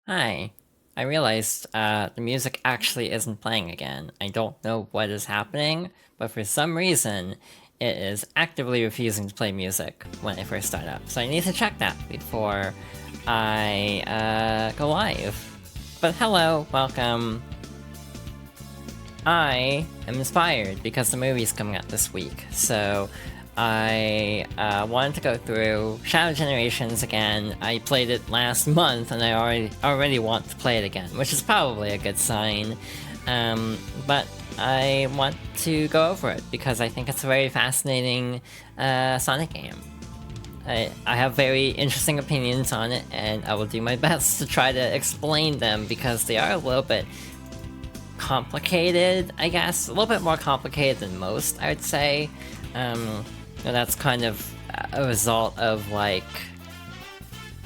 Hi. I realized the music actually isn't playing again. I don't know what is happening, but for some reason, it is actively refusing to play music when I first start up. So I need to check that before I go live. But hello, welcome. I am inspired because the movie's coming out this week, so I wanted to go through Shadow Generations again. I played it last month, and I already want to play it again, which is probably a good sign. But I want to go over it because I think it's a very fascinating Sonic game. I have very interesting opinions on it, and I will do my best to try to explain them because they are a little bit complicated, I guess. A little bit more complicated than most, I would say. That's kind of a result of, like,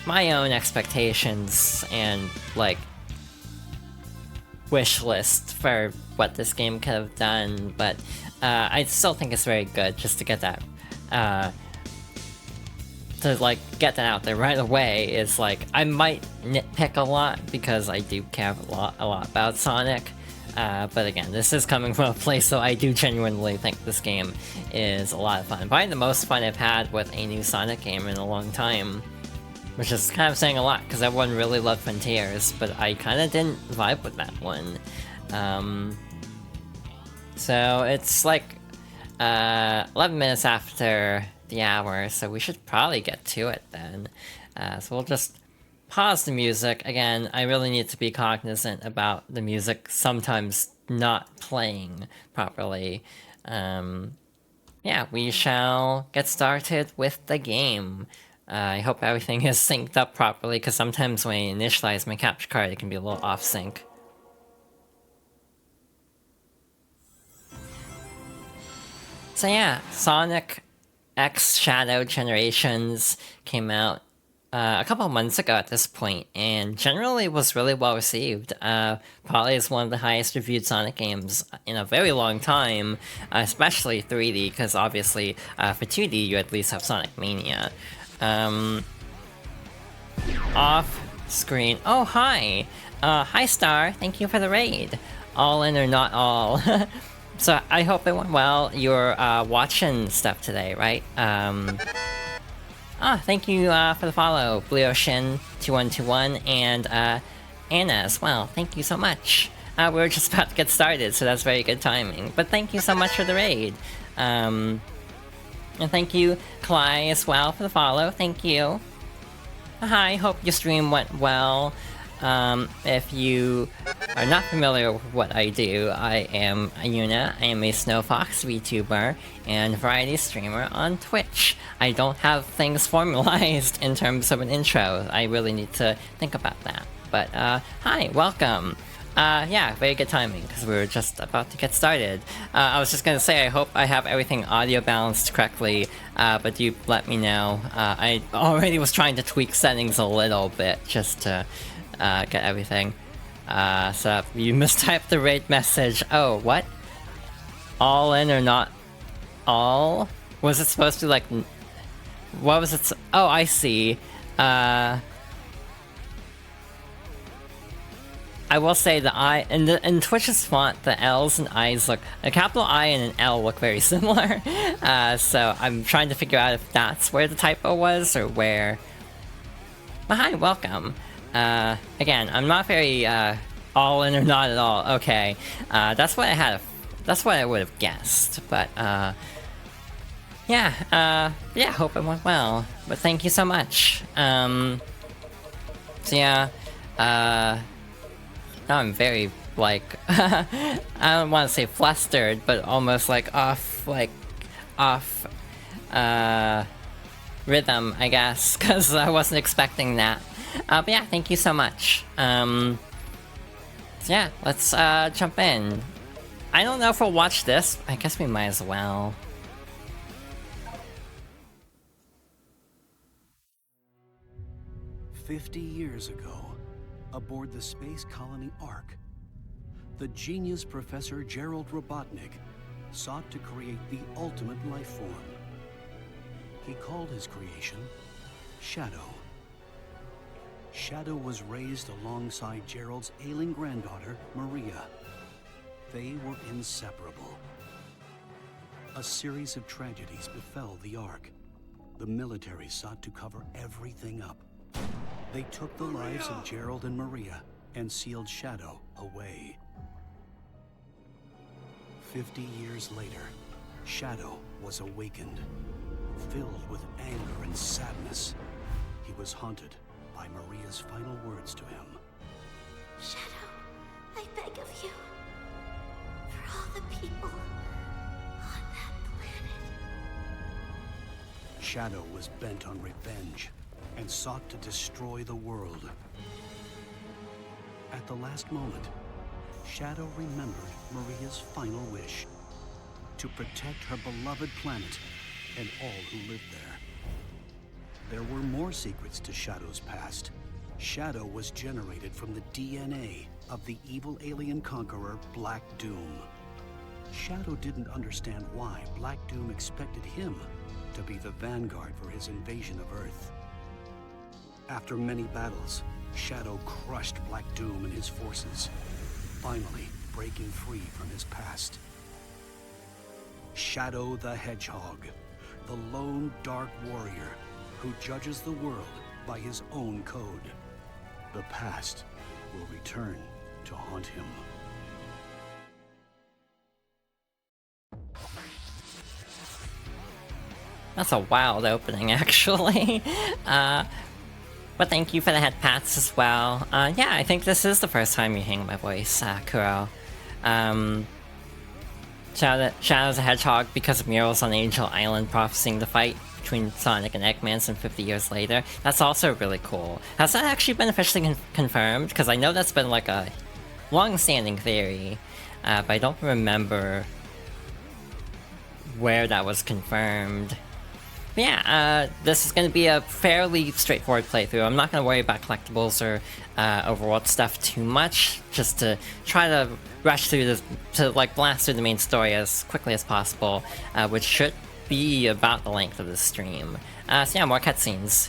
my own expectations and, like, wish list for what this game could have done, but I still think it's very good just to get that, get that out there right away. Is like, I might nitpick a lot because I do care a lot about Sonic. But again, this is coming from a place, so I do genuinely think this game is a lot of fun. Probably the most fun I've had with a new Sonic game in a long time. Which is kind of saying a lot, because everyone really loved Frontiers, but I kind of didn't vibe with that one. So it's like 11 minutes after the hour, so we should probably get to it then. So we'll just pause the music. Again, I really need to be cognizant about the music sometimes not playing properly. Yeah, we shall get started with the game. I hope everything is synced up properly, because sometimes when I initialize my capture card, it can be a little off-sync. So yeah, Sonic X Shadow Generations came out a couple of months ago at this point, and generally was really well received. Probably is one of the highest reviewed Sonic games in a very long time, especially 3D, because obviously for 2D you at least have Sonic Mania. Off screen. Oh, hi! Hi, Star. Thank you for the raid. All in or not all. So I hope it went well. You're watching stuff today, right? Thank you for the follow, BlueOcean2121, and Anna as well. Thank you so much. We were just about to get started, so that's very good timing. But thank you so much for the raid. And thank you, Cly, as well, for the follow. Thank you. Hi, hope your stream went well. If you are not familiar with what I do, I am Yuna. I am a Snow Fox VTuber and variety streamer on Twitch. I don't have things formalized in terms of an intro. I really need to think about that. But, hi, welcome. Yeah, very good timing, because we were just about to get started. I was just gonna say, I hope I have everything audio balanced correctly, but you let me know. I already was trying to tweak settings a little bit, just to get everything. So you mistyped the raid message. Oh, what? All in or not all? Was it supposed to, like... What was it? Oh, I see. I will say the I in Twitch's font, the L's and I's look, a capital I and an L look very similar. So I'm trying to figure out if that's where the typo was or where. But hi, welcome. Again, I'm not very all in or not at all. Okay, that's what I had. That's what I would have guessed. But yeah, hope it went well. But thank you so much. So yeah, now I'm very, like, I don't want to say flustered, but almost like off rhythm, I guess, because I wasn't expecting that. But yeah, thank you so much. So yeah, let's jump in. I don't know if we'll watch this. I guess we might as well. "50 years ago, aboard the space colony Ark, the genius Professor Gerald Robotnik sought to create the ultimate life form. He called his creation Shadow. Shadow was raised alongside Gerald's ailing granddaughter, Maria. They were inseparable. A series of tragedies befell the Ark. The military sought to cover everything up. They took the lives of Gerald and Maria and sealed Shadow away. 50 years later, Shadow was awakened. Filled with anger and sadness, he was haunted by Maria's final words to him. Shadow, I beg of you, for all the people on that planet. Shadow was bent on revenge and sought to destroy the world. At the last moment, Shadow remembered Maria's final wish: to protect her beloved planet and all who lived there. There were more secrets to Shadow's past. Shadow was generated from the DNA of the evil alien conqueror Black Doom. Shadow didn't understand why Black Doom expected him to be the vanguard for his invasion of Earth. After many battles, Shadow crushed Black Doom and his forces, finally breaking free from his past. Shadow the Hedgehog, the lone dark warrior who judges the world by his own code. The past will return to haunt him. That's a wild opening, actually. But thank you for the head pats as well. Yeah, I think this is the first time you're hearing my voice, Kuro. Shadow the Hedgehog because of murals on Angel Island prophesying the fight between Sonic and Eggman some 50 years later. That's also really cool. Has that actually been officially confirmed? Because I know that's been like a long-standing theory, but I don't remember where that was confirmed. But yeah, this is going to be a fairly straightforward playthrough. I'm not going to worry about collectibles or overworld stuff too much, just to try to rush through this, to like blast through the main story as quickly as possible, which should be about the length of the stream. So yeah, more cutscenes.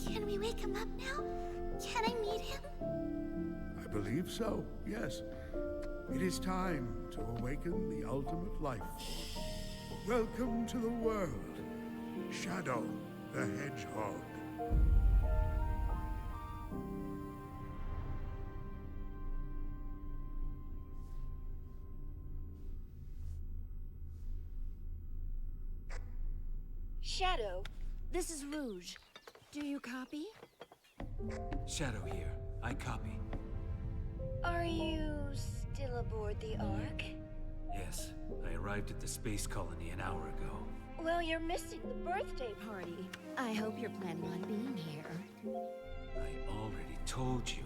Can we wake him up now? Can I meet him? I believe so, yes. It is time to awaken the ultimate life form. Welcome to the world, Shadow the Hedgehog. Shadow, this is Rouge. Do you copy? Shadow here. I copy. Are you still aboard the Ark? Yes, I arrived at the space colony an hour ago. Well, you're missing the birthday party. I hope you're planning on being here. I already told you.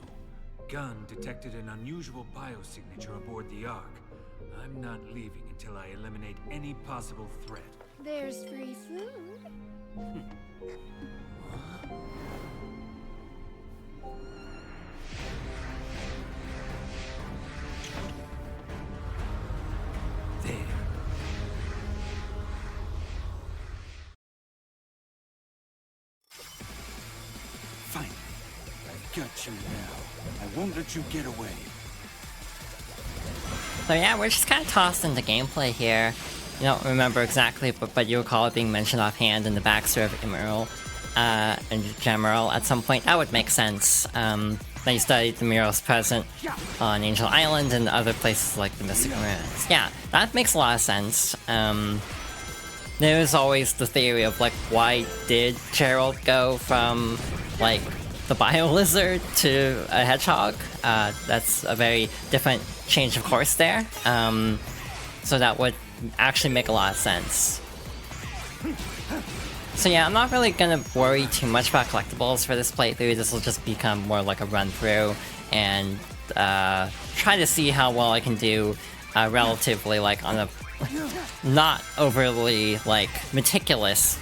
Gun detected an unusual biosignature aboard the Ark. I'm not leaving until I eliminate any possible threat. There's free food. There. Fine. I've got you now. I won't let you get away. So yeah, we're just kind of tossed into gameplay here. You don't remember exactly, but you recall it being mentioned offhand in the backstory of Emerald and Gemerald at some point. That would make sense. They studied the murals present on Angel Island and other places like the Mystic Ruins. Yeah, that makes a lot of sense. There is always the theory of like, why did Gerald go from like the bio lizard to a hedgehog? That's a very different change of course there. So that would actually make a lot of sense. So yeah, I'm not really gonna worry too much about collectibles for this playthrough. This will just become more like a run through and try to see how well I can do relatively like on a not overly like meticulous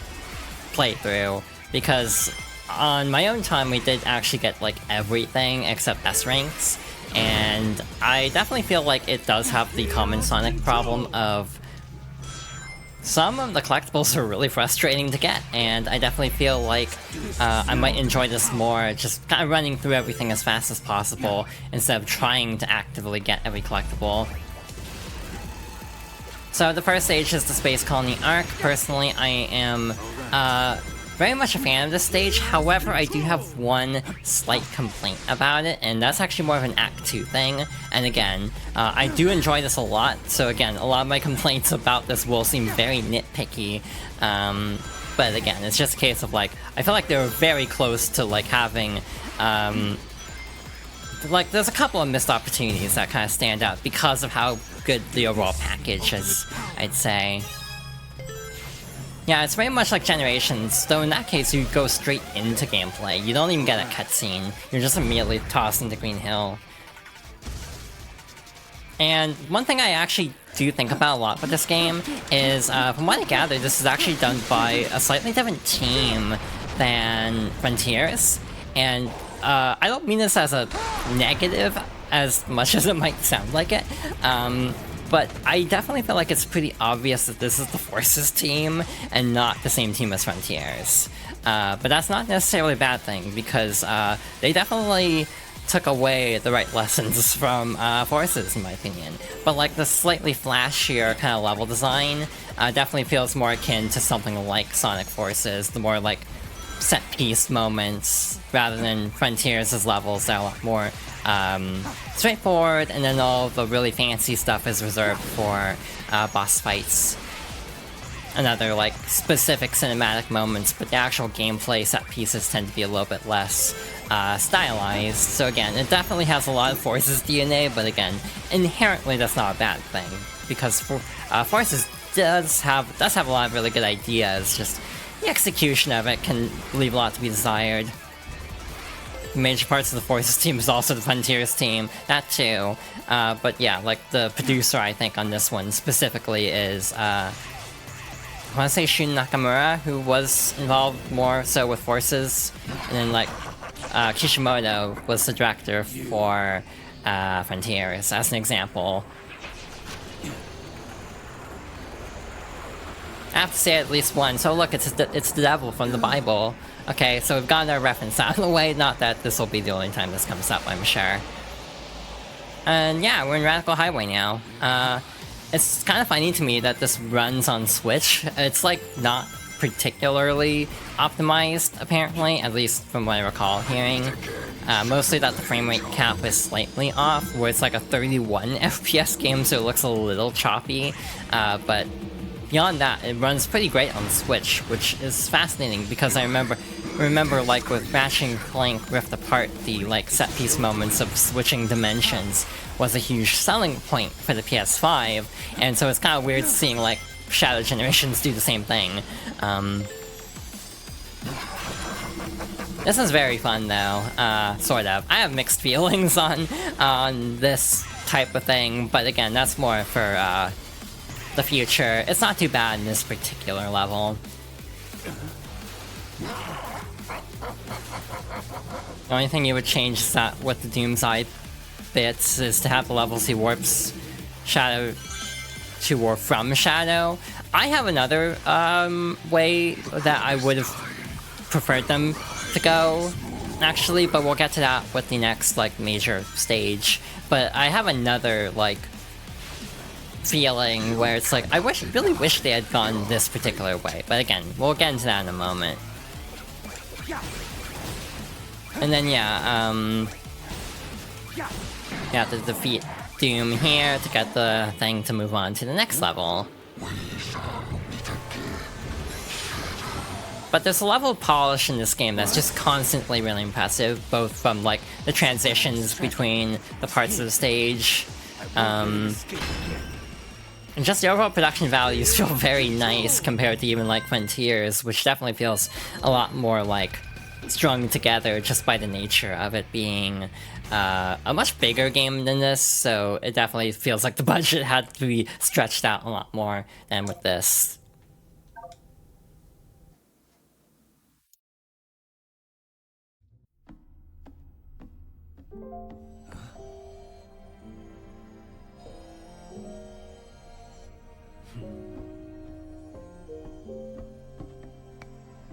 playthrough, because on my own time we did actually get like everything except S ranks, and I definitely feel like it does have the common Sonic problem of some of the collectibles are really frustrating to get, and I definitely feel like I might enjoy this more just kind of running through everything as fast as possible instead of trying to actively get every collectible. So the first stage is the Space Colony Arc. Personally, I am very much a fan of this stage. However, I do have one slight complaint about it, and that's actually more of an Act 2 thing. And again, I do enjoy this a lot, so again, a lot of my complaints about this will seem very nitpicky. But again, it's just a case of like, I feel like they were very close to like having, like there's a couple of missed opportunities that kind of stand out because of how good the overall package is, I'd say. Yeah, it's very much like Generations, though in that case you go straight into gameplay. You don't even get a cutscene, you're just immediately tossed into Green Hill. And one thing I actually do think about a lot with this game is, from what I gather, this is actually done by a slightly different team than Frontiers. And I don't mean this as a negative as much as it might sound like it. But I definitely feel like it's pretty obvious that this is the Forces team and not the same team as Frontiers. But that's not necessarily a bad thing, because they definitely took away the right lessons from Forces, in my opinion. But like the slightly flashier kind of level design definitely feels more akin to something like Sonic Forces, the more like set-piece moments, rather than Frontiers' levels that are a lot more straightforward, and then all the really fancy stuff is reserved for boss fights and other like specific cinematic moments, but the actual gameplay set pieces tend to be a little bit less stylized. So again, it definitely has a lot of Forces DNA, but again, inherently that's not a bad thing, because Forces does have a lot of really good ideas, just the execution of it can leave a lot to be desired. Major parts of the Forces team is also the Frontiers team, that too. But yeah, like the producer I think on this one specifically is, I want to say Shun Nakamura, who was involved more so with Forces, and then like Kishimoto was the director for Frontiers, as an example. I have to say at least one. So look, it's the devil from the Bible. Okay, so we've gotten our reference out of the way. Not that this will be the only time this comes up, I'm sure. And yeah, we're in Radical Highway now. It's kind of funny to me that this runs on Switch. It's like not particularly optimized, apparently, at least from what I recall hearing. Mostly that the frame rate cap is slightly off, where it's like a 31 FPS game, so it looks a little choppy. But beyond that, it runs pretty great on the Switch, which is fascinating because I remember like with Ratchet and Clank Rift Apart, the like set piece moments of switching dimensions was a huge selling point for the PS5, and so it's kind of weird seeing like Shadow Generations do the same thing. This is very fun though, sort of. I have mixed feelings on this type of thing, but again, that's more for the future. It's not too bad in this particular level. The only thing you would change is that with the Doom's Eye bits is to have the level see warps Shadow to warp from Shadow. I have another way that I would have preferred them to go, actually, but we'll get to that with the next like major stage. But I have another like feeling where it's like I really wish they had gone this particular way, but again, we'll get into that in a moment. And then yeah, you have to defeat Doom here to get the thing to move on to the next level. But there's a level of polish in this game that's just constantly really impressive, both from like the transitions between the parts of the stage, And just the overall production values feel very nice compared to even like Frontiers, which definitely feels a lot more like strung together just by the nature of it being a much bigger game than this, so it definitely feels like the budget had to be stretched out a lot more than with this.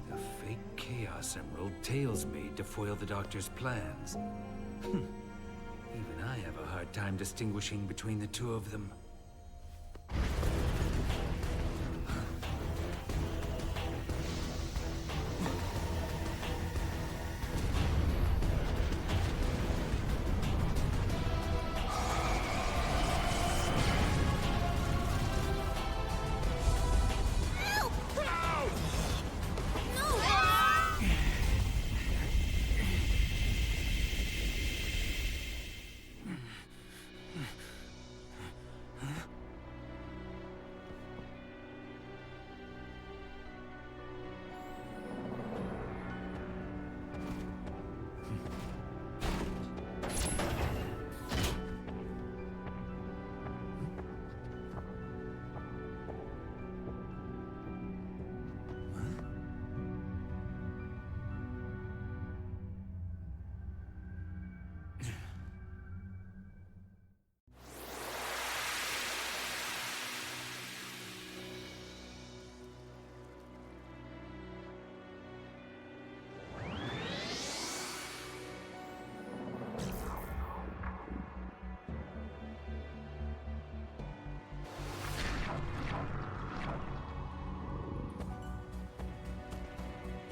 The fake Chaos Emerald Tails made to foil the Doctor's plans. Even I have a hard time distinguishing between the two of them.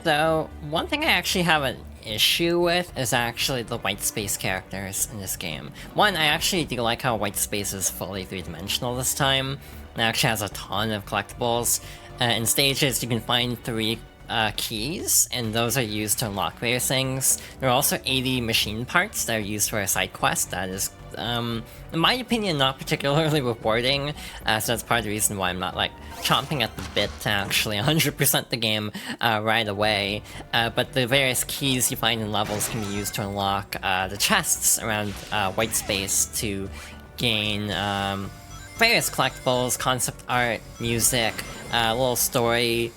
So, one thing I actually have an issue with is actually the white space characters in this game. One, I actually do like how white space is fully three-dimensional this time. It actually has a ton of collectibles. In stages, you can find 3 keys, and those are used to unlock various things. There are also 80 machine parts that are used for a side quest that is, in my opinion, not particularly rewarding, so that's part of the reason why I'm not, like, chomping at the bit to actually 100% the game right away. But the various keys you find in levels can be used to unlock the chests around white space to gain various collectibles, concept art, music, little story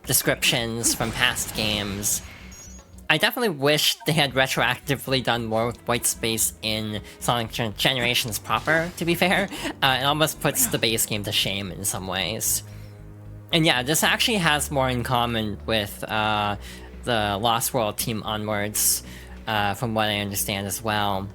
descriptions from past games. I definitely wish they had retroactively done more with white space in Sonic Generations proper, to be fair. It almost puts the base game to shame in some ways. And yeah, this actually has more in common with the Lost World Team Onwards, from what I understand as well.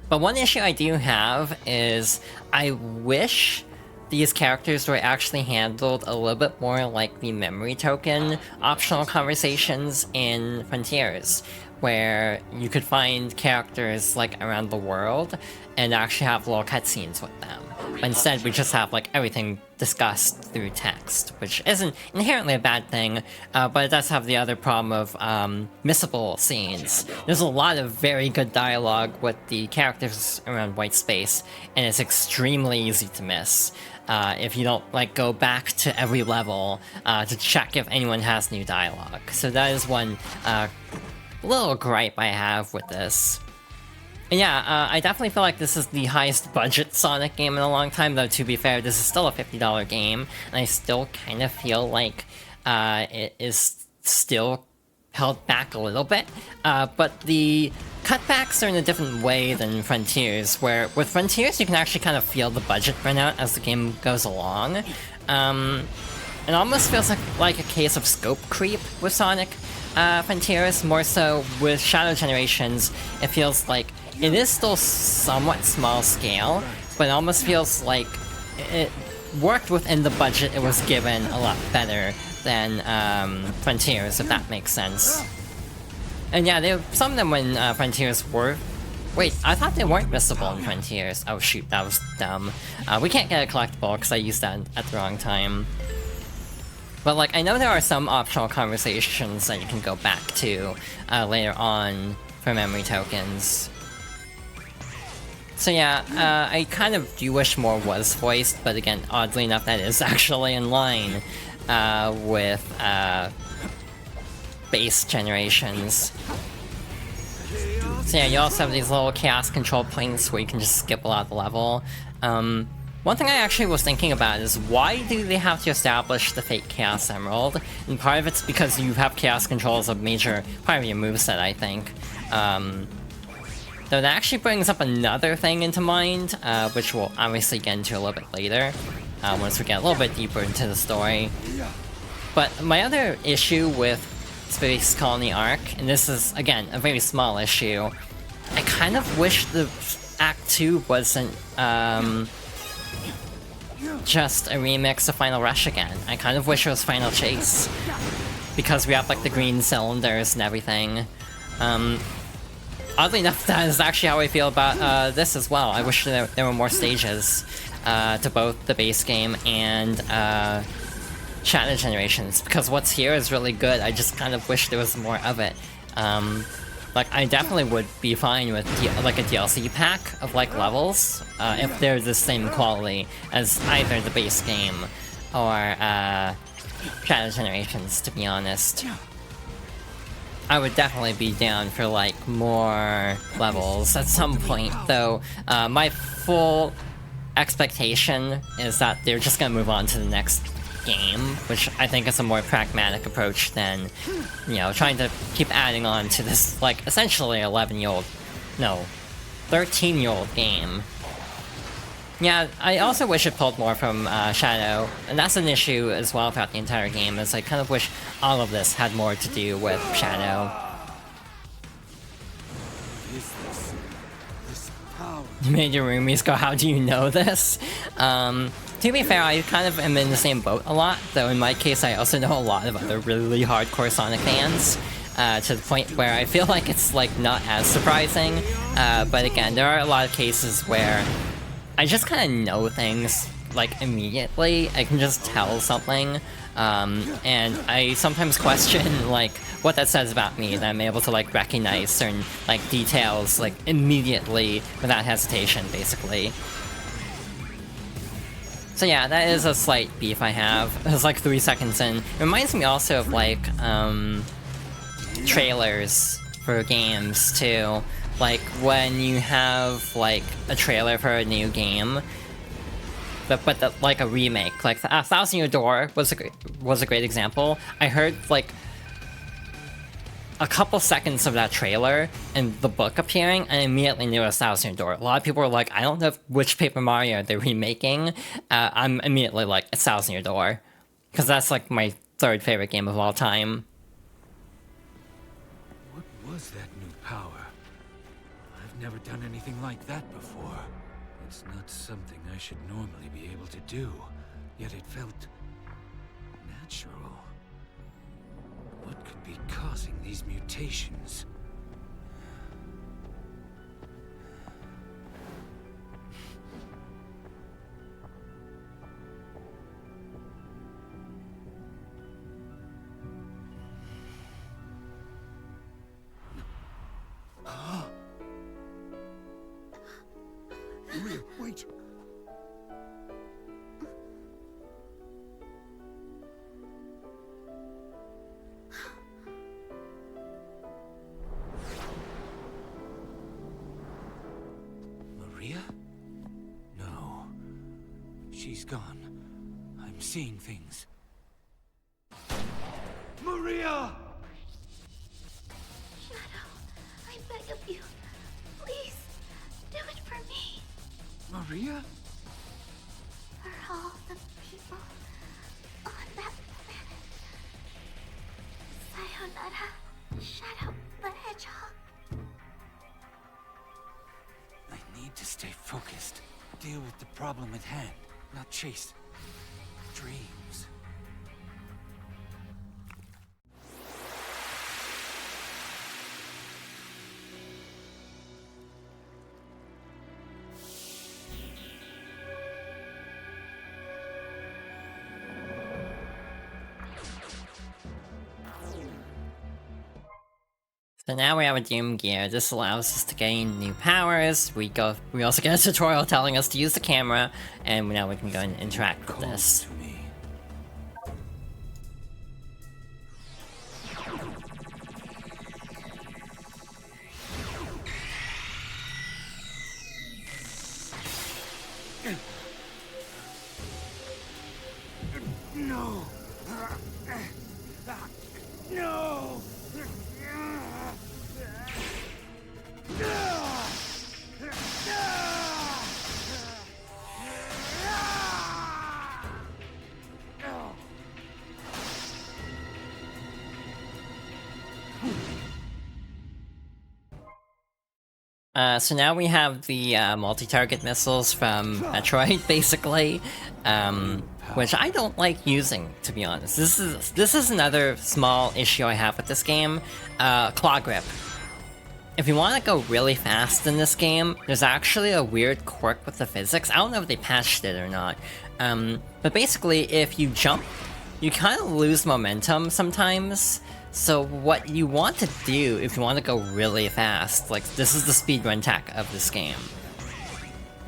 But one issue I do have is I wish these characters were actually handled a little bit more like the memory token optional conversations in Frontiers, where you could find characters like around the world and actually have little cutscenes with them. But instead we just have like everything discussed through text, which isn't inherently a bad thing, but it does have the other problem of missable scenes. There's a lot of very good dialogue with the characters around white space, and it's extremely easy to miss. If you don't like go back to every level to check if anyone has new dialogue. So that is one little gripe I have with this. And yeah, I definitely feel like this is the highest budget Sonic game in a long time, though to be fair, this is still a $50 game, and I still kind of feel like it is still held back a little bit, but the cutbacks are in a different way than Frontiers, where with Frontiers you can actually kind of feel the budget run out as the game goes along. It almost feels like a case of scope creep with Sonic Frontiers, more so with Shadow Generations. It feels like it is still somewhat small scale, but it almost feels like it worked within the budget it was given a lot better than Frontiers, if that makes sense. And yeah, some of them when Frontiers were... Wait, I thought they weren't missable in Frontiers. Oh shoot, that was dumb. We can't get a collectible because I used that at the wrong time. But like, I know there are some optional conversations that you can go back to later on for memory tokens. So yeah, I kind of do wish more was voiced, but again, oddly enough, that is actually in line with base generations. So yeah, you also have these little chaos control points where you can just skip a lot of the level. One thing I actually was thinking about is why do they have to establish the fake Chaos Emerald? And part of it's because you have chaos control as a major part of your moveset, I think. Though that actually brings up another thing into mind, which we'll obviously get into a little bit later, once we get a little bit deeper into the story. But my other issue with Space Colony Arc, and this is, again, a very small issue, I kind of wish the Act 2 wasn't, just a remix of Final Rush again. I kind of wish it was Final Chase, because we have, like, the green cylinders and everything. Oddly enough, that is actually how I feel about this as well. I wish there were more stages to both the base game and Shadow Generations, because what's here is really good. I just kind of wish there was more of it. Like, I definitely would be fine with like a DLC pack of like levels if they're the same quality as either the base game or Shadow Generations, to be honest. I would definitely be down for like more levels at some point, though my full expectation is that they're just gonna move on to the next game, which I think is a more pragmatic approach than, you know, trying to keep adding on to this, like, essentially 11-year-old, no, 13-year-old game. Yeah, I also wish it pulled more from Shadow, and that's an issue as well throughout the entire game, is I kind of wish all of this had more to do with Shadow. You made your roomies go, how do you know this? To be fair, I kind of am in the same boat a lot, though in my case I also know a lot of other really hardcore Sonic fans, to the point where I feel like it's like not as surprising, but again, there are a lot of cases where I just kind of know things, like, immediately. I can just tell something, and I sometimes question, like, what that says about me, that I'm able to, like, recognize certain, like, details, like, immediately, without hesitation, basically. So yeah, that is a slight beef I have. It was like 3 seconds in. It reminds me also of, like, trailers for games, too. Like, when you have, like, a trailer for a new game, but like a remake. Like, A Thousand Year Door was a great example. I heard, like, a couple seconds of that trailer and the book appearing, and I immediately knew it was Thousand Year Door. A lot of people were like, I don't know which Paper Mario they're remaking. I'm immediately like, it's Thousand Year Door. Because that's, like, my third favorite game of all time. What was that new power? I've never done anything like that before. It's not something I should normally be able to do, yet it felt natural. What could be causing these mutations? Maria, wait! Maria? No. She's gone. I'm seeing things. Maria! Shadow, I beg of you. Please, do it for me. Maria? For all the people on that planet. Sayonara, Shadow the Hedgehog. I need to stay focused. Deal with the problem at hand, not chase dreams. So now we have a Doom Gear. This allows us to gain new powers. We also get a tutorial telling us to use the camera, and now we can go and interact with this. To me. No! No! So now we have the multi-target missiles from Metroid, basically, which I don't like using, to be honest. This is another small issue I have with this game. Claw grip. If you want to go really fast in this game, there's actually a weird quirk with the physics. I don't know if they patched it or not. But basically, if you jump, you kind of lose momentum sometimes. So what you want to do if you want to go really fast, like this is the speedrun tech of this game.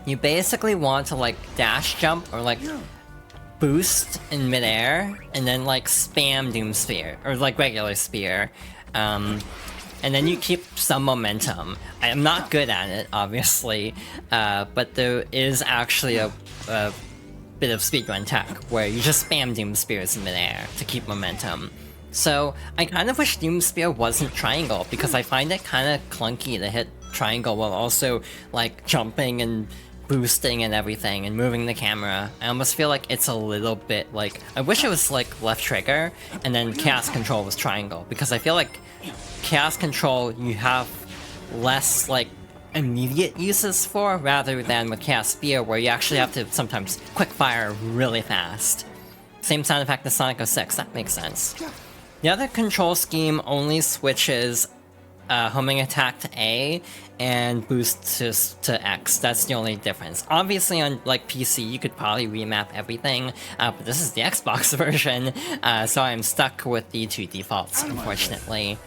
You basically want to like dash jump or like boost in midair and then like spam Doom Spear or like regular spear. And then you keep some momentum. I am not good at it, obviously, but there is actually a bit of speedrun tech where you just spam Doom Spears in midair to keep momentum. So I kind of wish Doom Spear wasn't triangle because I find it kind of clunky to hit triangle while also like jumping and boosting and everything and moving the camera. I almost feel like it's a little bit like, I wish it was like left trigger and then chaos control was triangle, because I feel like chaos control you have less like immediate uses for rather than with chaos spear where you actually have to sometimes quick fire really fast. Same sound effect as Sonic 06, that makes sense. The other control scheme only switches homing attack to A and boost to X. That's the only difference. Obviously on like PC you could probably remap everything, but this is the Xbox version, so I'm stuck with the two defaults, unfortunately.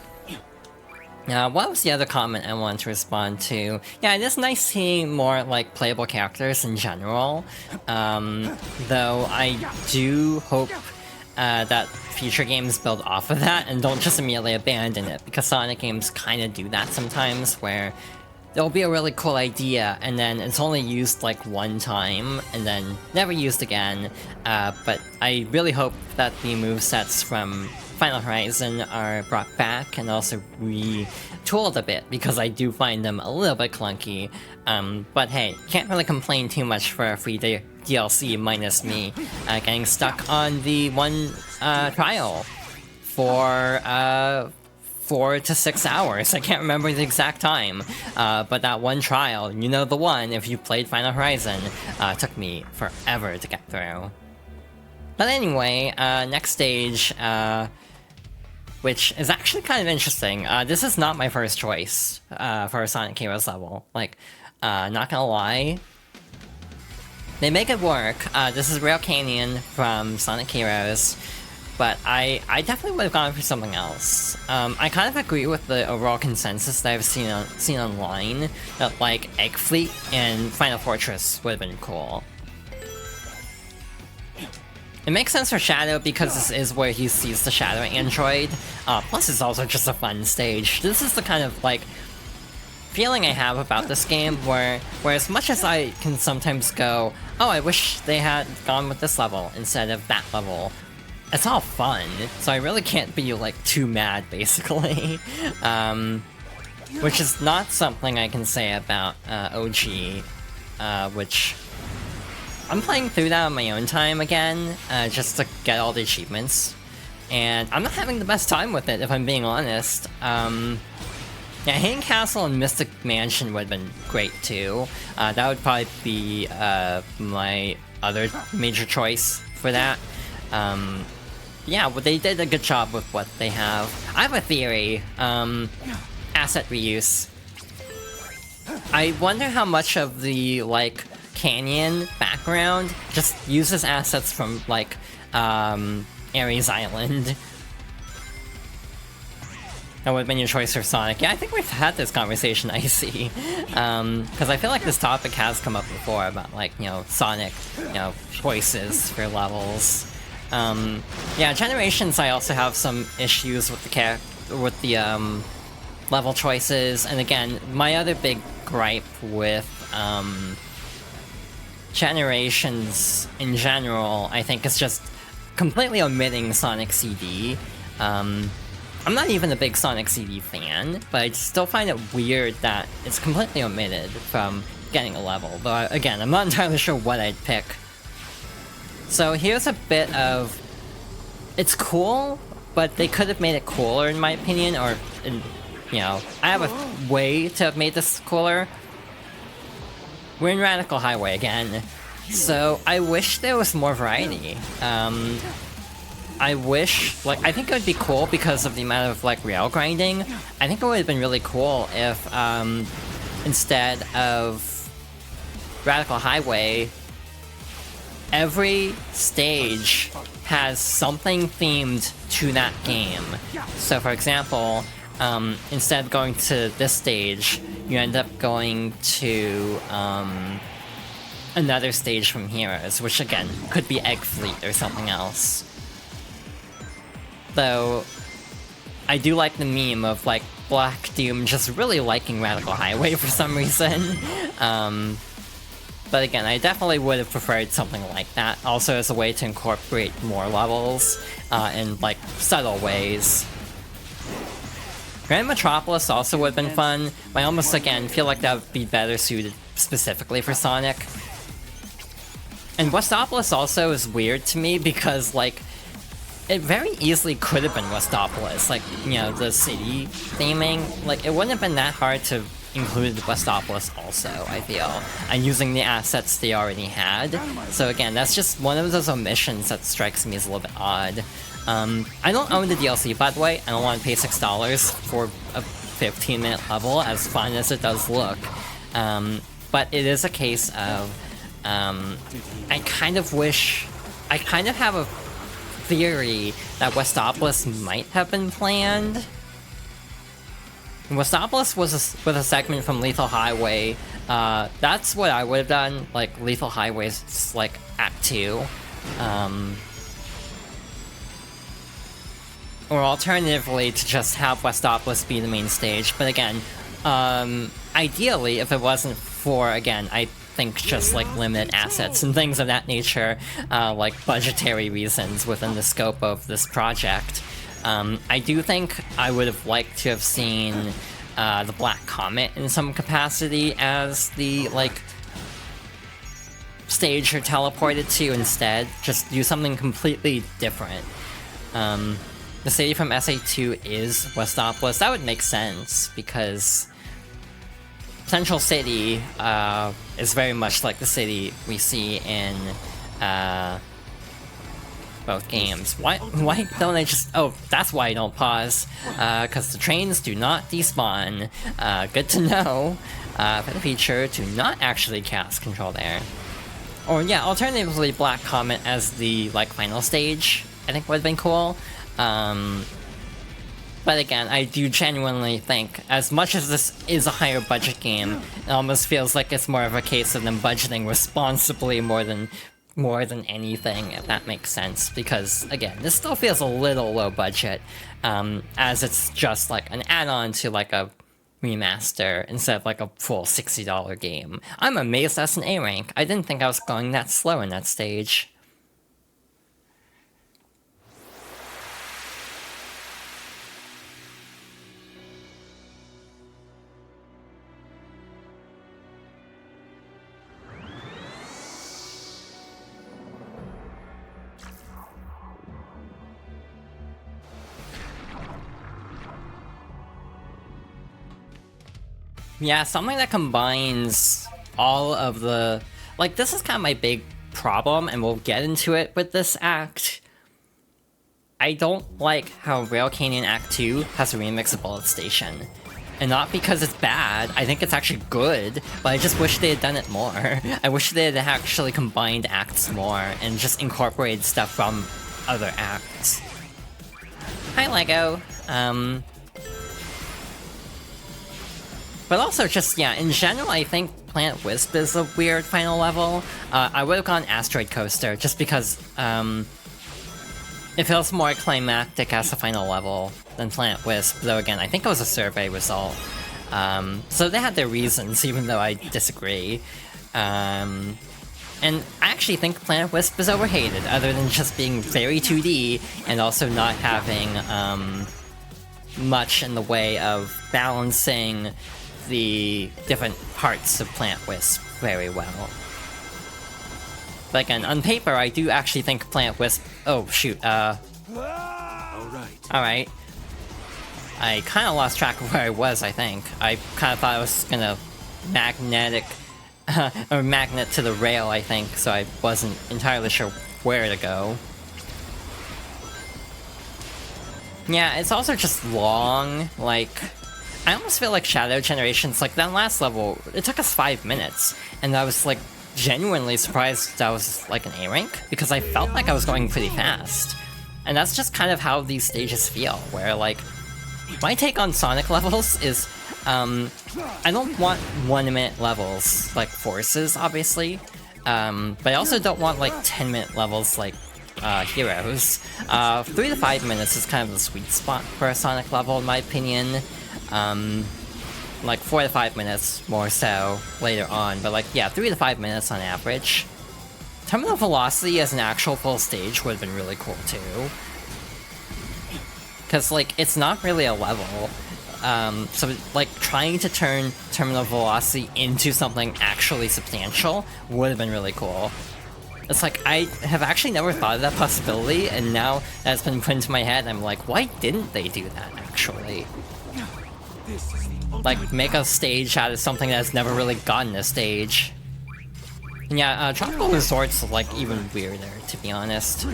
What was the other comment I wanted to respond to? Yeah, it is nice seeing more like playable characters in general, though I do hope that future games build off of that and don't just immediately abandon it, because Sonic games kind of do that sometimes, where there'll be a really cool idea and then it's only used like one time and then never used again, but I really hope that the movesets from Final Horizon are brought back and also retooled a bit, because I do find them a little bit clunky, but hey, can't really complain too much for a free DLC minus me getting stuck on the one trial for 4 to 6 hours. I can't remember the exact time, but that one trial, you know the one, if you played Final Horizon, took me forever to get through. But anyway, next stage, which is actually kind of interesting. This is not my first choice for a Sonic Heroes level. Like, not gonna lie, they make it work. This is Rail Canyon from Sonic Heroes, but I definitely would have gone for something else. I kind of agree with the overall consensus that I've seen online, that like Egg Fleet and Final Fortress would have been cool. It makes sense for Shadow because this is where he sees the Shadow Android, plus it's also just a fun stage. This is the kind of like feeling I have about this game where as much as I can sometimes go, oh, I wish they had gone with this level instead of that level, it's all fun, so I really can't be like too mad, basically. Which is not something I can say about OG, which I'm playing through that on my own time again, just to get all the achievements, and I'm not having the best time with it, if I'm being honest. Yeah, Hidden Castle and Mystic Mansion would have been great too. That would probably be my other major choice for that. Yeah, well, they did a good job with what they have. I have a theory. Asset reuse. I wonder how much of the, like, canyon background just uses assets from, like, Ares Island. That would have been your choice for Sonic. Yeah, I think we've had this conversation, Icy. Because I feel like this topic has come up before about, like, you know, Sonic, you know, choices for levels. Yeah, Generations, I also have some issues with the level choices. And again, my other big gripe with Generations in general, I think, is just completely omitting Sonic CD. I'm not even a big Sonic CD fan, but I still find it weird that it's completely omitted from getting a level. Though, again, I'm not entirely sure what I'd pick. So here's a bit of... It's cool, but they could have made it cooler in my opinion, or, you know, I have a way to have made this cooler. We're in Radical Highway again, so I wish there was more variety. I wish, like, I think it would be cool because of the amount of, like, rail grinding. I think it would have been really cool if, instead of Radical Highway, every stage has something themed to that game. So, for example, instead of going to this stage, you end up going to, another stage from Heroes, which, again, could be Egg Fleet or something else. Though, I do like the meme of, like, Black Doom just really liking Radical Highway for some reason. But again, I definitely would have preferred something like that, also as a way to incorporate more levels in, like, subtle ways. Grand Metropolis also would have been fun, but I almost, again, feel like that would be better suited specifically for Sonic. And Westopolis also is weird to me because, like, it very easily could have been Westopolis, like, you know, the city theming. Like, it wouldn't have been that hard to include Westopolis also, I feel, and using the assets they already had. So again, that's just one of those omissions that strikes me as a little bit odd. I don't own the DLC, by the way. I don't want to pay $6 for a 15-minute level, as fun as it does look. But it is a case of, I kind of have a theory that Westopolis might have been planned. Westopolis was with a segment from Lethal Highway. That's what I would have done, like Lethal Highway's like Act 2. Or alternatively to just have Westopolis be the main stage. But again, ideally, if it wasn't for, again, I think just like limited assets and things of that nature, like budgetary reasons within the scope of this project, I do think I would have liked to have seen the Black Comet in some capacity as the, like, stage you're teleported to instead. Just do something completely different. The city from SA2 is Westopolis. That would make sense, because Central City is very much like the city we see in both games. Why don't I just... Oh, that's why I don't pause. Because the trains do not despawn. Good to know. For the future, to not actually cast control there. Or yeah, alternatively Black Comet as the, like, final stage, I think would have been cool. But again, I do genuinely think, as much as this is a higher budget game, it almost feels like it's more of a case of them budgeting responsibly more than anything, if that makes sense. Because, again, this still feels a little low budget, as it's just like an add-on to like a remaster instead of like a full $60 game. I'm amazed that's an A rank. I didn't think I was going that slow in that stage. Yeah, something that combines all of the... Like, this is kind of my big problem, and we'll get into it with this act. I don't like how Rail Canyon Act 2 has a remix of Bullet Station. And not because it's bad, I think it's actually good, but I just wish they had done it more. I wish they had actually combined acts more, and just incorporated stuff from other acts. Hi, Lego. But also just, yeah, in general, I think Planet Wisp is a weird final level. I would have gone Asteroid Coaster, just because, it feels more climactic as a final level than Planet Wisp, though again, I think it was a survey result. So they had their reasons, even though I disagree. And I actually think Planet Wisp is overhated, other than just being very 2D, and also not having, much in the way of balancing the different parts of Planet Wisp very well. But again, on paper, I do actually think Planet Wisp... Oh, shoot, Alright. Alright. I kinda lost track of where I was, I think. I kinda thought I was gonna magnetic... or magnet to the rail, I think, so I wasn't entirely sure where to go. Yeah, it's also just long, like... I almost feel like Shadow Generations, like that last level, it took us 5 minutes, and I was like genuinely surprised that was like an A rank, because I felt like I was going pretty fast. And that's just kind of how these stages feel, where like, my take on Sonic levels is, I don't want 1 minute levels, like Forces, obviously, but I also don't want like 10-minute levels like Heroes. 3 to 5 minutes is kind of the sweet spot for a Sonic level, in my opinion. Like 4 to 5 minutes more so later on, but like, yeah, 3 to 5 minutes on average. Terminal Velocity as an actual full stage would have been really cool too. Cause like, it's not really a level. So like, trying to turn Terminal Velocity into something actually substantial would have been really cool. It's like, I have actually never thought of that possibility, and now that it's been put into my head, I'm like, why didn't they do that actually? Like, make a stage out of something that's never really gotten a stage. And yeah, Tropical Resort's, like, even weirder, to be honest.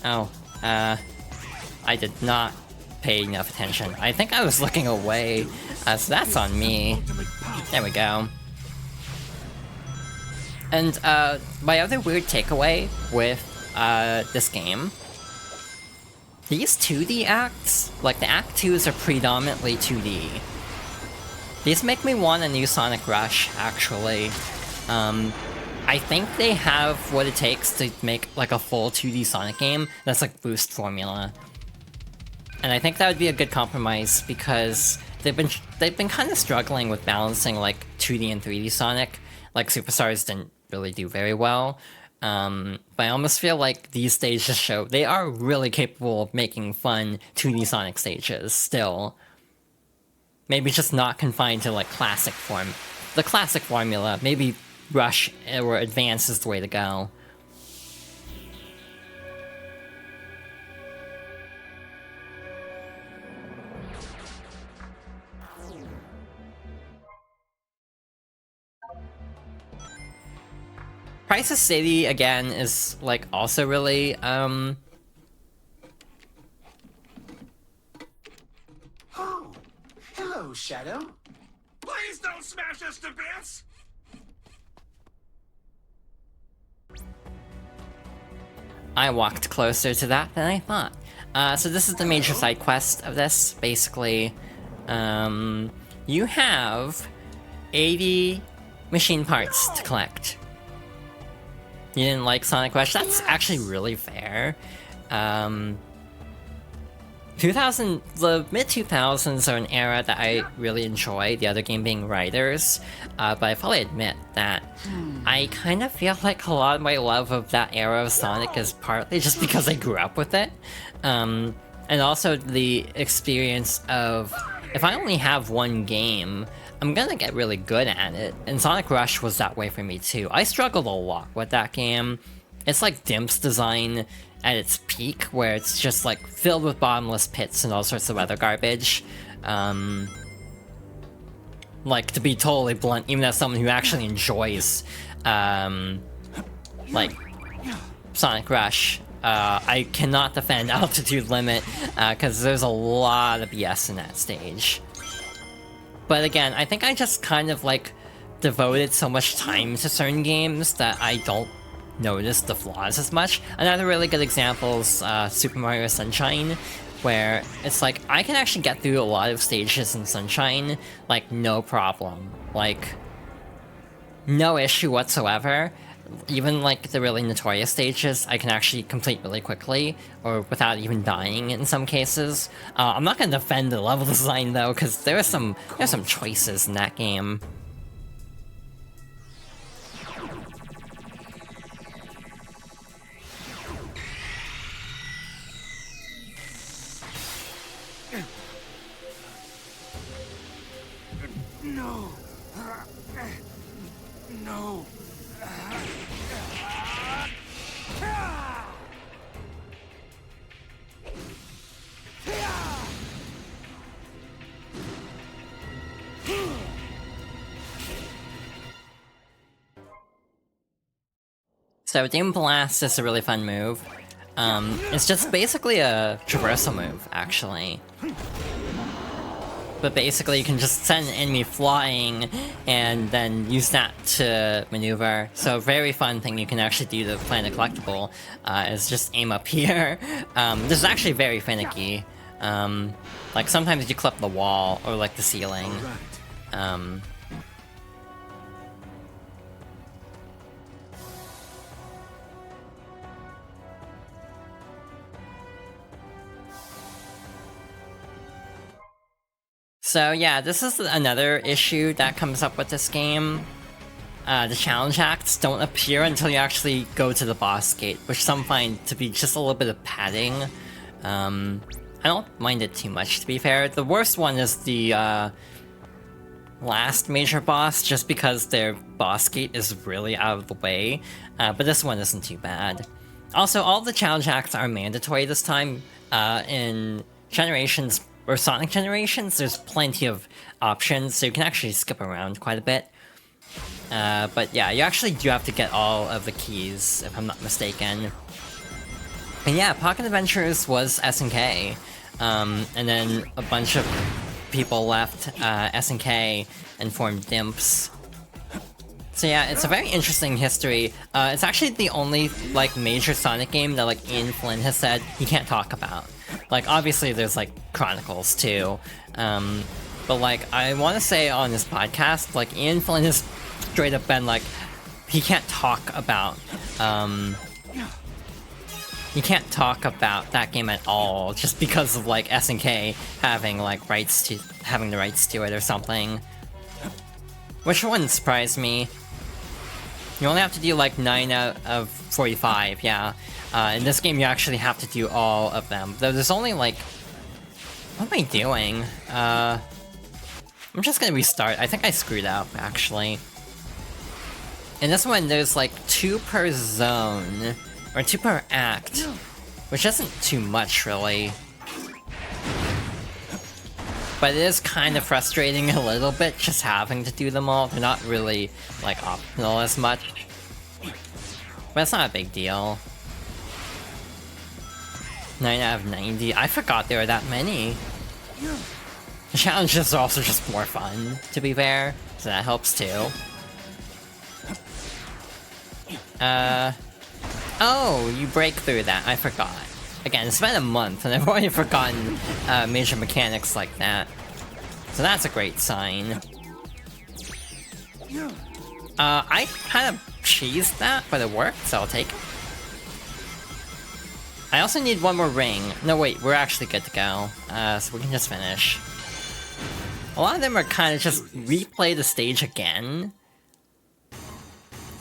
Oh, I did not pay enough attention. I think I was looking away, so that's on me. There we go. And, my other weird takeaway with, this game... These 2D acts, like the Act 2s are predominantly 2D. These make me want a new Sonic Rush, actually. I think they have what it takes to make like a full 2D Sonic game that's like Boost formula. And I think that would be a good compromise because they've been kind of struggling with balancing like 2D and 3D Sonic. Like Superstars didn't really do very well. But I almost feel like these stages show they are really capable of making fun 2D Sonic stages still. Maybe just not confined to like classic form. The classic formula, maybe Rush or Advance is the way to go. Crisis City, again, is, like, also really, Oh, hello, Shadow. Please don't smash us to bits! I walked closer to that than I thought. So this is the major side quest of this. Basically, you have 80 machine parts to collect. You didn't like Sonic Rush? That's actually really fair. The mid-2000s are an era that I really enjoy, the other game being Riders, but I fully admit that I kind of feel like a lot of my love of that era of Sonic is partly just because I grew up with it, and also the experience of, if I only have one game, I'm gonna get really good at it, and Sonic Rush was that way for me too. I struggled a lot with that game. It's like Dimp's design at its peak, where it's just like filled with bottomless pits and all sorts of other garbage. Like, to be totally blunt, even as someone who actually enjoys, like, Sonic Rush, I cannot defend Altitude Limit, because there's a lot of BS in that stage. But again, I think I just kind of, like, devoted so much time to certain games that I don't notice the flaws as much. Another really good example is Super Mario Sunshine. where it's like, I can actually get through a lot of stages in Sunshine, like, no problem. Like, no issue whatsoever. Even, like, the really notorious stages, I can actually complete really quickly, or without even dying in some cases. I'm not gonna defend the level design, though, because there's some choices in that game. No. No. So Doom Blast is a really fun move. It's just basically a traversal move, actually. But basically you can just send an enemy flying and then use that to maneuver. So a very fun thing you can actually do to plant a collectible is just aim up here. This is actually very finicky. Like sometimes you clip the wall or like the ceiling. So yeah, this is another issue that comes up with this game. The challenge acts don't appear until you actually go to the boss gate, which some find to be just a little bit of padding. I don't mind it too much, to be fair. The worst one is the last major boss, just because their boss gate is really out of the way. But this one isn't too bad. Also, all the challenge acts are mandatory this time. In Generations or Sonic Generations, there's plenty of options, so you can actually skip around quite a bit. But yeah, you actually do have to get all of the keys, if I'm not mistaken. And yeah, Pocket Adventures was SNK, and then a bunch of people left SNK and formed Dimps. So yeah, it's a very interesting history. It's actually the only, like, major Sonic game that, like, Ian Flynn has said he can't talk about. Like, obviously there's, like, Chronicles, too. But, like, I want to say on this podcast, like, Ian Flynn has straight up been, like, he can't talk about, you can't talk about that game at all, just because of, like, SNK having, like, having the rights to it or something. Which wouldn't surprise me. You only have to do, like, 9 out of 45, yeah. In this game, you actually have to do all of them. Though there's only, like... What am I doing? I'm just gonna restart. I think I screwed up, actually. In this one, there's, like, 2 per zone. Or 2 per act. Which isn't too much, really. But it is kind of frustrating a little bit, just having to do them all. They're not really, like, optional as much. But it's not a big deal. 9 out of 90. I forgot there were that many. The challenges are also just more fun, to be fair. So that helps too. Oh, you break through that. I forgot. Again, it's been a month, and I've already forgotten major mechanics like that. So that's a great sign. I kind of cheesed that, but it worked, so I'll take it. I also need one more ring. No, wait, we're actually good to go. So we can just finish. A lot of them are kind of just replay the stage again.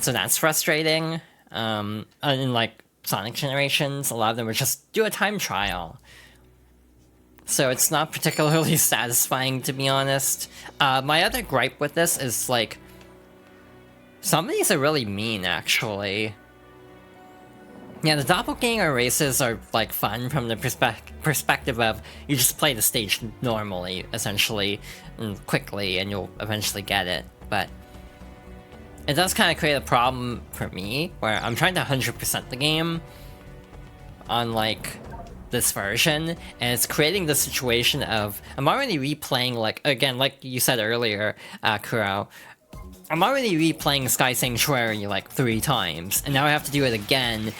So that's frustrating. And in, like, Sonic Generations, a lot of them are just do a time trial. So it's not particularly satisfying, to be honest. My other gripe with this is, like, some of these are really mean, actually. Yeah, the doppelganger races are, like, fun from the perspective of you just play the stage normally, essentially, and quickly, and you'll eventually get it. But it does kind of create a problem for me, where I'm trying to 100% the game on, like, this version, and it's creating the situation of, I'm already replaying, like, again, like you said earlier, Kuro, I'm already replaying Sky Sanctuary, like, 3 times, and now I have to do it again,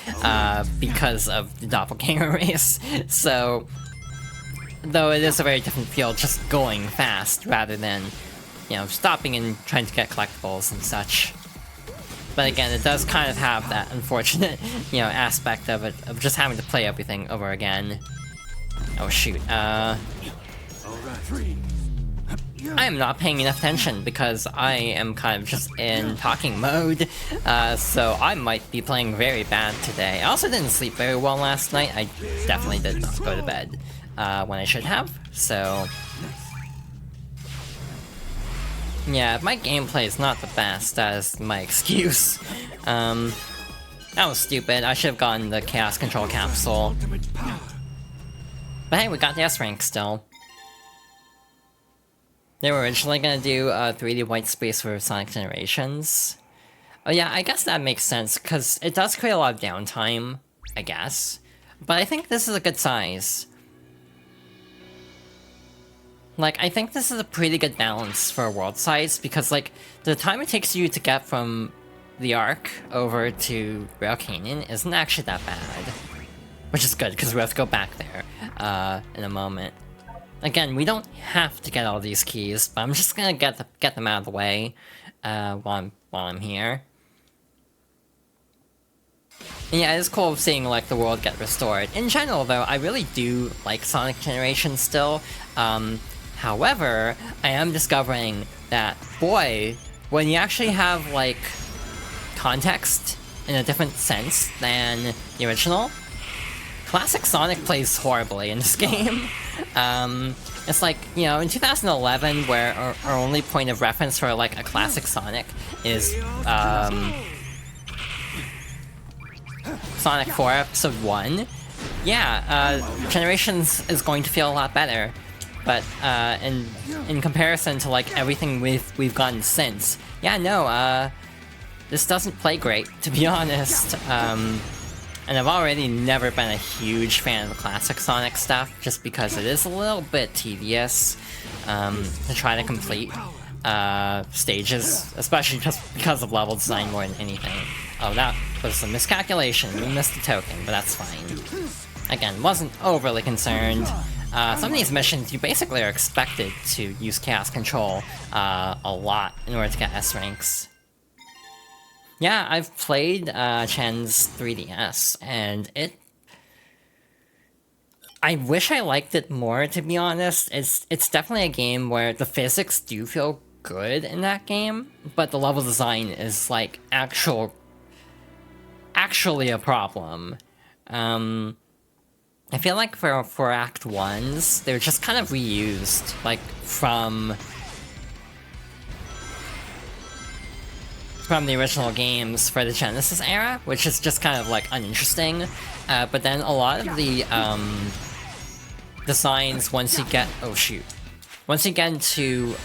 because of the doppelganger race. So though it is a very different feel just going fast rather than, you know, stopping and trying to get collectibles and such. But again, it does kind of have that unfortunate, you know, aspect of it, of just having to play everything over again. Oh shoot, I am not paying enough attention because I am kind of just in talking mode, so I might be playing very bad today. I also didn't sleep very well last night. I definitely did not go to bed when I should have, so... Yeah, my gameplay is not the best, that is my excuse. That was stupid. I should have gotten the Chaos Control Capsule. But hey, we got the S rank still. They were originally gonna do 3D white space for Sonic Generations. Oh yeah, I guess that makes sense, because it does create a lot of downtime, I guess. But I think this is a good size. Like, I think this is a pretty good balance for a world size, because, like, the time it takes you to get from the Ark over to Rail Canyon isn't actually that bad. Which is good, because we have to go back there, in a moment. Again, we don't have to get all these keys, but I'm just gonna get them out of the way, while I'm here. And yeah, it's cool seeing, like, the world get restored. In general, though, I really do like Sonic Generations still. However, I am discovering that, boy, when you actually have, like, context in a different sense than the original, classic Sonic plays horribly in this game. It's like, you know, in 2011, where our only point of reference for, like, a classic Sonic is, Sonic 4 Episode 1. Yeah, Generations is going to feel a lot better. But, in comparison to, like, everything we've gotten since, yeah, no, this doesn't play great, to be honest. And I've already never been a huge fan of the classic Sonic stuff, just because it is a little bit tedious, to try to complete, stages, especially just because of level design more than anything. Oh, that was a miscalculation, we missed the token, but that's fine. Again, wasn't overly concerned. Some of these missions, you basically are expected to use Chaos Control a lot in order to get S ranks. Yeah, I've played Chen's 3DS, and I wish I liked it more, to be honest. It's definitely a game where the physics do feel good in that game, but the level design is, like, actually a problem. I feel like for Act 1s, they're just kind of reused, like, from the original games for the Genesis era, which is just kind of, like, uninteresting. But then a lot of the, designs once you get... Oh, shoot. Once you get into,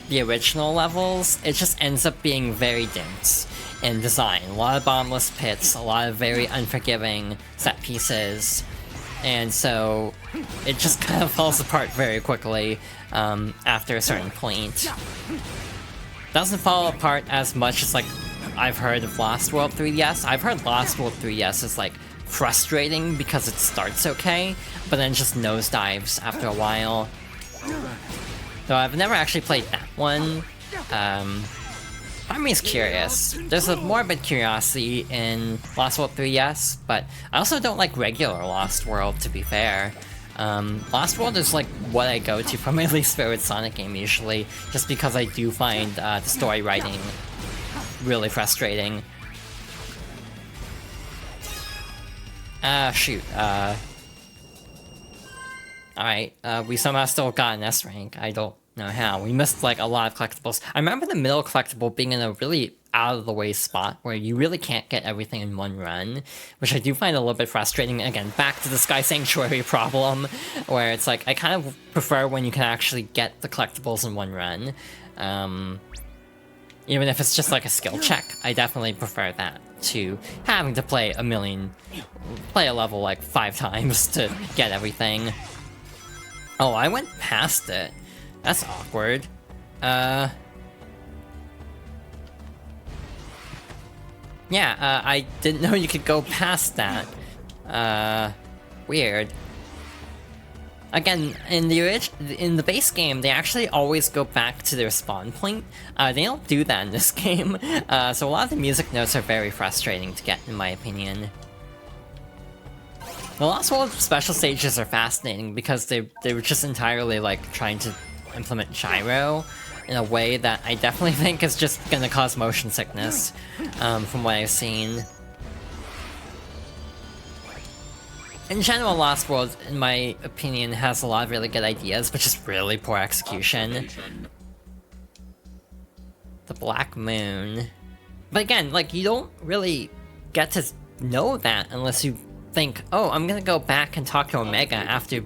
the original levels, it just ends up being very dense in design. A lot of bottomless pits, a lot of very unforgiving set pieces, and so it just kind of falls apart very quickly after a certain point. Doesn't fall apart as much as, like, I've heard of Lost World 3DS. I've heard Lost World 3DS is, like, frustrating because it starts okay, but then just nosedives after a while. Though I've never actually played that one. I'm just curious. There's a morbid curiosity in Lost World 3DS, but I also don't like regular Lost World, to be fair. Lost World is, like, what I go to for my least favorite Sonic game usually, just because I do find the story writing really frustrating. Shoot, alright, we somehow still got an S rank. I don't know how. We missed, like, a lot of collectibles. I remember the middle collectible being in a really out-of-the-way spot where you really can't get everything in one run, which I do find a little bit frustrating. Again, back to the Sky Sanctuary problem, where it's like, I kind of prefer when you can actually get the collectibles in one run. Even if it's just like a skill check, I definitely prefer that to having to play a level like 5 times to get everything. Oh, I went past it. That's awkward. Yeah, I didn't know you could go past that. Weird. Again, in the base game, they actually always go back to their spawn point. They don't do that in this game, so a lot of the music notes are very frustrating to get, in my opinion. The Lost World special stages are fascinating because they were just entirely like trying to implement gyro in a way that I definitely think is just gonna cause motion sickness, from what I've seen. In general, Lost World, in my opinion, has a lot of really good ideas, but just really poor execution. The Black Moon. But again, like, you don't really get to know that unless you think, oh, I'm gonna go back and talk to Omega after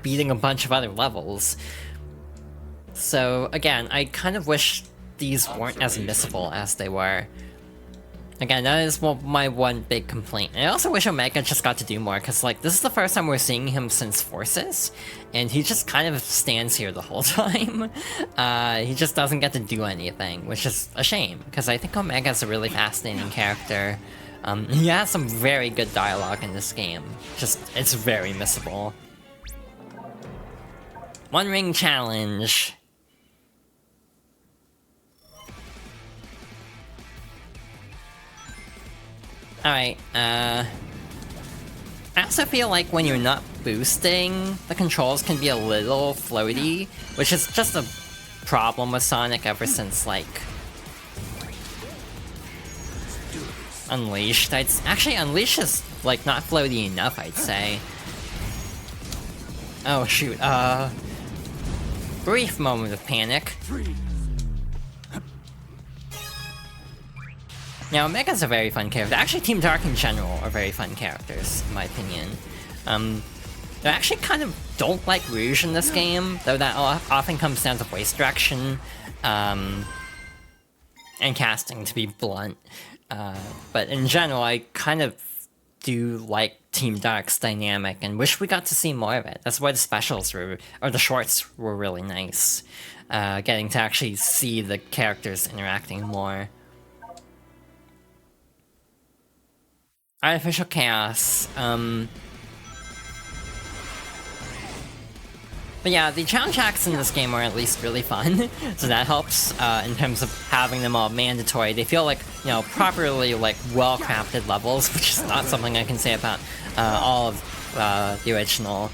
beating a bunch of other levels. So, again, I kind of wish these weren't as missable as they were. Again, that is my one big complaint. I also wish Omega just got to do more, because, like, this is the first time we're seeing him since Forces, and he just kind of stands here the whole time. He just doesn't get to do anything, which is a shame, because I think Omega's a really fascinating character. He has some very good dialogue in this game. Just, it's very missable. One Ring Challenge. Alright, I also feel like when you're not boosting, the controls can be a little floaty, which is just a problem with Sonic ever since, like, Unleashed. Actually, Unleashed is, like, not floaty enough, I'd say. Oh, shoot, brief moment of panic. Now, Omega's a very fun character. Actually, Team Dark in general are very fun characters, in my opinion. I actually kind of don't like Rouge in this game, though that often comes down to voice direction, and casting, to be blunt. But in general, I kind of do like Team Dark's dynamic, and wish we got to see more of it. That's why the specials or the shorts were really nice. Getting to actually see the characters interacting more. Artificial Chaos, But yeah, the challenge acts in this game are at least really fun, so that helps, in terms of having them all mandatory. They feel like, you know, properly, like, well-crafted levels, which is not something I can say about, all of, the original.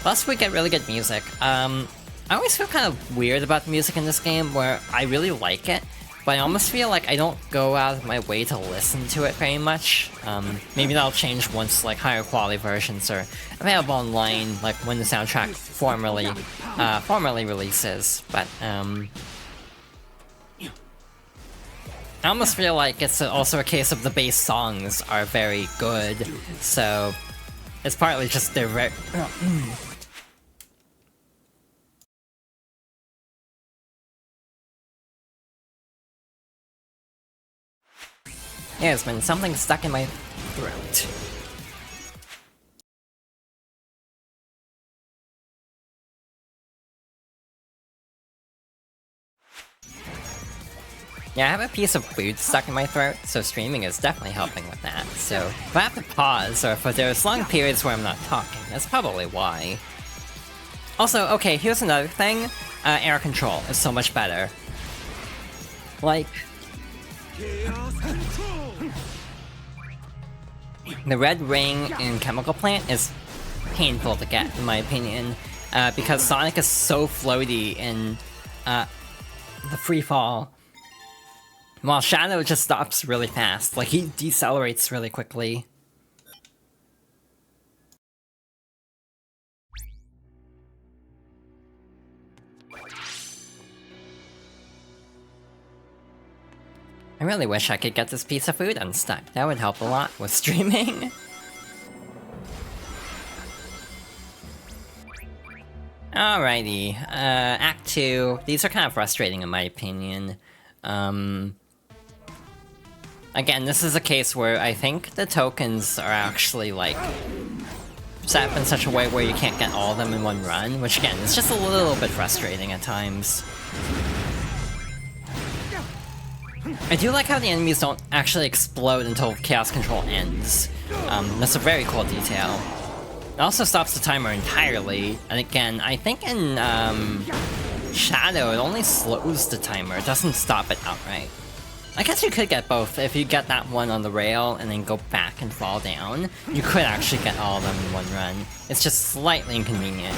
Plus, we get really good music. I always feel kind of weird about the music in this game, where I really like it, but I almost feel like I don't go out of my way to listen to it very much. Maybe that'll change once, like, higher quality versions are available online, like when the soundtrack formally releases. But I almost feel like it's also a case of the base songs are very good, so it's partly just they're very. There's been something stuck in my throat. Yeah, I have a piece of food stuck in my throat, so streaming is definitely helping with that. So if I have to pause, or if there's long periods where I'm not talking, that's probably why. Also, okay, here's another thing. Air control is so much better. Like, the red ring in Chemical Plant is painful to get, in my opinion, because Sonic is so floaty in the free fall, while Shadow just stops really fast. Like, he decelerates really quickly. I really wish I could get this piece of food unstuck. That would help a lot with streaming. Alrighty, Act 2. These are kind of frustrating in my opinion. Again, this is a case where I think the tokens are actually, like, set up in such a way where you can't get all of them in one run, which again, is just a little bit frustrating at times. I do like how the enemies don't actually explode until Chaos Control ends. That's a very cool detail. It also stops the timer entirely, and again, I think in Shadow, it only slows the timer, it doesn't stop it outright. I guess you could get both. If you get that one on the rail and then go back and fall down, you could actually get all of them in one run. It's just slightly inconvenient.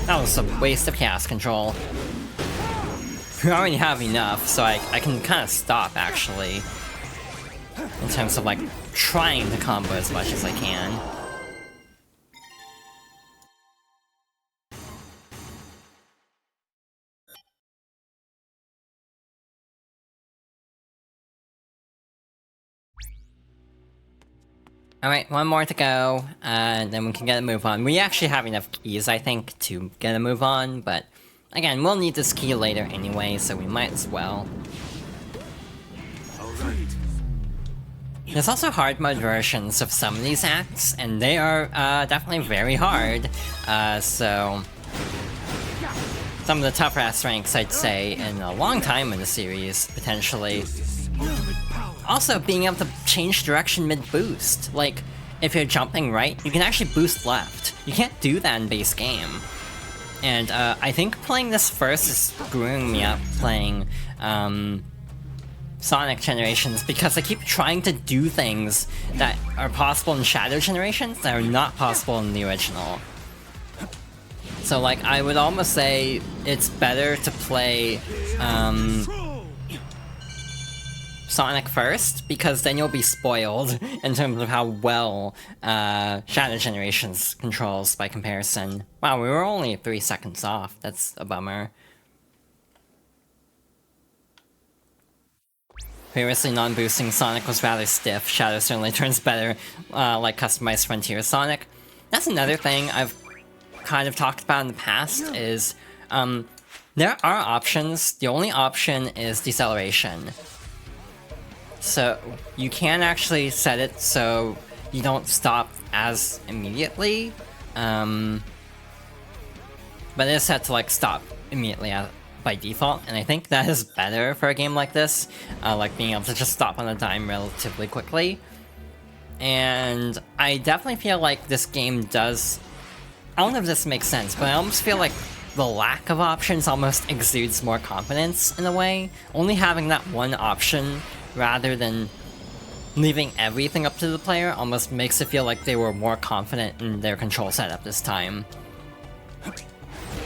That was a waste of chaos control. We already have enough, so I can kind of stop, actually. In terms of, like, trying to combo as much as I can. Alright, one more to go, and then we can get a move on. We actually have enough keys, I think, to get a move on, but again, we'll need this key later anyway, so we might as well. Alright. There's also hard mode versions of some of these acts, and they are definitely very hard, so... Some of the tougher ass ranks, I'd say, in a long time in the series, potentially. Also, being able to change direction mid-boost. Like, if you're jumping right, you can actually boost left. You can't do that in base game. And I think playing this first is screwing me up playing Sonic Generations, because I keep trying to do things that are possible in Shadow Generations that are not possible in the original. So, like, I would almost say it's better to play Sonic first, because then you'll be spoiled in terms of how well Shadow Generations controls by comparison. Wow, we were only 3 seconds off. That's a bummer. Previously non-boosting Sonic was rather stiff. Shadow certainly turns better, like customized Frontier Sonic. That's another thing I've kind of talked about in the past, is there are options. The only option is deceleration. So you can actually set it so you don't stop as immediately, but it is set to like stop immediately by default, and I think that is better for a game like this, like being able to just stop on a dime relatively quickly. And I definitely feel like this game does, I don't know if this makes sense, but I almost feel like the lack of options almost exudes more confidence in a way. Only having that one option rather than leaving everything up to the player almost makes it feel like they were more confident in their control setup this time.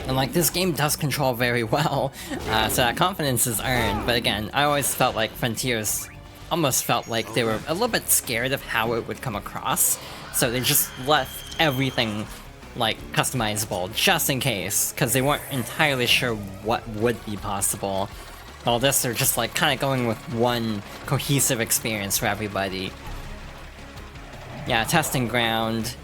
And like, this game does control very well, so that confidence is earned, but again, I always felt like Frontiers almost felt like they were a little bit scared of how it would come across, so they just left everything like customizable just in case, because they weren't entirely sure what would be possible. All this, they're just like kind of going with one cohesive experience for everybody. Yeah, testing ground.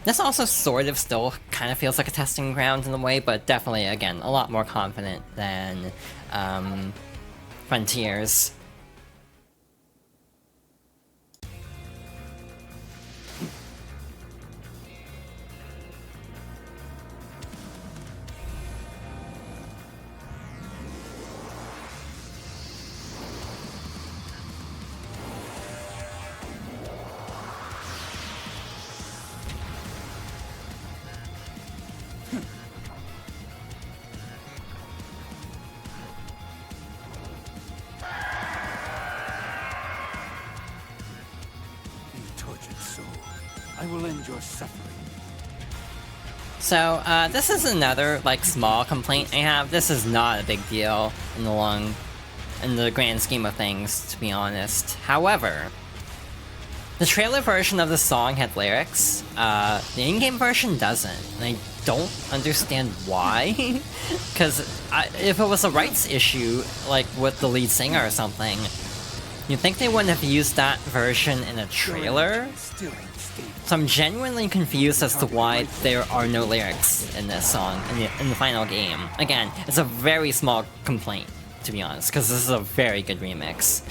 This also sort of still kind of feels like a testing ground in a way, but definitely, again, a lot more confident than Frontiers. I will end your suffering. So, this is another, like, small complaint I have. This is not a big deal in the grand scheme of things, to be honest. However, the trailer version of the song had lyrics. The in-game version doesn't, and I don't understand why. Because if it was a rights issue, like with the lead singer or something, you'd think they wouldn't have used that version in a trailer? So I'm genuinely confused as to why there are no lyrics in this song, in the final game. Again, it's a very small complaint, to be honest, because this is a very good remix.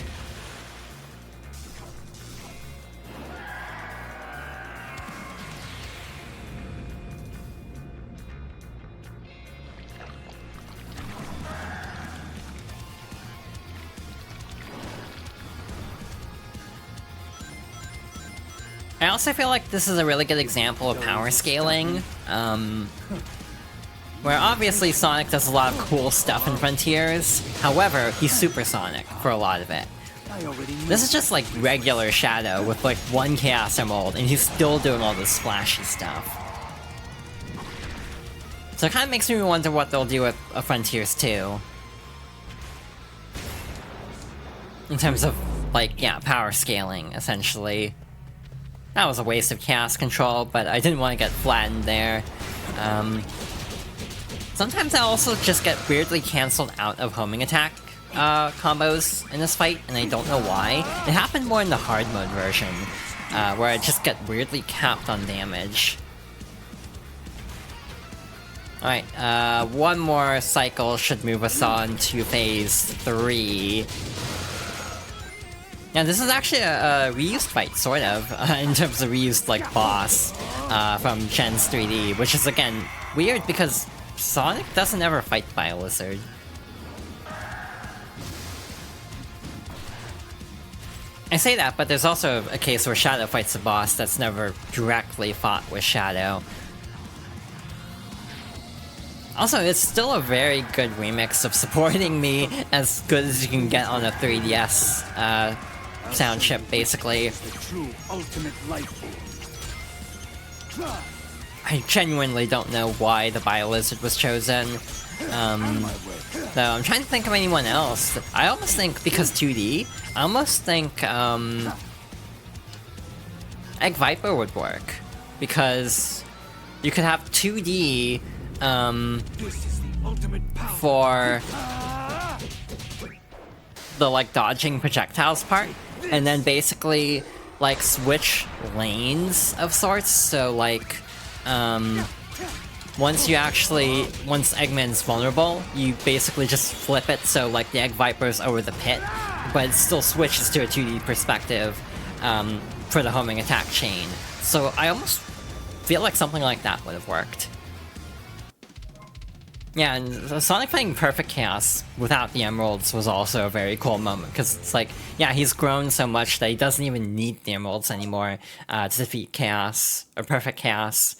I also feel like this is a really good example of power scaling, where obviously Sonic does a lot of cool stuff in Frontiers, however, he's supersonic for a lot of it. This is just like regular Shadow with like one Chaos Emerald, and he's still doing all this splashy stuff. So it kind of makes me wonder what they'll do with Frontiers 2. In terms of, like, yeah, power scaling, essentially. That was a waste of Chaos Control, but I didn't want to get flattened there. Sometimes I also just get weirdly cancelled out of homing attack combos in this fight, and I don't know why. It happened more in the hard mode version, where I just get weirdly capped on damage. Alright, one more cycle should move us on to phase 3. Yeah, this is actually a reused fight, sort of, in terms of reused, like, boss from Gen's 3D, which is, again, weird because Sonic doesn't ever fight Bio-Lizard. I say that, but there's also a case where Shadow fights a boss that's never directly fought with Shadow. Also, it's still a very good remix of Supporting Me, as good as you can get on a 3DS sound chip, basically. The true ultimate life form. I genuinely don't know why the Bio-Lizard was chosen. Though I'm trying to think of anyone else. I almost think, because 2D, I almost think Egg Viper would work. Because you could have 2D for the, like, dodging projectiles part, and then basically, like, switch lanes of sorts, so, like, once Eggman's vulnerable, you basically just flip it so, like, the Egg Viper's over the pit, but it still switches to a 2D perspective, for the homing attack chain. So I almost feel like something like that would have worked. Yeah, and Sonic playing Perfect Chaos without the Emeralds was also a very cool moment, because it's like, yeah, he's grown so much that he doesn't even need the Emeralds anymore to defeat Chaos, or Perfect Chaos.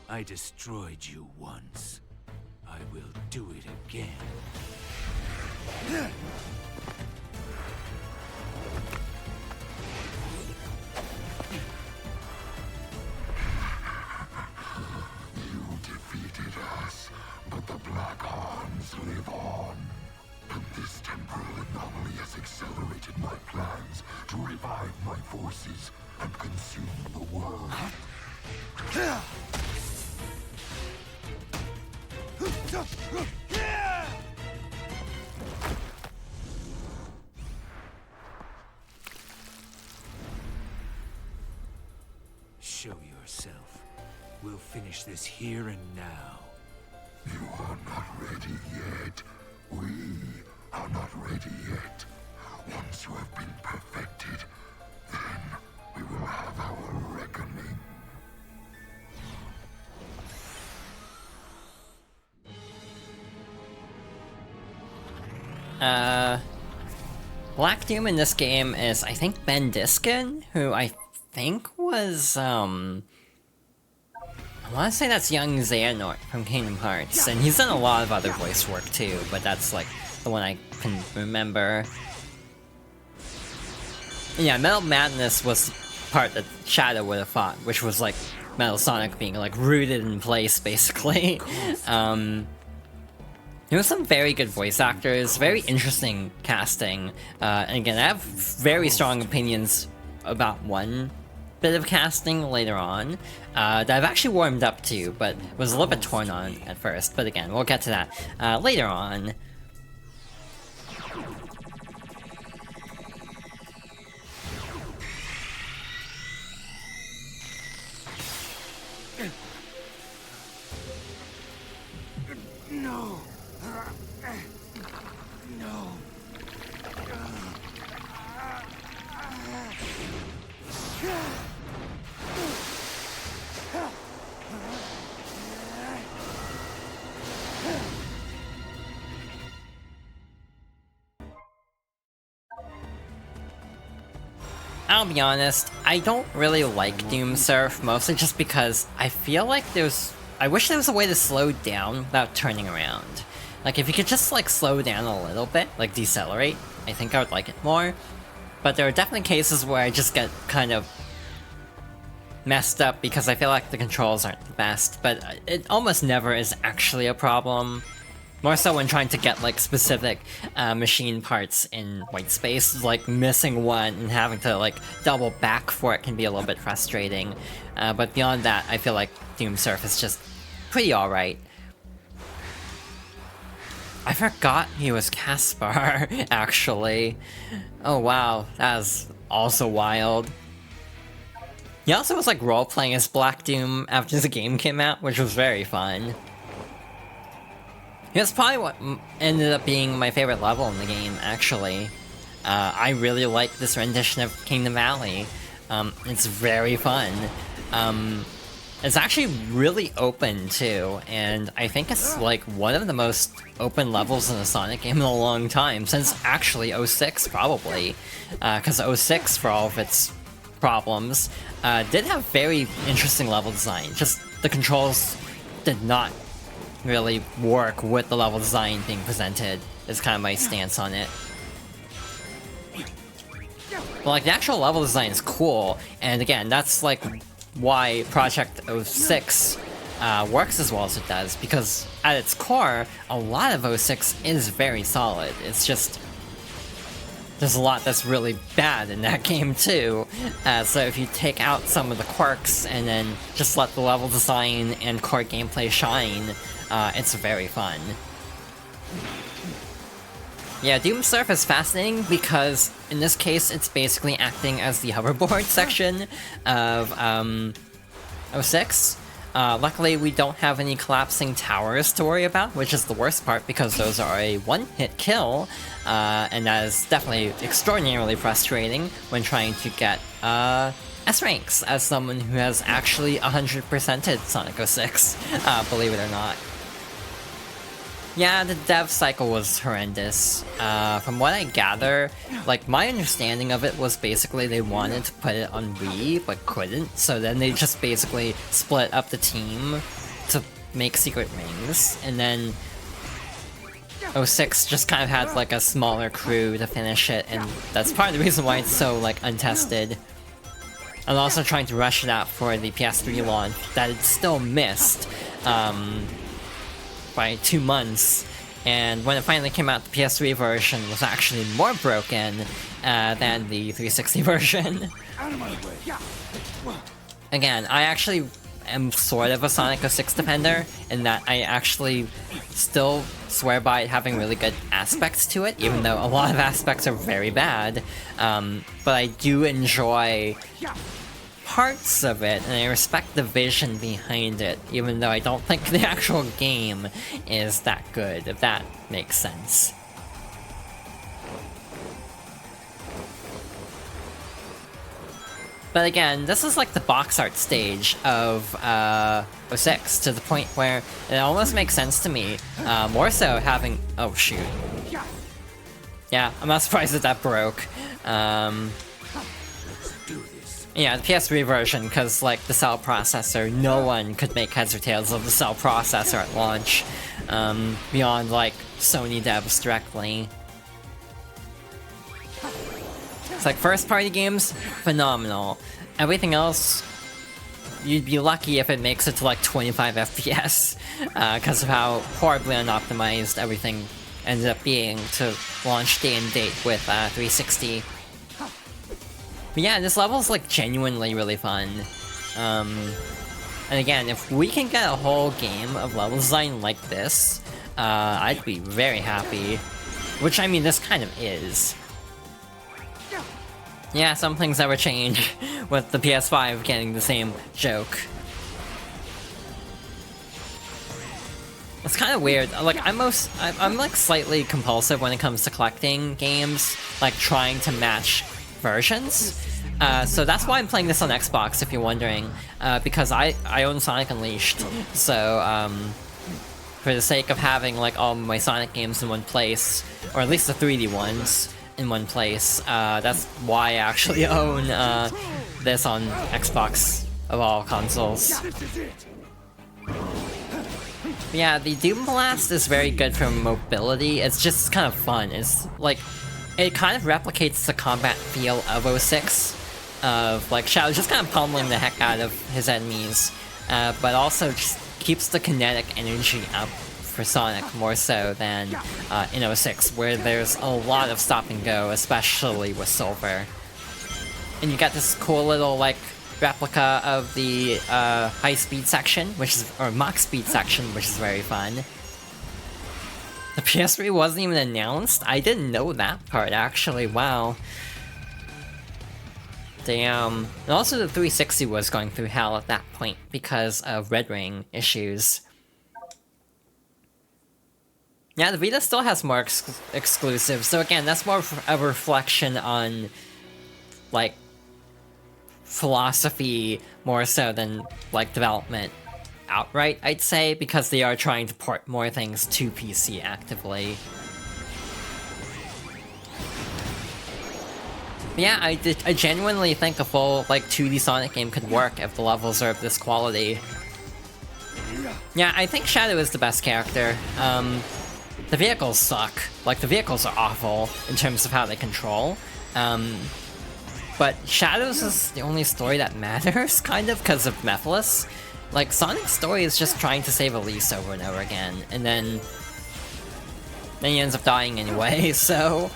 I destroyed you once. I will do it again. You defeated us, but the Black Arms live on. And this temporal anomaly has accelerated my plans to revive my forces and consume the world. Show yourself. We'll finish this here and now. You are not ready yet. We are not ready yet. Once you have been perfected, then we will have our reckoning. Black Doom in this game is, I think, Ben Diskin, who I think was, I want to say that's young Xehanort from Kingdom Hearts, and he's done a lot of other voice work too, but that's, like, the one I can remember. Yeah, Metal Madness was the part that Shadow would have fought, which was like Metal Sonic being like rooted in place, basically. There was some very good voice actors, very interesting casting, and again, I have very strong opinions about one bit of casting later on that I've actually warmed up to, but was a little bit torn on at first. But again, we'll get to that later on. No. No. I'll be honest, I don't really like Doom Surf, mostly just because I feel like I wish there was a way to slow down without turning around. Like, if you could just, like, slow down a little bit, like, decelerate, I think I would like it more. But there are definitely cases where I just get kind of messed up because I feel like the controls aren't the best, but it almost never is actually a problem. More so when trying to get, like, specific machine parts in white space, like missing one and having to, like, double back for it can be a little bit frustrating. But beyond that, I feel like Doom Surf is just pretty alright. I forgot he was Caspar, actually. Oh wow, that was also wild. He also was, like, role-playing as Black Doom after the game came out, which was very fun. That's probably what ended up being my favorite level in the game, actually. I really like this rendition of Kingdom Valley. It's very fun. It's actually really open, too, and I think it's, like, one of the most open levels in a Sonic game in a long time, since actually 06, probably. Because 06, for all of its problems, did have very interesting level design, just the controls did not really work with the level design being presented, is kind of my stance on it. But, like, the actual level design is cool, and again, that's, like, why Project 06 works as well as it does, because at its core, a lot of 06 is very solid. It's just there's a lot that's really bad in that game too, so if you take out some of the quirks and then just let the level design and core gameplay shine, it's very fun. Yeah, Doom Surf is fascinating because, in this case, it's basically acting as the hoverboard section of 06. Luckily, we don't have any collapsing towers to worry about, which is the worst part because those are a one-hit kill, and that is definitely extraordinarily frustrating when trying to get S ranks as someone who has actually 100%ed Sonic 06, believe it or not. Yeah, the dev cycle was horrendous. From what I gather, like, my understanding of it was basically they wanted to put it on Wii, but couldn't, so then they just basically split up the team to make Secret Rings, and then 06 just kind of had, like, a smaller crew to finish it, and that's part of the reason why it's so, like, untested. I'm also trying to rush it out for the PS3 launch that it still missed, by 2 months, and when it finally came out, the PS3 version was actually more broken than the 360 version. Again, I actually am sort of a Sonic 06 defender, in that I actually still swear by it having really good aspects to it, even though a lot of aspects are very bad, but I do enjoy parts of it, and I respect the vision behind it, even though I don't think the actual game is that good, if that makes sense. But again, this is like the box art stage of 06, to the point where it almost makes sense to me, more so having— oh shoot. Yeah, I'm not surprised that broke. Yeah, the PS3 version, because, like, the cell processor, no one could make heads or tails of the cell processor at launch, beyond, like, Sony devs directly. It's like first-party games, phenomenal. Everything else, you'd be lucky if it makes it to like 25 FPS, because of how horribly unoptimized everything ended up being to launch day and date with 360. But yeah, this level is like genuinely really fun. And again, if we can get a whole game of level design like this, I'd be very happy. Which, I mean, this kind of is. Yeah, some things never change, with the PS5 getting the same joke. It's kind of weird. Like, I'm like slightly compulsive when it comes to collecting games, like trying to match versions. So that's why I'm playing this on Xbox, if you're wondering, because I own Sonic Unleashed. So for the sake of having like all my Sonic games in one place, or at least the 3D ones in one place, that's why I actually own this on Xbox of all consoles. Yeah, the Doom Blast is very good for mobility. It's just kind of fun. It's like, it kind of replicates the combat feel of 06, of like Shadow just kind of pummeling the heck out of his enemies, but also just keeps the kinetic energy up for Sonic more so than in 06, where there's a lot of stop and go, especially with Silver. And you got this cool little like replica of the high speed section, or Mach speed section, which is very fun. The PS3 wasn't even announced? I didn't know that part actually, wow. Damn. And also the 360 was going through hell at that point because of Red Ring issues. Yeah, the Vita still has more exclusives, so again, that's more of a reflection on, like, philosophy more so than, like, development outright, I'd say, because they are trying to port more things to PC actively. Yeah, I genuinely think a full, like, 2D Sonic game could work if the levels are of this quality. Yeah, I think Shadow is the best character. The vehicles suck. Like, the vehicles are awful in terms of how they control. But Shadows is the only story that matters, kind of, because of Mephiles. Like, Sonic's story is just trying to save Elise over and over again, and then he ends up dying anyway, so...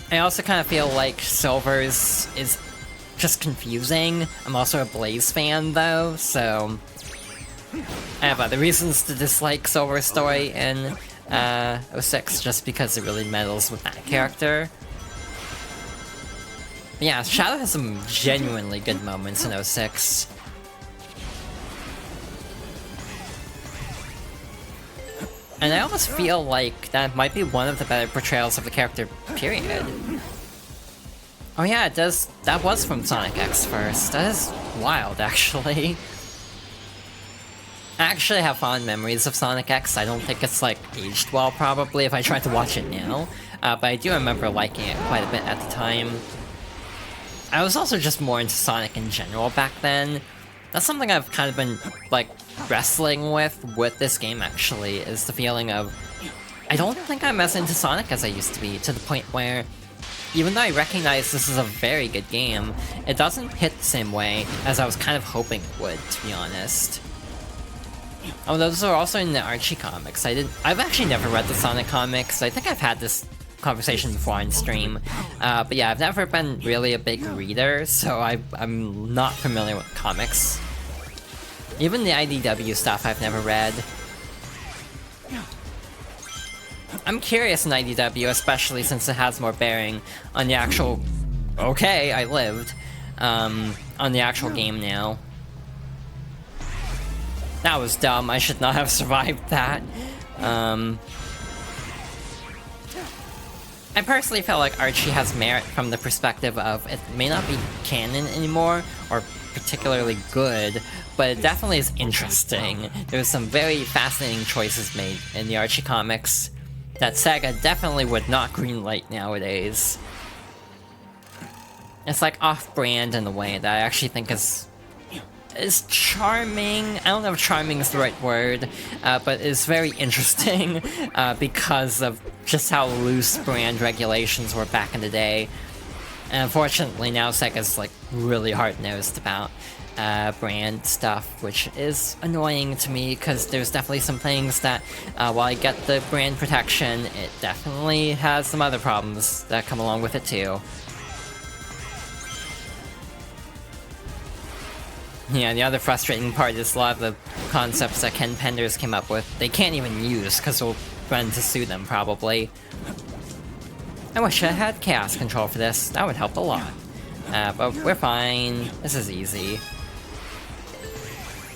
I also kind of feel like Silver's is just confusing. I'm also a Blaze fan, though, so... I have other reasons to dislike Silver's story in 06, just because it really meddles with that character. But yeah, Shadow has some genuinely good moments in 06. And I almost feel like that might be one of the better portrayals of the character, period. Oh yeah, it does. That was from Sonic X first. That is wild, actually. I actually have fond memories of Sonic X. I don't think it's, like, aged well, probably, if I tried to watch it now. But I do remember liking it quite a bit at the time. I was also just more into Sonic in general back then. That's something I've kind of been, like, wrestling with this game, actually, is the feeling of... I don't think I'm as into Sonic as I used to be, to the point where, even though I recognize this is a very good game, it doesn't hit the same way as I was kind of hoping it would, to be honest. Oh, those are also in the Archie comics. I've actually never read the Sonic comics. I think I've had this conversation before on stream. But yeah, I've never been really a big reader, so I'm not familiar with comics. Even the IDW stuff I've never read. I'm curious in IDW, especially since it has more bearing on the actual... Okay, I lived. On the actual game now. That was dumb, I should not have survived that. I personally felt like Archie has merit from the perspective of it may not be canon anymore, or particularly good, but it definitely is interesting. There's some very fascinating choices made in the Archie comics that Sega definitely would not greenlight nowadays. It's like off-brand in a way that I actually think is charming. I don't know if charming is the right word, but it's very interesting because of just how loose brand regulations were back in the day. And unfortunately now Sega's like really hard-nosed about brand stuff, which is annoying to me because there's definitely some things that while I get the brand protection, it definitely has some other problems that come along with it too. Yeah, the other frustrating part is a lot of the concepts that Ken Penders came up with, they can't even use because we'll run to sue them probably. I wish I had chaos control for this, that would help a lot. But we're fine, this is easy.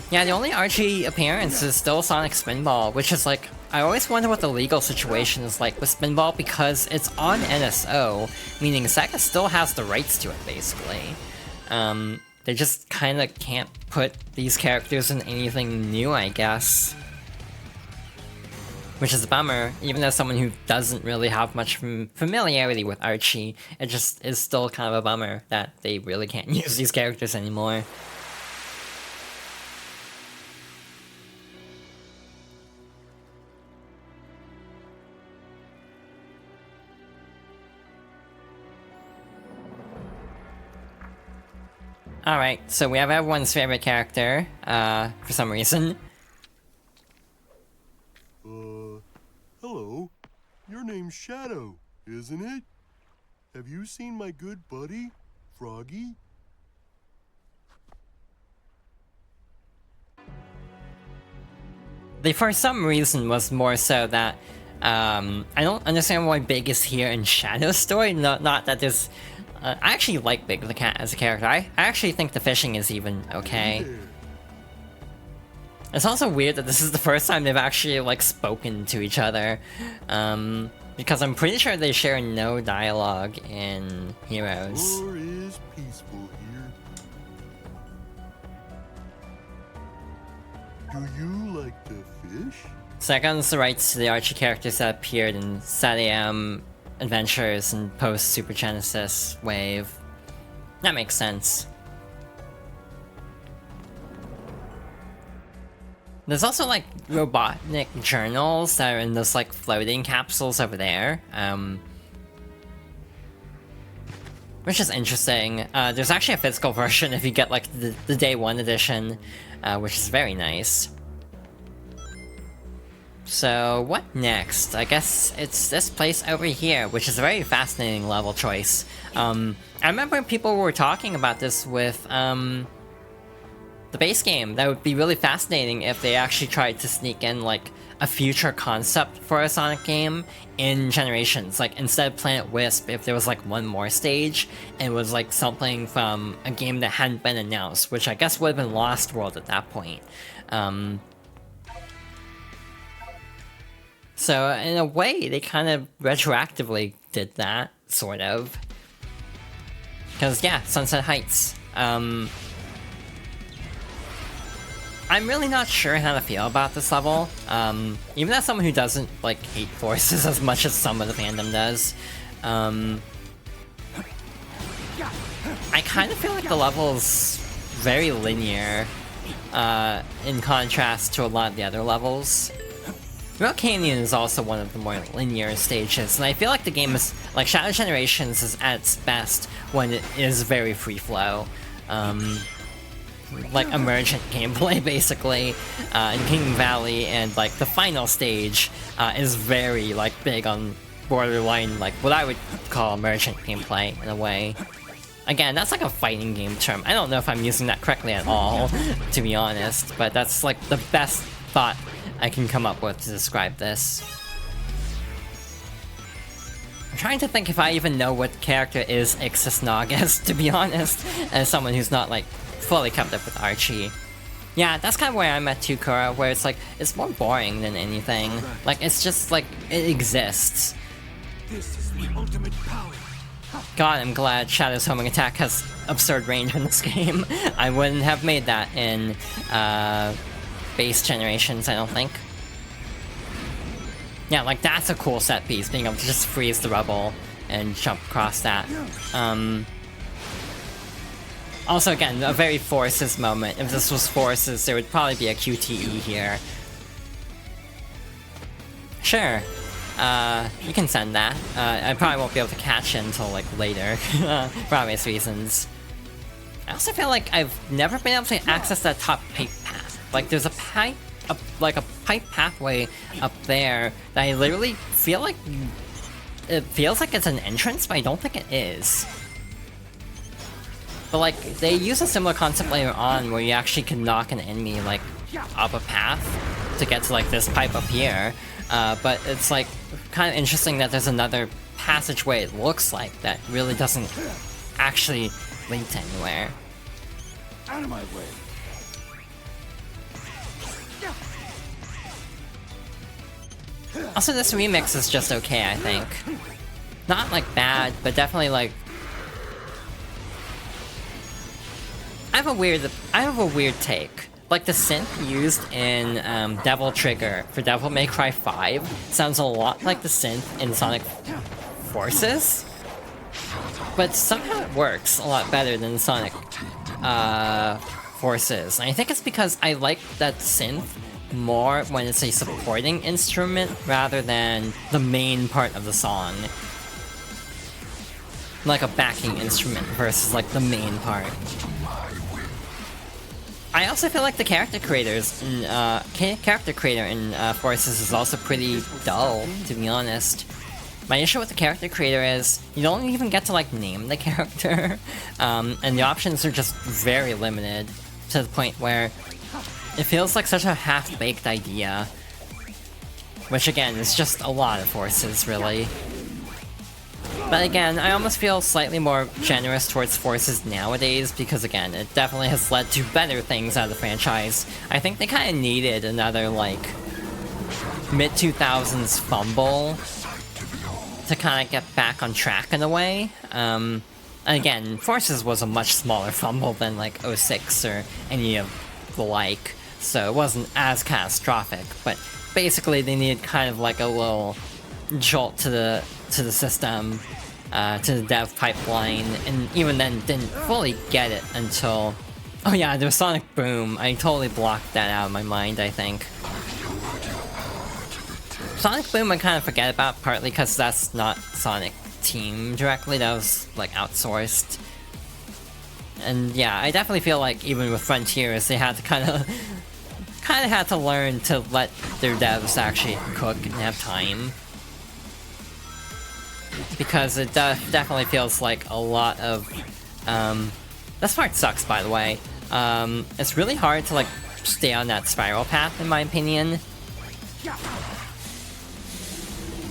Yeah, the only Archie appearance is still Sonic Spinball, which is like, I always wonder what the legal situation is like with Spinball because it's on NSO, meaning Sega still has the rights to it, basically. They just kinda can't put these characters in anything new, I guess. Which is a bummer, even as someone who doesn't really have much familiarity with Archie, it just is still kind of a bummer that they really can't use these characters anymore. Alright, so we have everyone's favorite character, for some reason. Hello. Your name's Shadow, isn't it? Have you seen my good buddy, Froggy? The for some reason was more so that, I don't understand why Big is here in Shadow's story, not that there's... I actually like Big the Cat as a character. I actually think the fishing is even okay. It's also weird that this is the first time they've actually, like, spoken to each other. Because I'm pretty sure they share no dialogue in Heroes. Sure is peaceful here. Do you like to fish? Sega owns the rights to the Archie characters that appeared in SatAM Adventures and post Super Genesis Wave. That makes sense. There's also like Robotnik journals that are in those like floating capsules over there, which is interesting. There's actually a physical version if you get like the day one edition, which is very nice. So, what next? I guess it's this place over here, which is a very fascinating level choice. I remember people were talking about this with, the base game. That would be really fascinating if they actually tried to sneak in, like, a future concept for a Sonic game in Generations. Like, instead of Planet Wisp, if there was, like, one more stage, and it was, like, something from a game that hadn't been announced, which I guess would have been Lost World at that point. So, in a way, they kind of retroactively did that, sort of. Because, yeah, Sunset Heights. I'm really not sure how to feel about this level. Even as someone who doesn't, like, hate forces as much as some of the fandom does. I kind of feel like the level's very linear, in contrast to a lot of the other levels. Real Canyon is also one of the more linear stages, and I feel like the game is, like, Shadow Generations is at its best when it is very free-flow. Like, emergent gameplay, basically, in Kingdom Valley, and, like, the final stage is very, like, big on borderline, like, what I would call emergent gameplay, in a way. Again, that's like a fighting game term. I don't know if I'm using that correctly at all, to be honest, but that's, like, the best thought I can come up with to describe this. I'm trying to think if I even know what character is Ixis Nagas, to be honest, as someone who's not, like, fully kept up with Archie. Yeah, that's kind of where I'm at too, Kura, where it's like, it's more boring than anything. Like, it's just like, it exists. This is the ultimate power. God, I'm glad Shadow's homing attack has absurd range in this game. I wouldn't have made that in, base Generations, I don't think. Yeah, like, that's a cool set piece, being able to just freeze the rubble and jump across that. Also, again, a very Forces moment. If this was Forces, there would probably be a QTE here. Sure. You can send that. I probably won't be able to catch it until like later, for obvious reasons. I also feel like I've never been able to access that top pipe path. Like there's a pipe, like a pipe pathway up there that I literally feel like it feels like it's an entrance, but I don't think it is. But like they use a similar concept later on where you actually can knock an enemy like up a path to get to like this pipe up here. But it's like kind of interesting that there's another passageway it looks like that really doesn't actually lead to anywhere. Out of my way. Also, this remix is just okay, I think. Not like bad, but definitely like I have a weird take. Like the synth used in Devil Trigger for Devil May Cry 5 sounds a lot like the synth in Sonic Forces, but somehow it works a lot better than Sonic Forces. And I think it's because I like that synth more when it's a supporting instrument rather than the main part of the song. Like a backing instrument versus like the main part. I also feel like the character creator in Forces is also pretty dull, to be honest. My issue with the character creator is you don't even get to like name the character, and the options are just very limited to the point where it feels like such a half-baked idea. Which again is just a lot of Forces, really. But again, I almost feel slightly more generous towards Forces nowadays because again, it definitely has led to better things out of the franchise. I think they kind of needed another like mid-2000s fumble to kind of get back on track in a way. Again, Forces was a much smaller fumble than like 06 or any of the like, so it wasn't as catastrophic, but basically they needed kind of like a little jolt to the system, to the dev pipeline, and even then didn't fully get it until... Oh yeah, there was Sonic Boom. I totally blocked that out of my mind, I think. Sonic Boom I kind of forget about, partly because that's not Sonic Team directly, that was like outsourced. And yeah, I definitely feel like even with Frontiers, they had to kind of had to learn to let their devs actually cook and have time. Because it definitely feels like a lot of... this part sucks, by the way. It's really hard to like stay on that spiral path, in my opinion.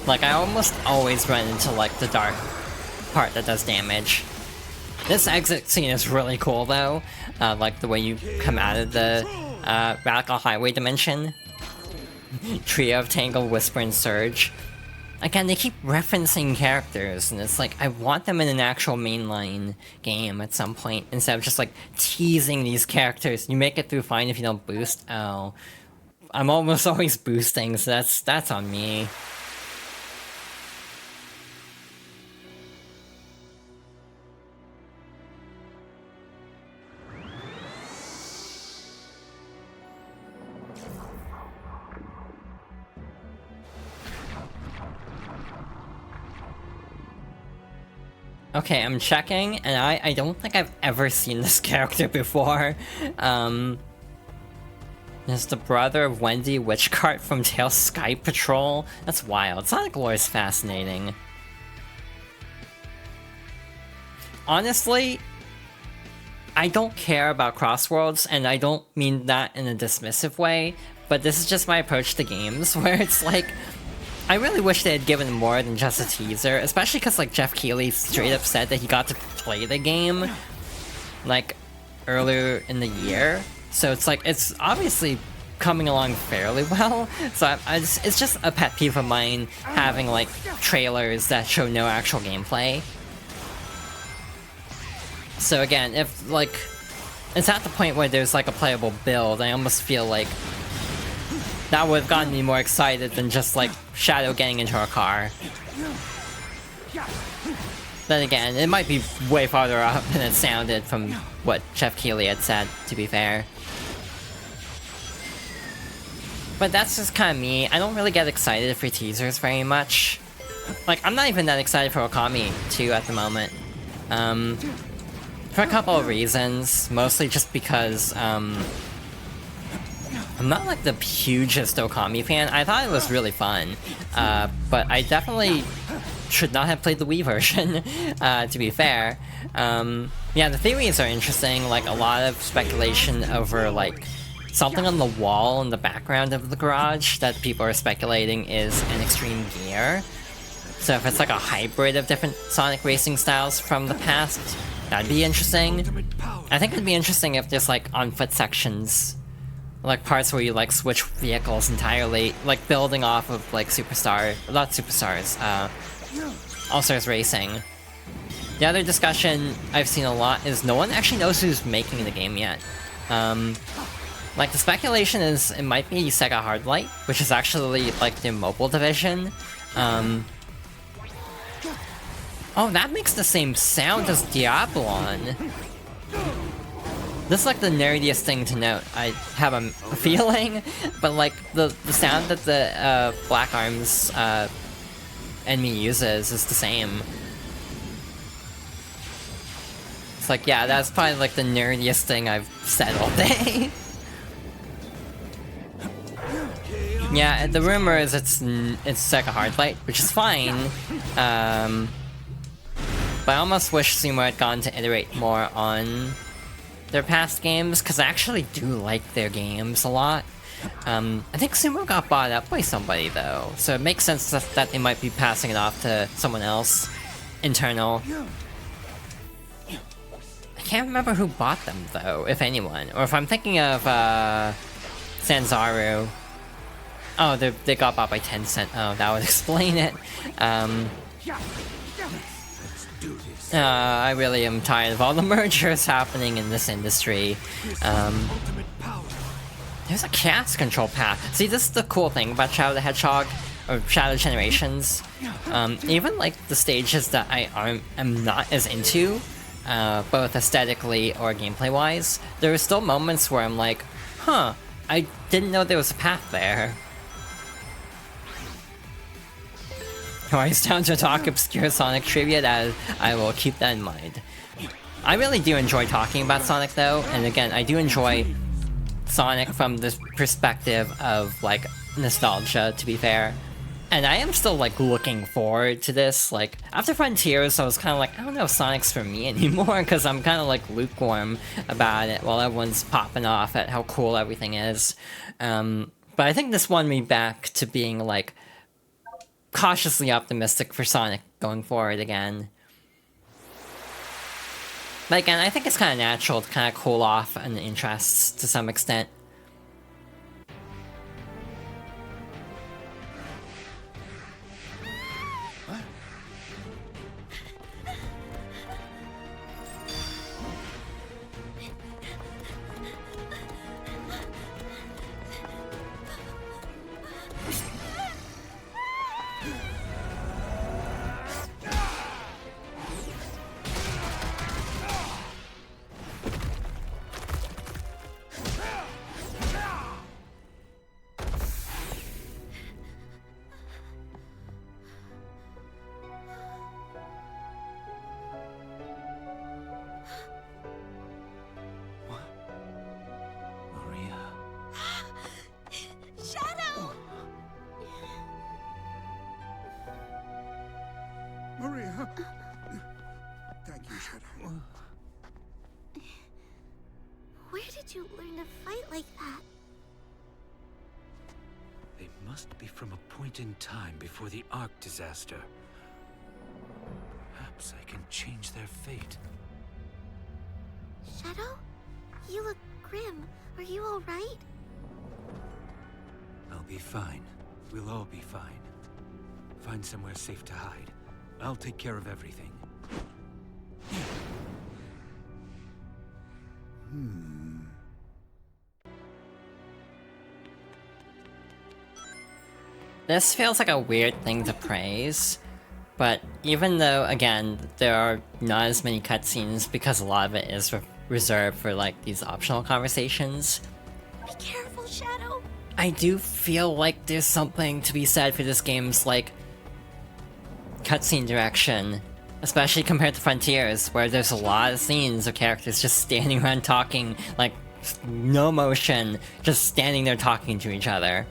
Like, I almost always run into like the dark part that does damage. This exit scene is really cool, though. Like the way you come out of the Radical Highway dimension. Trio of Tangle, Whisper, and Surge. Again, they keep referencing characters, and it's like, I want them in an actual mainline game at some point, instead of just like teasing these characters. You make it through fine if you don't boost. Oh. I'm almost always boosting, so that's on me. Okay, I'm checking, and I don't think I've ever seen this character before. There's the brother of Wendy Witchcart from Tails Sky Patrol. That's wild. Sonic lore is fascinating. Honestly, I don't care about Crossworlds, and I don't mean that in a dismissive way, but this is just my approach to games, where it's like, I really wish they had given more than just a teaser, especially because like Jeff Keighley straight up said that he got to play the game like earlier in the year, so it's like it's obviously coming along fairly well. So it's just a pet peeve of mine having like trailers that show no actual gameplay. So again, if like it's at the point where there's like a playable build, I almost feel like that would have gotten me more excited than just like Shadow getting into a car. Then again, it might be way farther up than it sounded from what Jeff Keighley had said, to be fair. But that's just kind of me. I don't really get excited for teasers very much. Like, I'm not even that excited for Okami 2 at the moment. For a couple of reasons. Mostly just because, I'm not like the hugest Okami fan. I thought it was really fun. But I definitely should not have played the Wii version, to be fair. Yeah, the theories are interesting, like a lot of speculation over like something on the wall in the background of the garage that people are speculating is an extreme gear. So if it's like a hybrid of different Sonic racing styles from the past, that'd be interesting. I think it'd be interesting if there's like on-foot sections, like parts where you like switch vehicles entirely, like building off of like All-Stars Racing. The other discussion I've seen a lot is no one actually knows who's making the game yet. Like the speculation is it might be Sega Hardlight, which is actually like the mobile division. Oh, that makes the same sound as Diablon. This is like the nerdiest thing to note. I have a feeling, but like the sound that the Black Arms enemy uses is the same. It's like, yeah, that's probably like the nerdiest thing I've said all day. Yeah, the rumor is it's Sega Hardlight, which is fine. But I almost wish Sumo had gone to iterate more on their past games, because I actually do like their games a lot. I think Sumo got bought up by somebody though, so it makes sense that they might be passing it off to someone else, internal. I can't remember who bought them though, if anyone, or if I'm thinking of Sanzaru. Oh, they got bought by Tencent. Oh, that would explain it. I really am tired of all the mergers happening in this industry. There's a cast control path. See, this is the cool thing about Shadow the Hedgehog, or Shadow Generations. Even like the stages that I am not as into, both aesthetically or gameplay-wise, there are still moments where I'm like, huh, I didn't know there was a path there. Always down to talk obscure Sonic trivia, that I will keep that in mind. I really do enjoy talking about Sonic though, and again, I do enjoy Sonic from the perspective of like nostalgia, to be fair. And I am still like looking forward to this. Like after Frontiers, I was kind of like, I don't know if Sonic's for me anymore, because I'm kind of like lukewarm about it while everyone's popping off at how cool everything is. But I think this won me back to being like cautiously optimistic for Sonic going forward again. But again, I think it's kind of natural to kind of cool off on interests to some extent. Maria! Thank you, Shadow. Where did you learn to fight like that? They must be from a point in time before the Ark disaster. Perhaps I can change their fate. Shadow? You look grim. Are you alright? I'll be fine. We'll all be fine. Find somewhere safe to hide. I'll take care of everything. This feels like a weird thing to praise, but even though, again, there are not as many cutscenes because a lot of it is reserved for like these optional conversations. Be careful, Shadow. I do feel like there's something to be said for this game's, like, cutscene direction. Especially compared to Frontiers, where there's a lot of scenes of characters just standing around talking, like, no motion, just standing there talking to each other.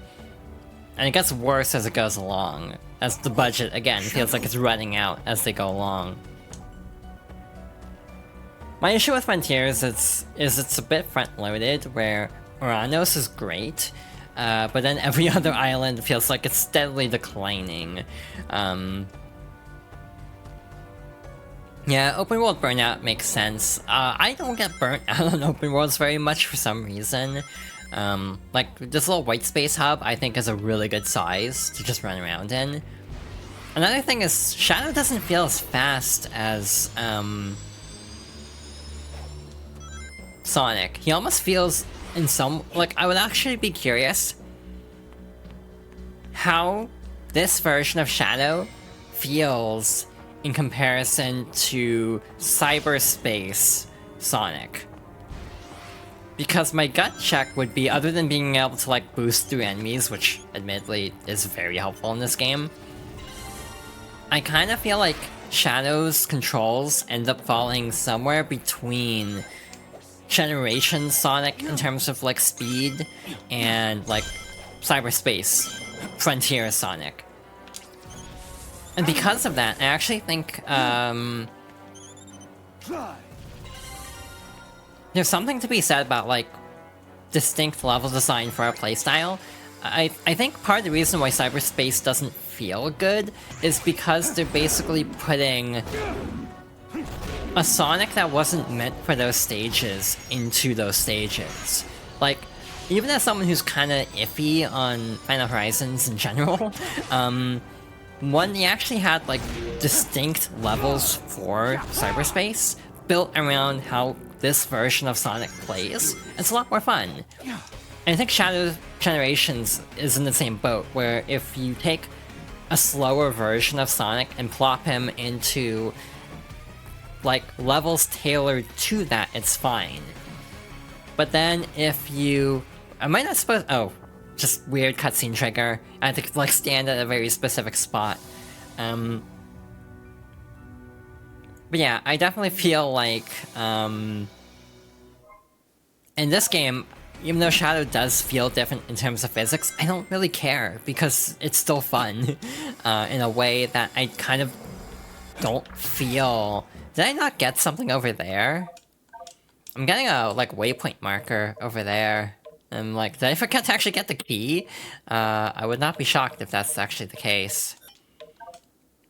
And it gets worse as it goes along, as the budget, again, feels like it's running out as they go along. My issue with Frontiers is it's a bit front-loaded, where Oranos is great, but then every other island feels like it's steadily declining. Yeah, open world burnout makes sense. I don't get burnt out on open worlds very much for some reason. Like, this little white space hub I think is a really good size to just run around in. Another thing is, Shadow doesn't feel as fast as, Sonic. He almost feels in some... Like, I would actually be curious how this version of Shadow feels in comparison to cyberspace Sonic. Because my gut check would be, other than being able to like boost through enemies, which admittedly is very helpful in this game, I kind of feel like Shadow's controls end up falling somewhere between Generation Sonic in terms of like speed and like cyberspace Frontier Sonic. And because of that, I actually think, there's something to be said about, like, distinct level design for a playstyle. I think part of the reason why cyberspace doesn't feel good is because they're basically putting a Sonic that wasn't meant for those stages into those stages. Like, even as someone who's kinda iffy on Final Horizons in general, one, they actually had, like, distinct levels for cyberspace, built around how this version of Sonic plays. It's a lot more fun. And I think Shadow Generations is in the same boat, where if you take a slower version of Sonic and plop him into, like, levels tailored to that, it's fine. But then if you... I might not suppose... Oh. Just weird cutscene trigger. I had to like stand at a very specific spot. But yeah, I definitely feel like in this game, even though Shadow does feel different in terms of physics, I don't really care because it's still fun in a way that I kind of don't feel. Did I not get something over there? I'm getting a like waypoint marker over there. I'm like, did I forget to actually get the key? I would not be shocked if that's actually the case.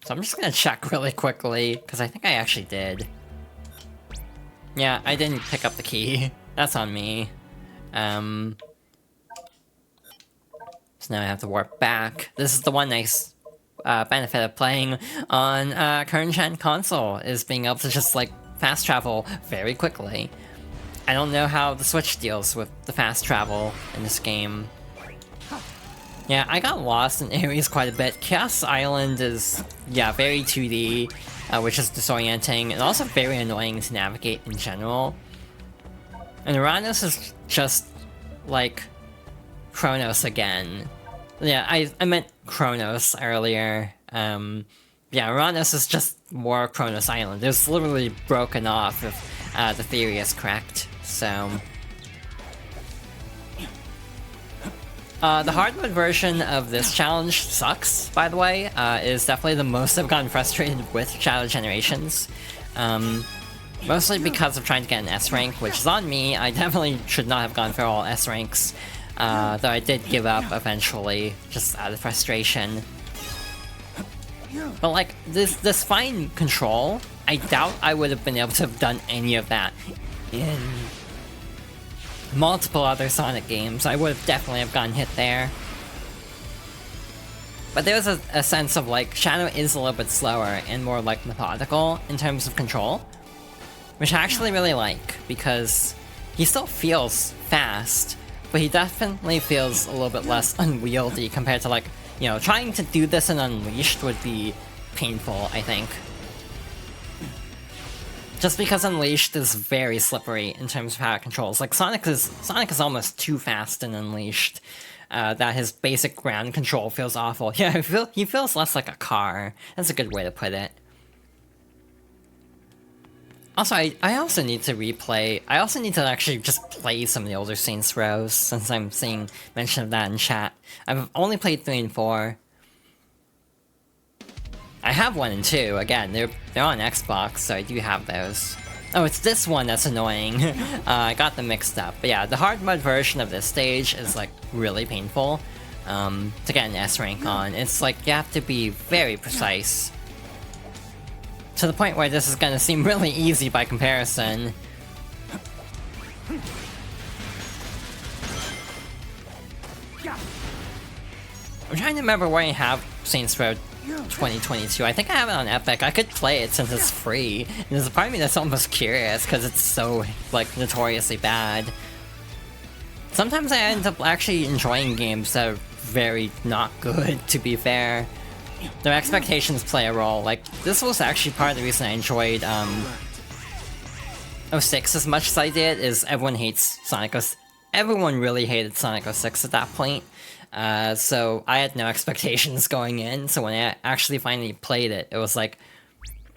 So I'm just gonna check really quickly, because I think I actually did. Yeah, I didn't pick up the key. That's on me. So now I have to warp back. This is the one nice benefit of playing on current-gen console, is being able to just, like, fast travel very quickly. I don't know how the Switch deals with the fast travel in this game. Yeah, I got lost in areas quite a bit. Chaos Island is, yeah, very 2D, which is disorienting, and also very annoying to navigate in general. And Oranos is just, like, Chronos again. Yeah, I meant Chronos earlier. Yeah, Oranos is just more Chronos Island. It was literally broken off if the theory is correct. So, the hard mode version of this challenge sucks, by the way. Is definitely the most I've gotten frustrated with Shadow Generations. Mostly because of trying to get an S rank, which is on me. I definitely should not have gone for all S ranks, though I did give up eventually, just out of frustration. But like, this fine control, I doubt I would have been able to have done any of that in multiple other Sonic games. I would have definitely have gotten hit there. But there was a sense of like, Shadow is a little bit slower and more like methodical in terms of control, which I actually really like, because he still feels fast, but he definitely feels a little bit less unwieldy compared to like, you know, trying to do this in Unleashed would be painful, I think. Just because Unleashed is very slippery in terms of how it controls. Like, Sonic is almost too fast in Unleashed. that his basic ground control feels awful. Yeah, he feels less like a car. That's a good way to put it. Also, I also need to replay. I also need to actually just play some of the older Saints Rows, since I'm seeing mention of that in chat. I've only played 3 and 4. I have 1 and 2. Again, they're on Xbox, so I do have those. Oh, it's this one that's annoying. I got them mixed up. But yeah, the hard mode version of this stage is like really painful to get an S rank on. It's like you have to be very precise. To the point where this is gonna seem really easy by comparison. I'm trying to remember where I have Saints Row 2022. I think I have it on Epic. I could play it since it's free. And there's a part of me that's almost curious because it's so, like, notoriously bad. Sometimes I end up actually enjoying games that are very not good, to be fair. Their expectations play a role. Like, this was actually part of the reason I enjoyed 06 as much as I did, is everyone hates Sonic 06. Everyone really hated Sonic 06 at that point. So I had no expectations going in, so when I actually finally played it, it was like,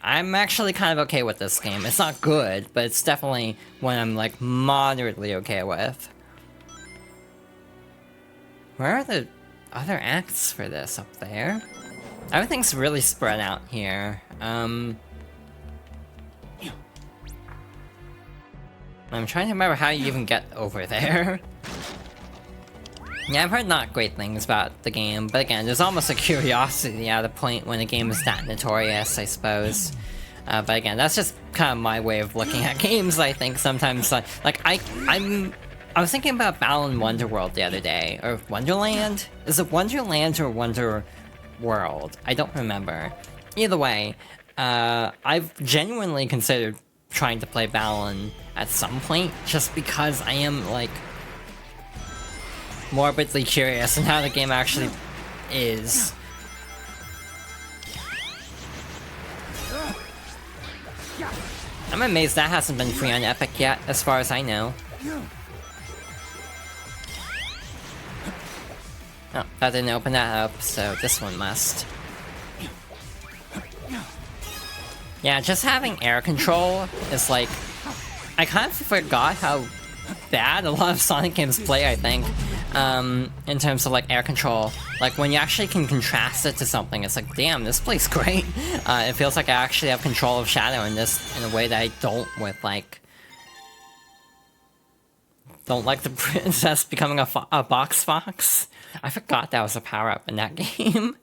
I'm actually kind of okay with this game. It's not good, but it's definitely one I'm like moderately okay with. Where are the other acts for this? Up there? Everything's really spread out here. I'm trying to remember how you even get over there. Yeah, I've heard not great things about the game, but again, there's almost a curiosity at a point when a game is that notorious, I suppose. But again, that's just kind of my way of looking at games, I think. Sometimes, I was thinking about Balan Wonderworld the other day, or Wonderland? Is it Wonderland or Wonder World? I don't remember. Either way, I've genuinely considered trying to play Balan at some point, just because I am, like, morbidly curious on how the game actually is. I'm amazed that hasn't been free on Epic yet, as far as I know. Oh, that didn't open that up, so this one must. Yeah, just having air control is like... I kind of forgot how bad a lot of Sonic games play, I think. In terms of like air control. Like when you actually can contrast it to something, it's like, damn, this plays great. It feels like I actually have control of Shadow in this in a way that I don't with like... Don't like the princess becoming a box fox. I forgot that was a power-up in that game.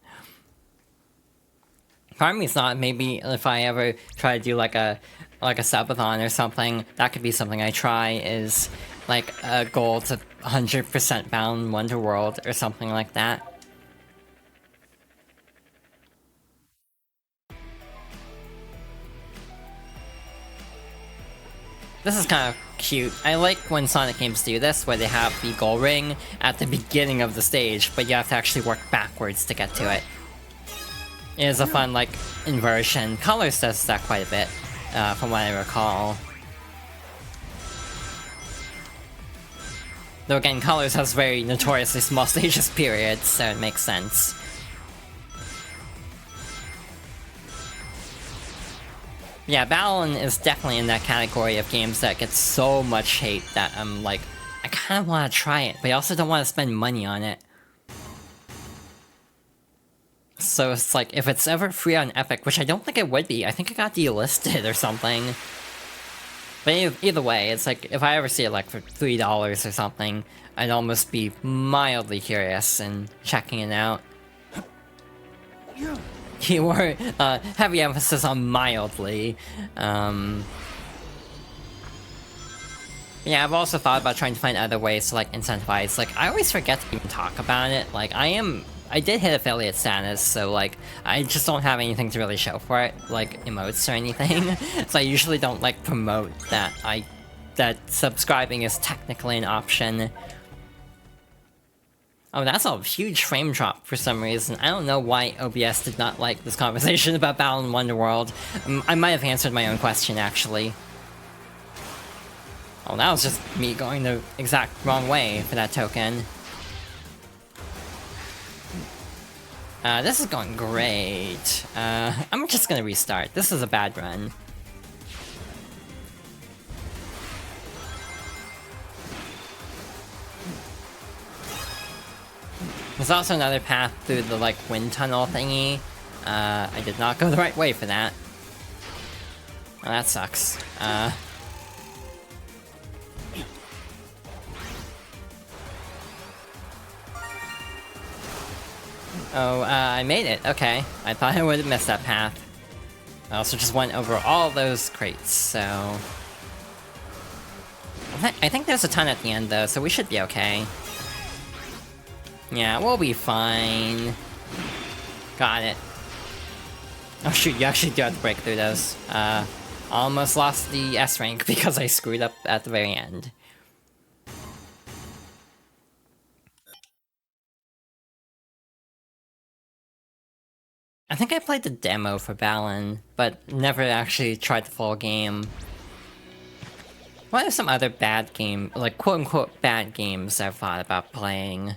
Part of me's not, maybe if I ever try to do like a subathon or something, that could be something I try, is like a goal to 100% Balan Wonderworld or something like that. This is kind of cute. I like when Sonic games do this, where they have the goal ring at the beginning of the stage, but you have to actually work backwards to get to it. It is a fun, like, inversion. Colors does that quite a bit, from what I recall. Though again, Colors has very notoriously small stages period, so it makes sense. Yeah, Balan is definitely in that category of games that get so much hate that I'm like, I kind of want to try it, but I also don't want to spend money on it. So it's like, if it's ever free on Epic, which I don't think it would be, I think it got delisted or something. But either way, it's like, if I ever see it like for $3 or something, I'd almost be mildly curious in checking it out. Keyword, heavy emphasis on mildly. Yeah, I've also thought about trying to find other ways to like incentivize. Like, I always forget to even talk about it. Like, I did hit affiliate status, so like, I just don't have anything to really show for it, like emotes or anything. So I usually don't like promote that that subscribing is technically an option. Oh, that's a huge frame drop for some reason. I don't know why OBS did not like this conversation about Balan Wonderworld. I might have answered my own question, actually. Oh, that was just me going the exact wrong way for that token. This is going great. I'm just gonna restart. This is a bad run. There's also another path through the, like, wind tunnel thingy. I did not go the right way for that. Well, that sucks. I made it. Okay. I thought I would have missed that path. I also just went over all those crates, so... I think there's a ton at the end, though, so we should be okay. Yeah, we'll be fine. Got it. Oh shoot, you actually do have to break through those. Almost lost the S rank because I screwed up at the very end. I think I played the demo for Balan, but never actually tried the full game. What are some other bad game, like quote-unquote bad games I've thought about playing?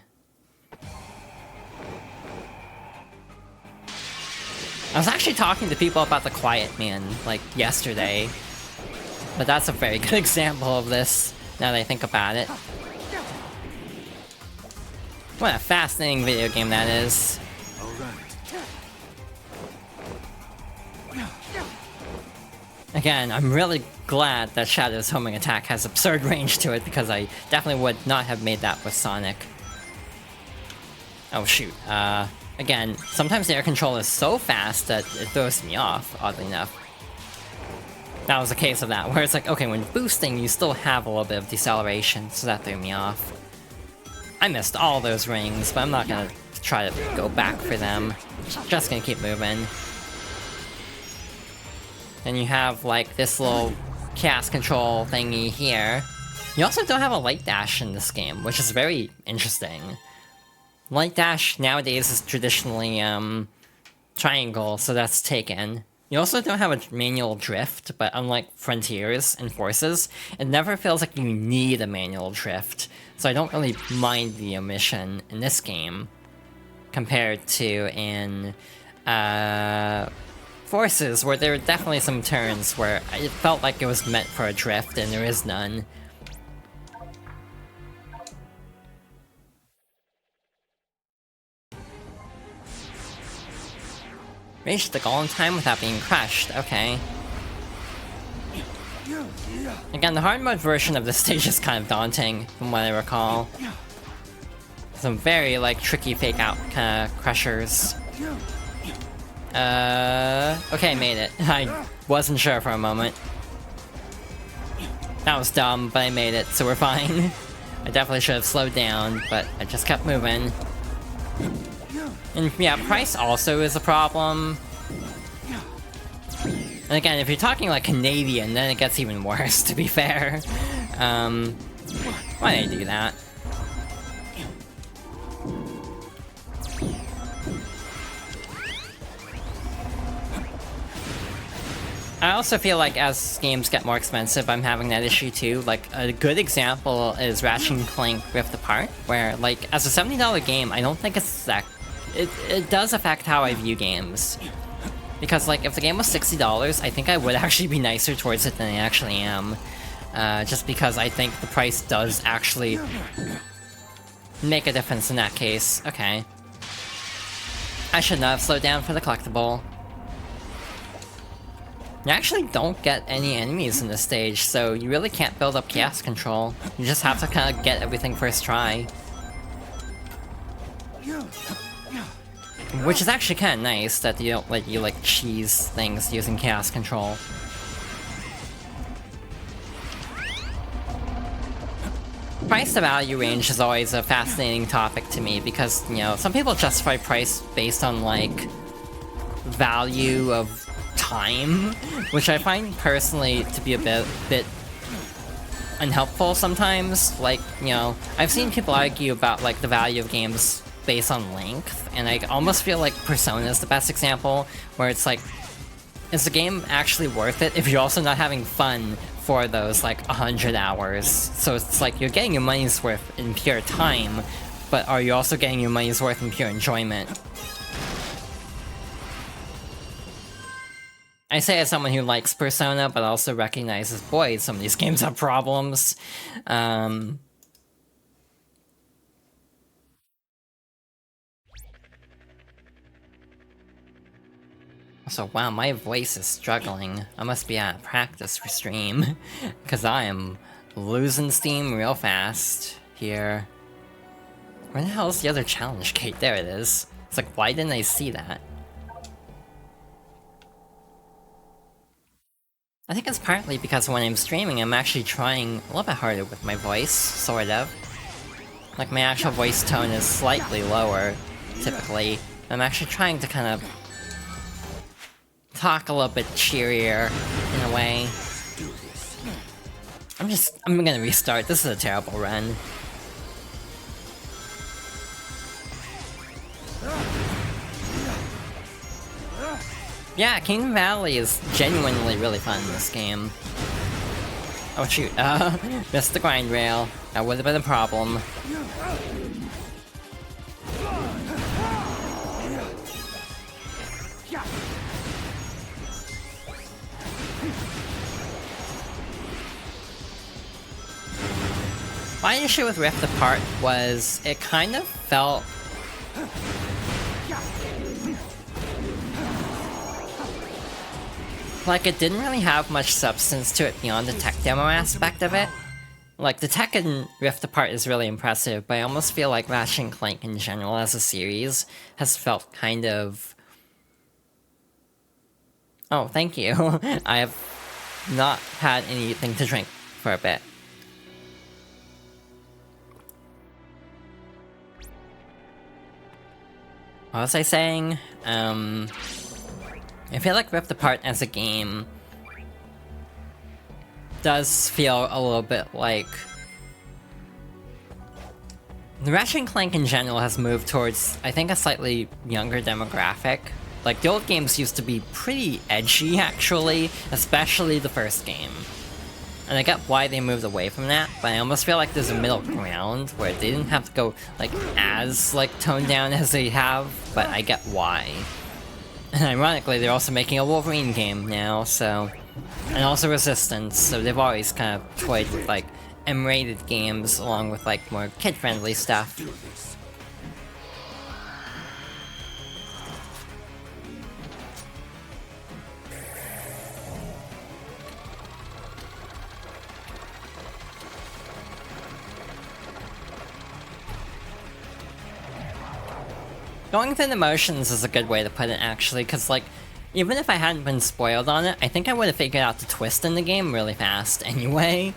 I was actually talking to people about The Quiet Man, like, yesterday. But that's a very good example of this, now that I think about it. What a fascinating video game that is. Again, I'm really glad that Shadow's homing attack has absurd range to it, because I definitely would not have made that with Sonic. Oh shoot, again, sometimes the air control is so fast that it throws me off, oddly enough. That was a case of that, where it's like, okay, when boosting, you still have a little bit of deceleration, so that threw me off. I missed all those rings, but I'm not gonna try to go back for them. Just gonna keep moving. Then you have, like, this little chaos control thingy here. You also don't have a light dash in this game, which is very interesting. Light dash nowadays is traditionally, triangle, so that's taken. You also don't have a manual drift, but unlike Frontiers and Forces, it never feels like you need a manual drift, so I don't really mind the omission in this game, compared to in, Forces, where there were definitely some turns where it felt like it was meant for a drift, and there is none. Reached the goal in time without being crushed, okay. Again, the hard mode version of this stage is kind of daunting, from what I recall. Some very, like, tricky fake-out kind of crushers. Okay, made it. I wasn't sure for a moment. That was dumb, but I made it, so we're fine. I definitely should have slowed down, but I just kept moving. And yeah, price also is a problem. And again, if you're talking like Canadian, then it gets even worse, to be fair. Why did I do that? I also feel like as games get more expensive, I'm having that issue too. Like, a good example is Ratchet & Clank Rift Apart, where, like, as a $70 game, I don't think it's that... It does affect how I view games. Because, like, if the game was $60, I think I would actually be nicer towards it than I actually am. Just because I think the price does actually make a difference in that case. Okay. I should not have slowed down for the collectible. You actually don't get any enemies in this stage, so you really can't build up chaos control. You just have to kind of get everything first try. Which is actually kind of nice, that you don't let you, like, cheese things using chaos control. Price to value range is always a fascinating topic to me, because, you know, some people justify price based on, like, value of time, which I find personally to be a bit unhelpful sometimes. Like, you know, I've seen people argue about, like, the value of games based on length, and I almost feel like Persona is the best example, where it's like, is the game actually worth it if you're also not having fun for those, like, 100 hours? So it's like, you're getting your money's worth in pure time, but are you also getting your money's worth in pure enjoyment? I say as someone who likes Persona, but also recognizes, boy, some of these games have problems. So wow, my voice is struggling. I must be out of practice for stream, because I am losing steam real fast here. Where the hell is the other challenge gate? There it is. It's like, why didn't I see that? I think it's partly because when I'm streaming, I'm actually trying a little bit harder with my voice, sort of. Like, my actual voice tone is slightly lower, typically. I'm actually trying to kind of talk a little bit cheerier, in a way. I'm gonna restart. This is a terrible run. Yeah, Kingdom Valley is genuinely really fun in this game. Oh shoot, missed the grind rail. That would have been a problem. My issue with Rift Apart was it kind of felt like it didn't really have much substance to it beyond the tech demo aspect of it. Like, the tech in Rift Apart is really impressive, but I almost feel like Ratchet & Clank in general as a series has felt kind of... Oh, thank you. I have not had anything to drink for a bit. What was I saying? I feel like Rift Apart as a game does feel a little bit like... The Ratchet & Clank in general has moved towards, I think, a slightly younger demographic. Like, the old games used to be pretty edgy, actually, especially the first game. And I get why they moved away from that, but I almost feel like there's a middle ground where they didn't have to go, like, as, like, toned down as they have, but I get why. And ironically, they're also making a Wolverine game now, so... And also Resistance, so they've always kind of toyed with, like, M-rated games along with, like, more kid-friendly stuff. Going through the motions is a good way to put it, actually, because, like, even if I hadn't been spoiled on it, I think I would have figured out the twist in the game really fast anyway,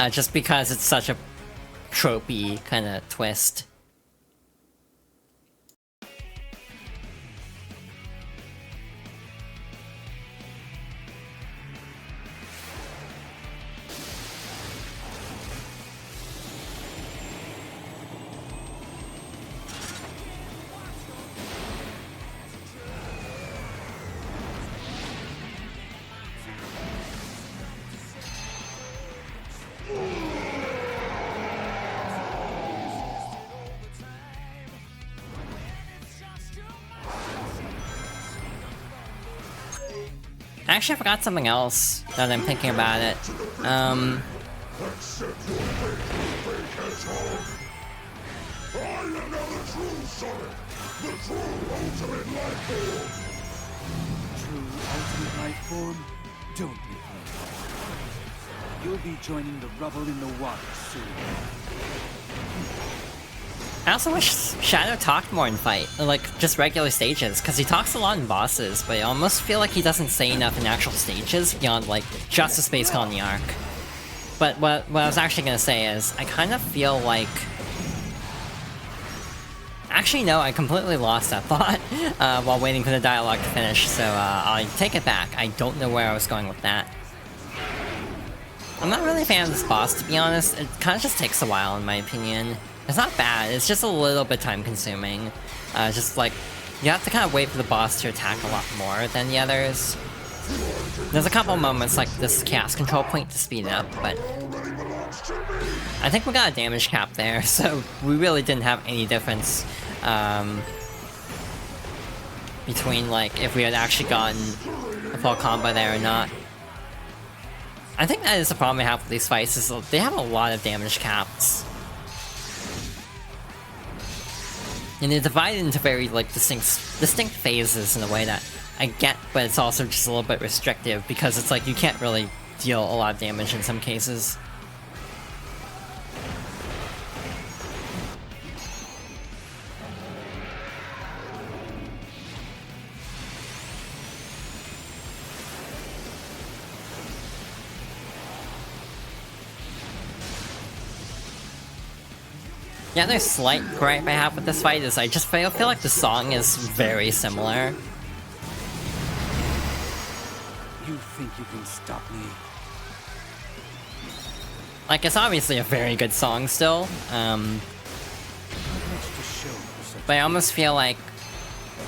just because it's such a tropey kind of twist. Actually, I forgot something else now that I'm thinking about it. True ultimate life form? Don't be afraid. You'll be joining the rubble in the water soon. I also wish Shadow talked more in fight, like, just regular stages, because he talks a lot in bosses, but I almost feel like he doesn't say enough in actual stages beyond, like, just the Space Colony arc. But what I was actually gonna say is, I kind of feel like... Actually, no, I completely lost that thought while waiting for the dialogue to finish, so I'll take it back. I don't know where I was going with that. I'm not really a fan of this boss, to be honest. It kind of just takes a while, in my opinion. It's not bad, it's just a little bit time-consuming. Just like, you have to kind of wait for the boss to attack a lot more than the others. There's a couple moments like this chaos control point to speed up, but... I think we got a damage cap there, so we really didn't have any difference between, like, if we had actually gotten a full combo there or not. I think that is the problem I have with these fights, is they have a lot of damage caps. And they're divided into very like distinct phases in a way that I get, but it's also just a little bit restrictive because it's like you can't really deal a lot of damage in some cases. Yeah, there's slight gripe I have with this fight is I just feel like the song is very similar. You think you can stop me? Like, it's obviously a very good song still, but I almost feel like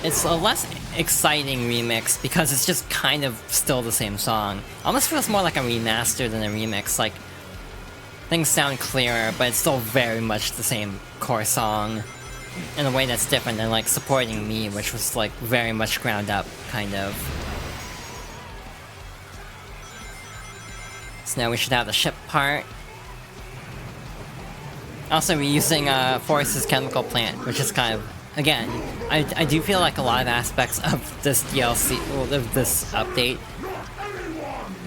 it's a less exciting remix because it's just kind of still the same song. Almost feels more like a remaster than a remix. Like, things sound clearer, but it's still very much the same core song in a way that's different than like Supporting Me, which was like very much ground up, kind of. So now we should have the ship part. Also, we're using Forest's chemical plant, which is kind of, again, I do feel like a lot of aspects of this DLC, well, of this update,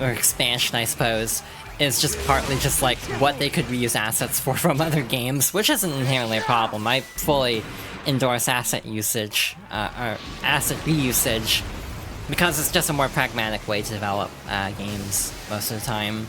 or expansion, I suppose, is just partly just like what they could reuse assets for from other games, which isn't inherently a problem. I fully endorse asset usage, or asset reusage, because it's just a more pragmatic way to develop games most of the time.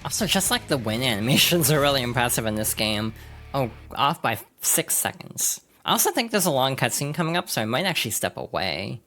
Also, just like the win animations are really impressive in this game. Oh, off by 6 seconds. I also think there's a long cutscene coming up, so I might actually step away.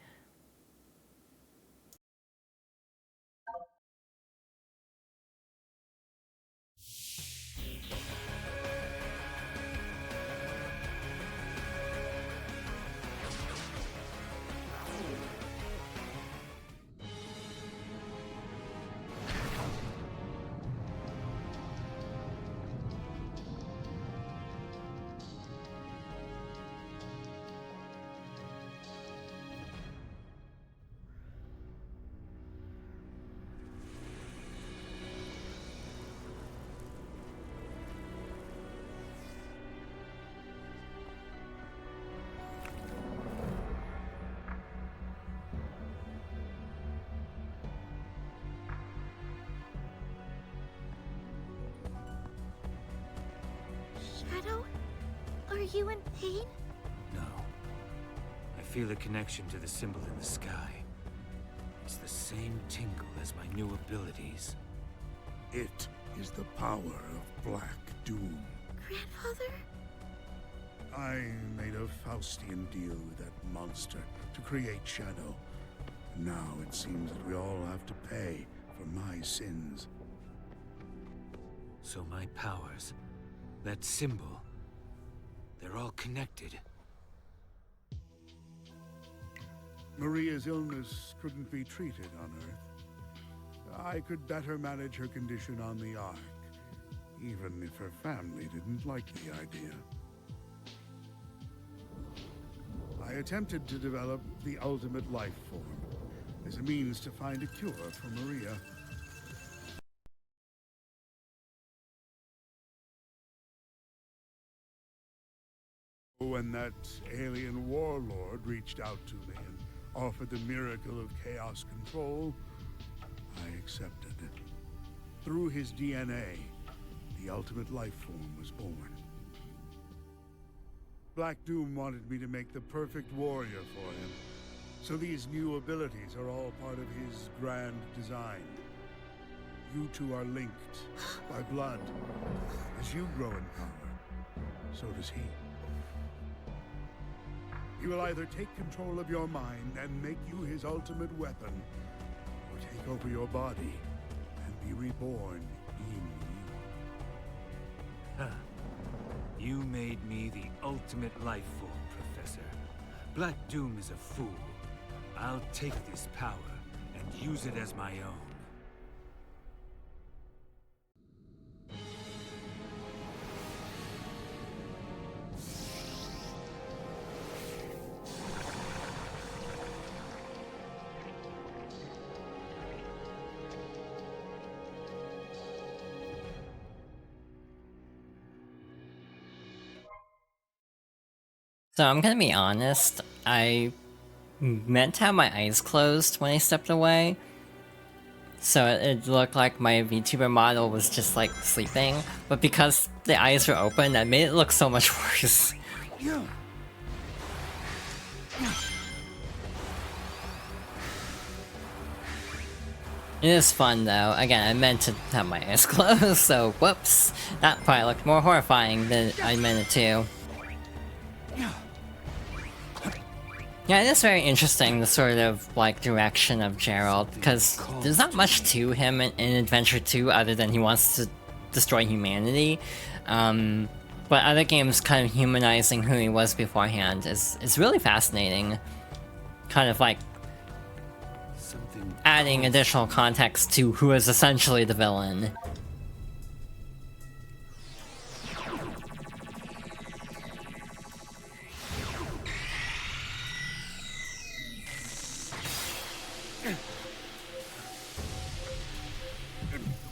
Shadow? Are you in pain? No. I feel a connection to the symbol in the sky. It's the same tingle as my new abilities. It is the power of Black Doom. Grandfather? I made a Faustian deal with that monster to create Shadow. Now it seems that we all have to pay for my sins. So my powers, that symbol, they're all connected. Maria's illness couldn't be treated on Earth. I could better manage her condition on the Ark, even if her family didn't like the idea. I attempted to develop the ultimate life form as a means to find a cure for Maria. When that alien warlord reached out to me and offered the miracle of chaos control, I accepted it. Through his DNA, the ultimate life form was born. Black Doom wanted me to make the perfect warrior for him, so these new abilities are all part of his grand design. You two are linked by blood. As you grow in power, so does he. He will either take control of your mind and make you his ultimate weapon, or take over your body and be reborn in you. You made me the ultimate life form, Professor. Black Doom is a fool. I'll take this power and use it as my own. So I'm gonna be honest, I meant to have my eyes closed when I stepped away. So it looked like my VTuber model was just like sleeping, but because the eyes were open, that made it look so much worse. It is fun though. Again, I meant to have my eyes closed, so whoops. That probably looked more horrifying than I meant it to. Yeah, it is very interesting, the sort of, like, direction of Gerald, because there's not much to him in Adventure 2 other than he wants to destroy humanity. But other games kind of humanizing who he was beforehand is really fascinating. Kind of like adding additional context to who is essentially the villain.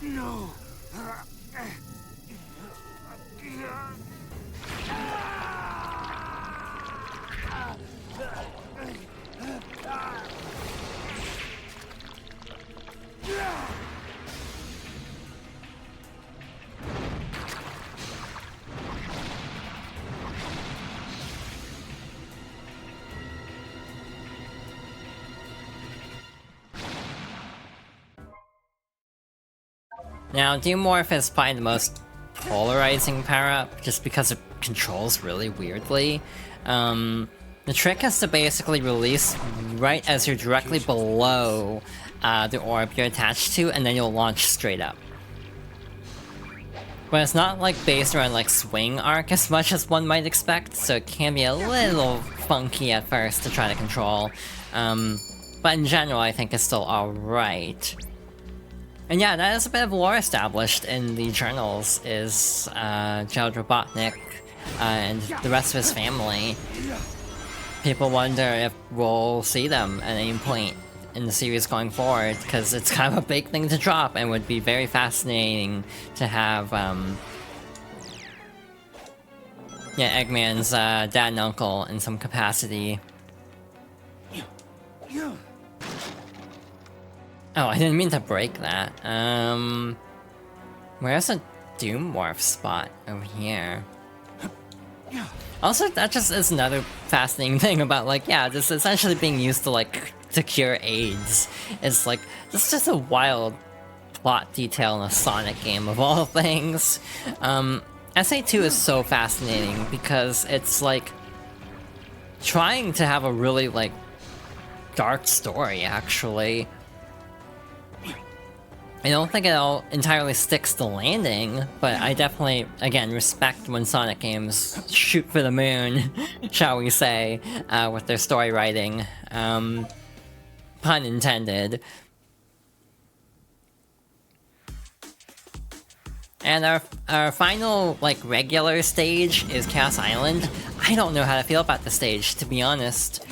No! Now, Doomorph is probably the most polarizing power-up, just because it controls really weirdly. The trick is to basically release right as you're directly below the orb you're attached to, and then you'll launch straight up. But it's not like based around like swing arc as much as one might expect, so it can be a little funky at first to try to control. But in general, I think it's still alright. And yeah, that is a bit of lore established in the journals, is Gerald Robotnik and the rest of his family. People wonder if we'll see them at any point in the series going forward, because it's kind of a big thing to drop and would be very fascinating to have Eggman's dad and uncle in some capacity. Oh, I didn't mean to break that. Where's a Doomorph spot over here? Also, that just is another fascinating thing about, like, yeah, this essentially being used to, like, to cure AIDS. It's like, this is just a wild plot detail in a Sonic game of all things. SA2 is so fascinating because it's, like, trying to have a really, like, dark story, actually. I don't think it all entirely sticks to landing, but I definitely, again, respect when Sonic games shoot for the moon, shall we say, with their story writing. Pun intended. And our final, like, regular stage is Chaos Island. I don't know how to feel about the stage, to be honest.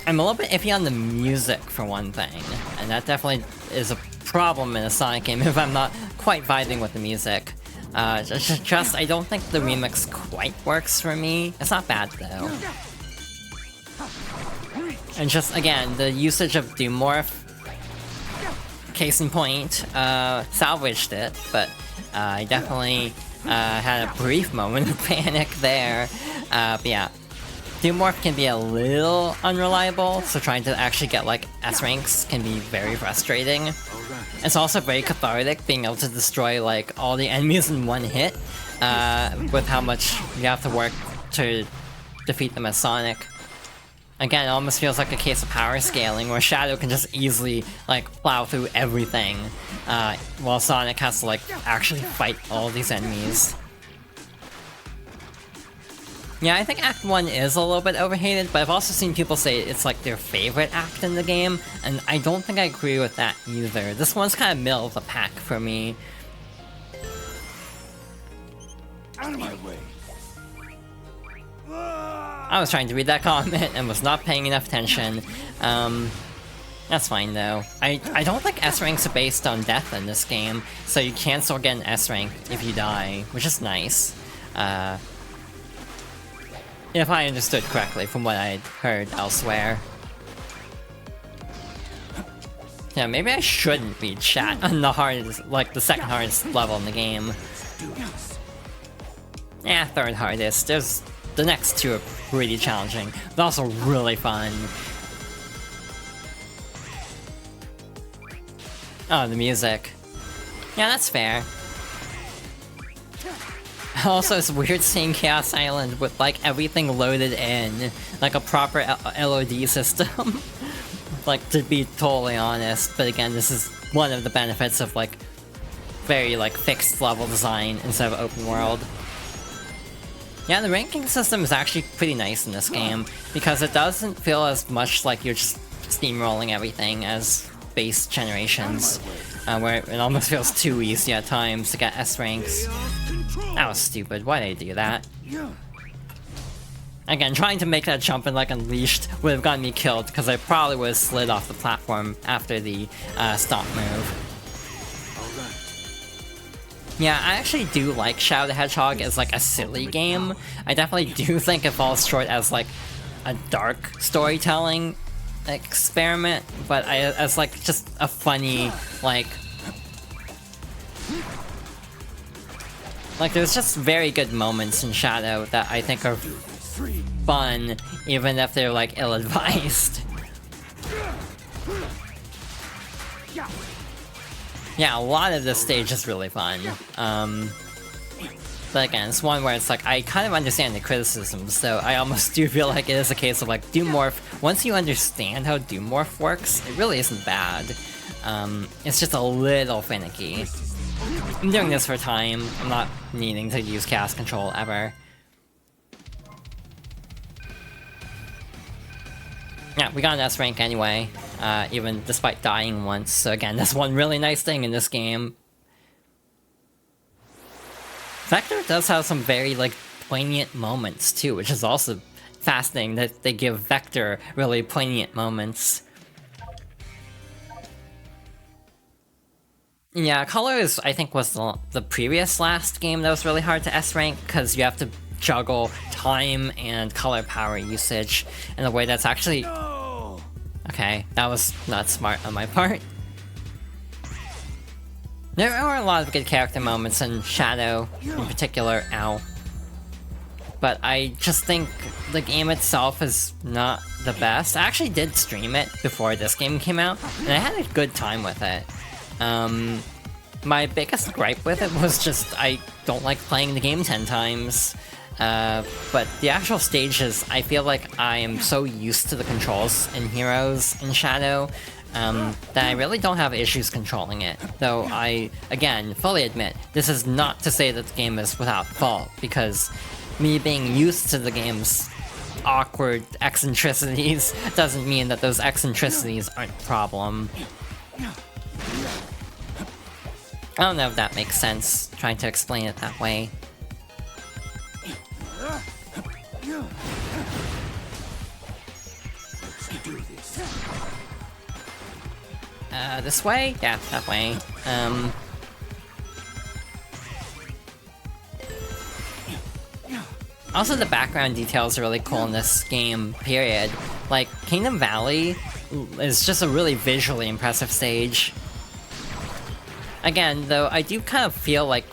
I'm a little bit iffy on the music, for one thing, and that definitely is a problem in a Sonic game if I'm not quite vibing with the music. Just I don't think the remix quite works for me. It's not bad, though. And just, again, the usage of Doomorph, case in point, salvaged it, but I definitely had a brief moment of panic there. But yeah. Doomorph can be a little unreliable, so trying to actually get, like, S ranks can be very frustrating. It's also very cathartic being able to destroy, like, all the enemies in one hit, with how much you have to work to defeat them as Sonic. Again, it almost feels like a case of power scaling, where Shadow can just easily, like, plow through everything, while Sonic has to, like, actually fight all these enemies. Yeah, I think Act 1 is a little bit overhated, but I've also seen people say it's, like, their favorite act in the game, and I don't think I agree with that either. This one's kind of middle of the pack for me. Out of my way. I was trying to read that comment and was not paying enough attention. That's fine though. I don't think S ranks are based on death in this game, so you can still get an S rank if you die, which is nice. If I understood correctly from what I'd heard elsewhere. Yeah, maybe I shouldn't read chat on the hardest, like the second hardest level in the game. Yeah, third hardest. There's the next two are pretty challenging, but also really fun. Oh, the music. Yeah, that's fair. Also, it's weird seeing Chaos Island with, like, everything loaded in, like a proper LOD system. Like, to be totally honest, but again, this is one of the benefits of, like, very, like, fixed level design instead of open world. Yeah, the ranking system is actually pretty nice in this game, because it doesn't feel as much like you're just steamrolling everything as base generations, where it almost feels too easy at times to get S ranks. That was stupid, why did I do that? Again, trying to make that jump in like Unleashed would have gotten me killed, because I probably would have slid off the platform after the stomp move. Yeah, I actually do like Shadow the Hedgehog as like a silly game. I definitely do think it falls short as like a dark storytelling experiment, but as like just a funny, like there's just very good moments in Shadow that I think are fun, even if they're like ill-advised. Yeah, a lot of this stage is really fun. But again, it's one where it's like, I kind of understand the criticisms, so I almost do feel like it is a case of like, Doomorph, once you understand how Doomorph works, it really isn't bad. It's just a little finicky. I'm doing this for time, I'm not needing to use cast control ever. Yeah, we got an S rank anyway, even despite dying once, so again, that's one really nice thing in this game. Vector does have some very, like, poignant moments too, which is also fascinating that they give Vector really poignant moments. Yeah, Colors, I think, was the previous last game that was really hard to S rank, because you have to juggle time and color power usage in a way that's actually... Okay, that was not smart on my part. There are a lot of good character moments in Shadow, in particular, ow. But I just think the game itself is not the best. I actually did stream it before this game came out, and I had a good time with it. My biggest gripe with it was just I don't like playing the game 10 times. But the actual stages, I feel like I am so used to the controls in Heroes in Shadow, that I really don't have issues controlling it. Though I, again, fully admit, this is not to say that the game is without fault, because me being used to the game's awkward eccentricities doesn't mean that those eccentricities aren't a problem. I don't know if that makes sense, trying to explain it that way. This way? Yeah, that way. Also, the background details are really cool in this game, period. Like, Kingdom Valley is just a really visually impressive stage. Again, though, I do kind of feel like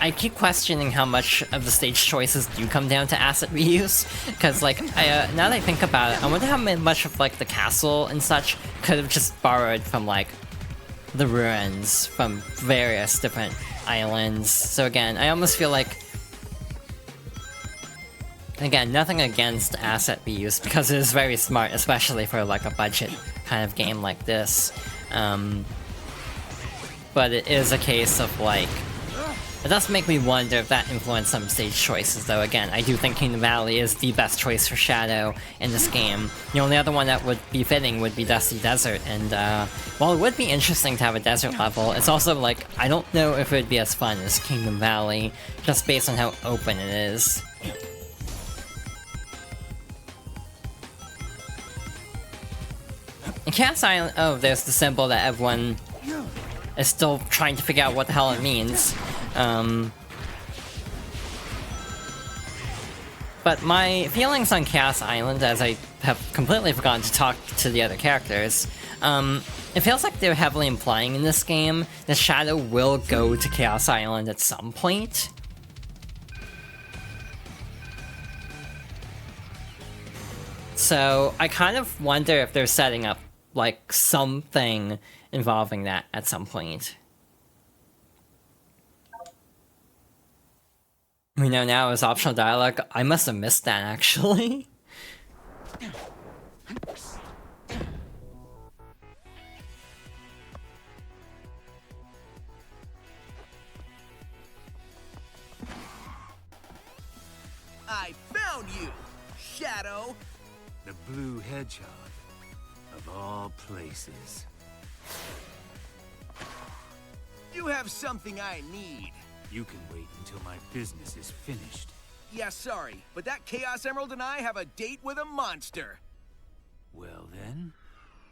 I keep questioning how much of the stage choices do come down to asset reuse, because, like, now that I think about it, I wonder how much of, like, the castle and such could have just borrowed from, like, the ruins from various different islands. So again, I almost feel like Again, nothing against asset reuse, because it is very smart, especially for like a budget kind of game like this. But it is a case of like, it does make me wonder if that influenced some stage choices, though. Again, I do think Kingdom Valley is the best choice for Shadow in this game. The only other one that would be fitting would be Dusty Desert, and while it would be interesting to have a desert level, it's also like, I don't know if it would be as fun as Kingdom Valley, just based on how open it is. In Chaos Island, oh, there's the symbol that everyone is still trying to figure out what the hell it means. But my feelings on Chaos Island, as I have completely forgotten to talk to the other characters, it feels like they're heavily implying in this game that Shadow will go to Chaos Island at some point. So I kind of wonder if they're setting up like something involving that at some point. We know now is optional dialogue. I must have missed that, actually. I found you, Shadow! The blue hedgehog, of all places. You have something I need. You can wait until my business is finished. Yeah, sorry, but that Chaos Emerald and I have a date with a monster. Well then,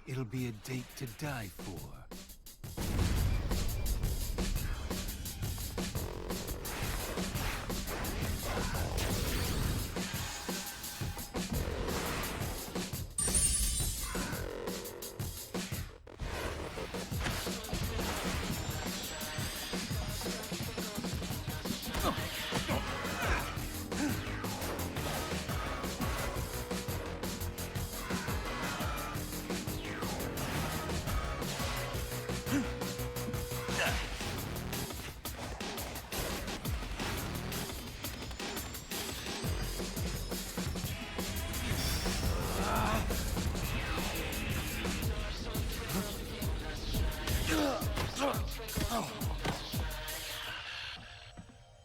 it'll be a date to die for.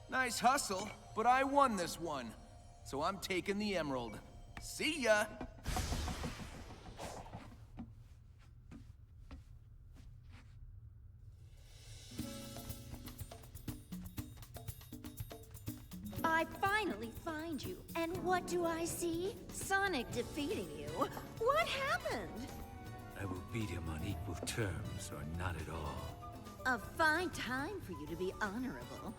Nice hustle, but I won this one. So I'm taking the emerald. See ya! I finally find you, and what do I see? Sonic defeating you. What happened? I will beat him on equal terms, or not at all. A fine time for you to be honorable.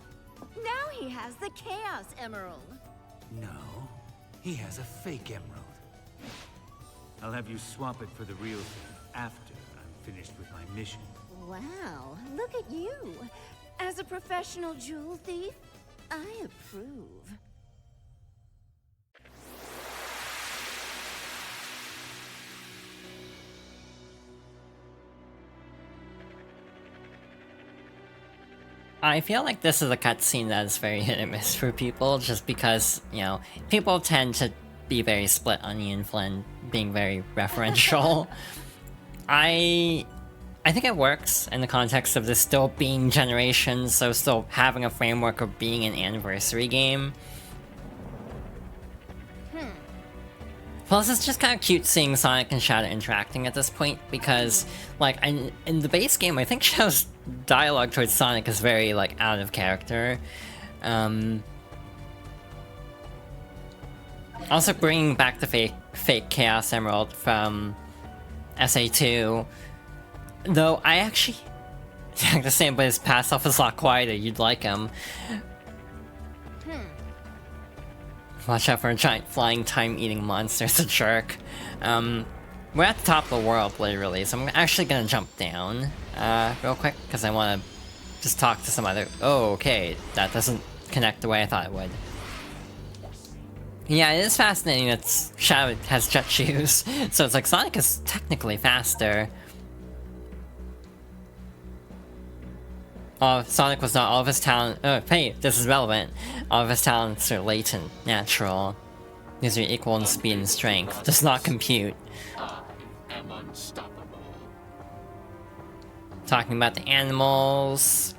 Now he has the Chaos Emerald. No, he has a fake emerald. I'll have you swap it for the real thing after I'm finished with my mission. Wow, look at you. As a professional jewel thief, I approve. I feel like this is a cutscene that is very hit and miss for people, just because, you know, people tend to be very split on Ian Flynn being very referential. I think it works in the context of this still being Generations, so still having a framework of being an anniversary game. Plus, it's just kind of cute seeing Sonic and Shadow interacting at this point, because, like, in the base game, I think Shadow's dialogue towards Sonic is very, like, out of character. Also, bringing back the fake Chaos Emerald from SA2, though I actually think the same, but his past self is a lot quieter. You'd like him. Watch out for a giant flying time-eating monster. It's a jerk. We're at the top of the world, literally, so I'm actually gonna jump down real quick, because I want to just talk to some other... Oh, okay. That doesn't connect the way I thought it would. Yeah, it is fascinating that Shadow has jet shoes, so it's like Sonic is technically faster. Sonic was not all of his talent. Oh, hey, this is relevant. All of his talents are latent, natural. These are equal in speed and strength. Does not compute. am unstoppable. Talking about the animals.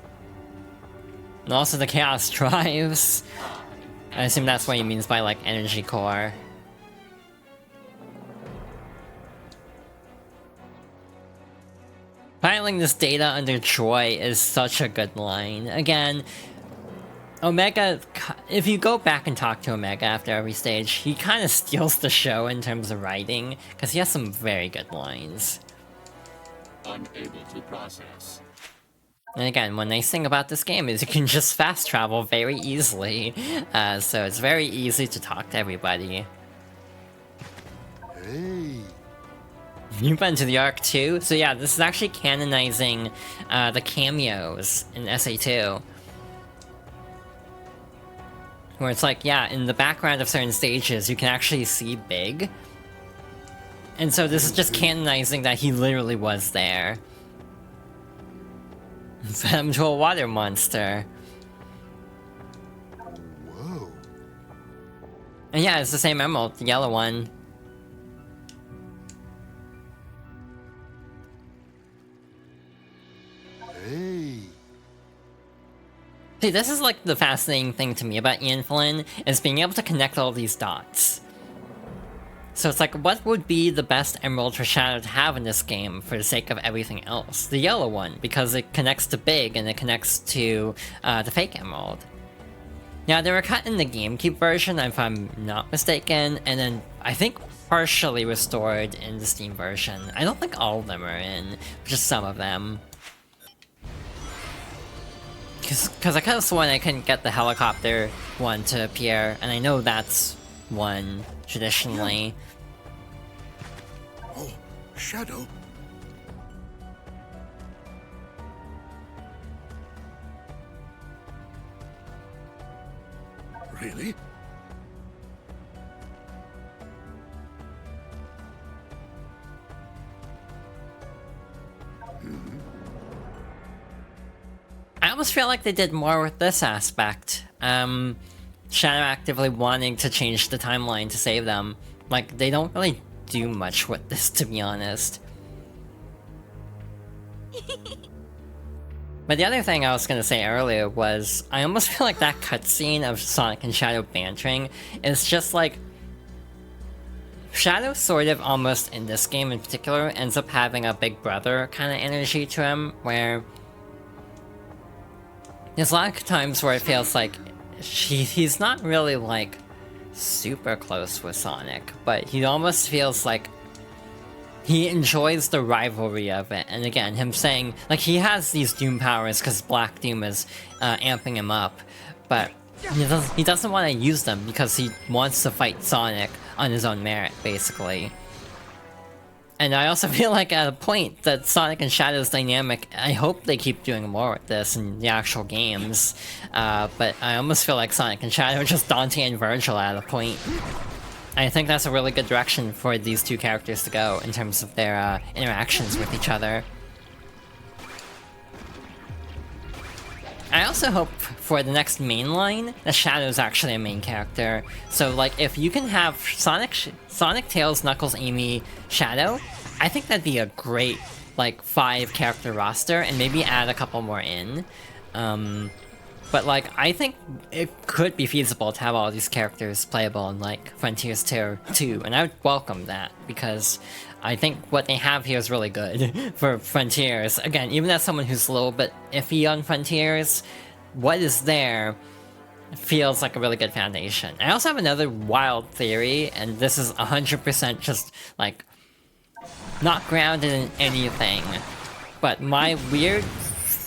And also the chaos drives. I assume that's what he means by like energy core. Filing this data under Troy is such a good line. Again, Omega, if you go back and talk to Omega after every stage, he kind of steals the show in terms of writing, because he has some very good lines. Unable to process. And again, one nice thing about this game is you can just fast travel very easily, so it's very easy to talk to everybody. Hey. You've been to the Ark too? So yeah, this is actually canonizing the cameos in SA2. Where it's like, yeah, in the background of certain stages, you can actually see Big. And so this is just canonizing that he literally was there. Fed him to a water monster. Whoa. And yeah, it's the same emerald, the yellow one. Hey. See, this is like the fascinating thing to me about Ian Flynn, is being able to connect all these dots. So it's like, what would be the best emerald for Shadow to have in this game for the sake of everything else? The yellow one, because it connects to Big and it connects to the fake emerald. Now, they were cut in the GameCube version, if I'm not mistaken, and then I think partially restored in the Steam version. I don't think all of them are in, just some of them. Because I kind of sworn I couldn't get the helicopter one to appear, and I know that's one, traditionally. Oh, Shadow. Really? I almost feel like they did more with this aspect. Shadow actively wanting to change the timeline to save them. Like, they don't really do much with this, to be honest. But the other thing I was gonna say earlier was, I almost feel like that cutscene of Sonic and Shadow bantering is just like... Shadow sort of almost, in this game in particular, ends up having a big brother kind of energy to him, where... There's a lot of times where it feels like he's not really, like, super close with Sonic, but he almost feels like he enjoys the rivalry of it. And again, him saying, like, he has these Doom powers because Black Doom is amping him up, but he doesn't want to use them because he wants to fight Sonic on his own merit, basically. And I also feel like at a point that Sonic and Shadow's dynamic, I hope they keep doing more with this in the actual games, but I almost feel like Sonic and Shadow are just Dante and Virgil at a point. I think that's a really good direction for these two characters to go in terms of their interactions with each other. I also hope for the next main line that Shadow's actually a main character. So like if you can have Sonic, Tails, Knuckles, Amy, Shadow, I think that'd be a great like 5-character roster and maybe add a couple more in. But like I think it could be feasible to have all these characters playable in like Frontiers 2, and I would welcome that because I think what they have here is really good for Frontiers. Again, even as someone who's a little bit iffy on Frontiers, what is there feels like a really good foundation. I also have another wild theory, and this is 100% just, like, not grounded in anything, but my weird,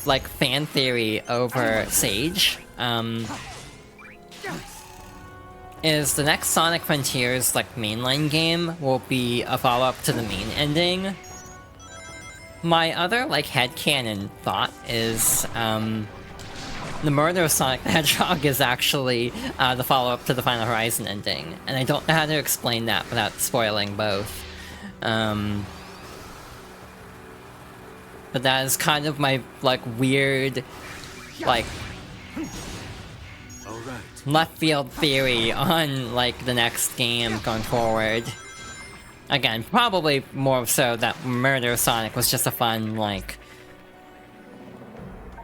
like, fan theory over Sage, is the next Sonic Frontiers, like, mainline game will be a follow-up to the main ending. My other, like, headcanon thought is, the murder of Sonic the Hedgehog is actually, the follow-up to the Final Horizon ending, and I don't know how to explain that without spoiling both. But that is kind of my, like, weird, like... Oh left field theory on like the next game going forward. Again, probably more so that Murder Sonic was just a fun, like,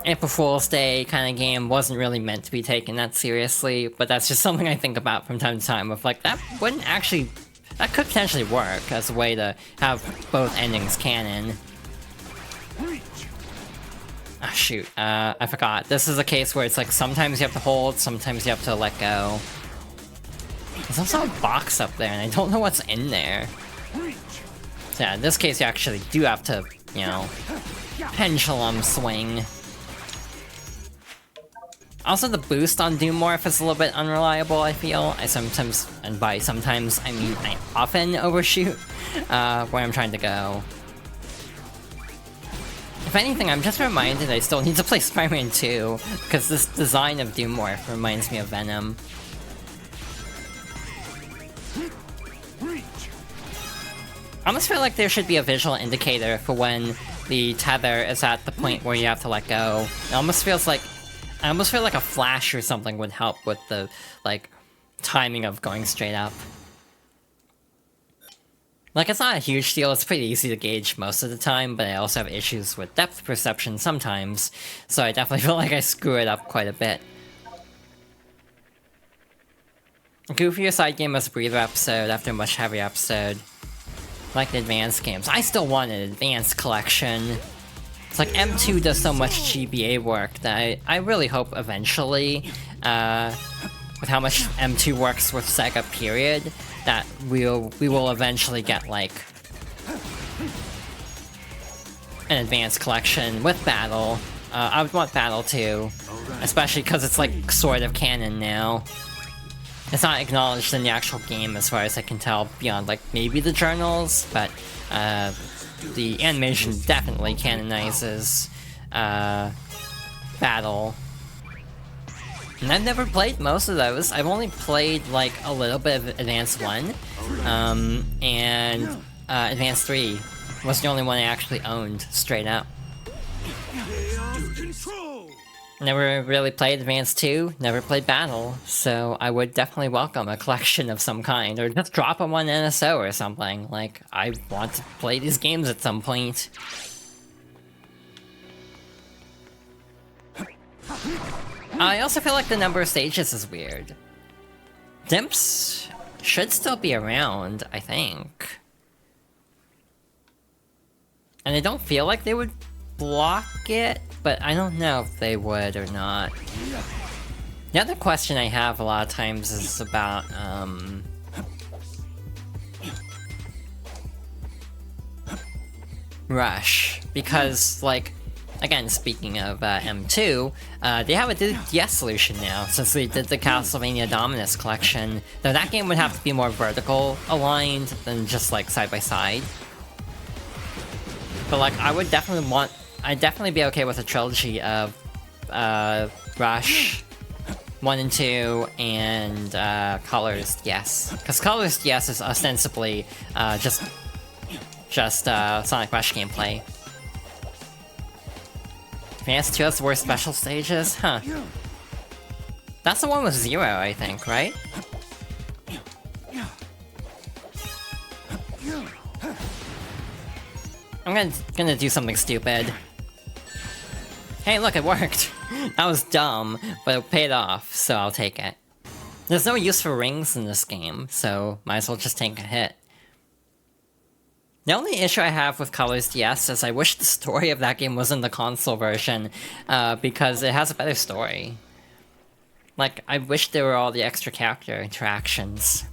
April Fool's Day kind of game, wasn't really meant to be taken that seriously, but that's just something I think about from time to time of like, that wouldn't actually, that could potentially work as a way to have both endings canon. Ah, shoot, I forgot. This is a case where it's like, sometimes you have to hold, sometimes you have to let go. There's also a box up there, and I don't know what's in there. So yeah, in this case you actually do have to, you know, pendulum swing. Also, the boost on Doom Morph is a little bit unreliable, I feel. I sometimes, and by sometimes, I mean I often overshoot where I'm trying to go. If anything, I'm just reminded I still need to play Spider-Man 2, because this design of Doom Morph reminds me of Venom. I almost feel like there should be a visual indicator for when the tether is at the point where you have to let go. It almost feels like, I almost feel like a flash or something would help with the, like, timing of going straight up. Like, it's not a huge deal, it's pretty easy to gauge most of the time, but I also have issues with depth perception sometimes, so I definitely feel like I screw it up quite a bit. Goofier side game was a breather episode after a much heavier episode. Like the advanced games. I still want an advanced collection. It's like M2 does so much GBA work that I really hope eventually, with how much M2 works with Sega period, that we will eventually get like an advanced collection with Battle. I would want Battle too, especially because it's like sort of canon now. It's not acknowledged in the actual game as far as I can tell, beyond like maybe the journals, but the animation definitely canonizes Battle. And I've never played most of those. I've only played like a little bit of Advance 1, and Advance 3 was the only one I actually owned, straight up. Never really played Advance 2, never played Battle, so I would definitely welcome a collection of some kind, or just drop them on NSO or something. Like, I want to play these games at some point. I also feel like the number of stages is weird. Dimps should still be around, I think. And I don't feel like they would block it, but I don't know if they would or not. The other question I have a lot of times is about, Rush. Because, like, again, speaking of M2, they have a DS solution now, since they did the Castlevania Dominus collection. Though that game would have to be more vertical aligned than just, like, side-by-side. But, like, I'd definitely be okay with a trilogy of Rush 1 and 2 and Colors, yes. Because Colors, yes, is ostensibly just Sonic Rush gameplay. Advance 2 has the worst special stages? Huh. That's the one with Zero, I think, right? I'm gonna do something stupid. Hey, look, it worked! That was dumb, but it paid off, so I'll take it. There's no use for rings in this game, so might as well just take a hit. The only issue I have with Colors DS is I wish the story of that game was in the console version, because it has a better story. Like, I wish there were all the extra character interactions.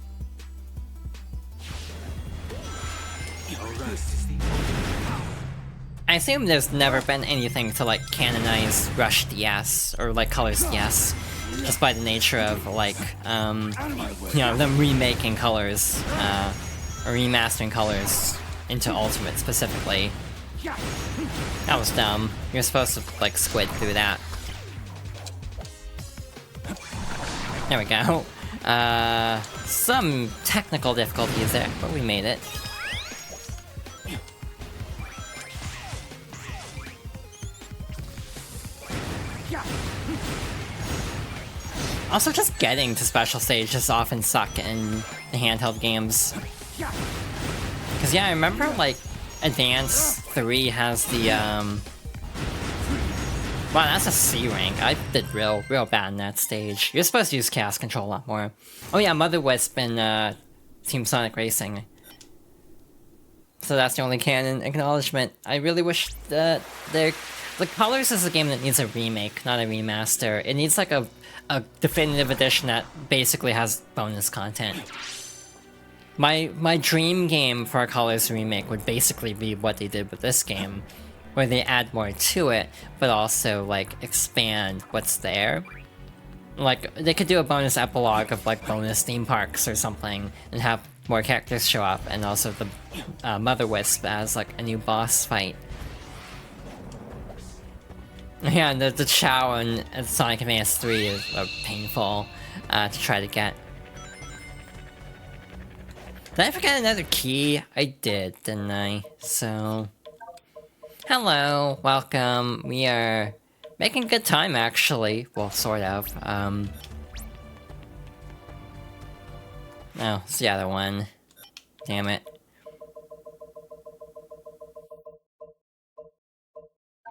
I assume there's never been anything to, like, canonize Rush DS, or, like, Colors DS, just by the nature of, like, you know, them remaking Colors, or remastering Colors into Ultimate, specifically. That was dumb. You're supposed to, like, squid through that. There we go. Some technical difficulties there, but we made it. Also, just getting to special stages often suck in the handheld games. Cause yeah, I remember like Advance 3 has the wow, that's a C rank. I did real bad in that stage. You're supposed to use Chaos Control a lot more. Oh yeah, Mother Wisp and Team Sonic Racing. So that's the only canon acknowledgement. I really wish that there... Like, Colors is a game that needs a remake, not a remaster. It needs like a definitive edition that basically has bonus content. My dream game for a Colors remake would basically be what they did with this game, where they add more to it, but also like expand what's there. Like, they could do a bonus epilogue of like bonus theme parks or something, and have more characters show up, and also the Mother Wisp as like a new boss fight. Yeah, and the Chao in Sonic Advance 3 is painful to try to get. Did I forget another key? I did, didn't I? So... Hello, welcome. We are making good time, actually. Well, sort of. Oh, it's the other one. Damn it.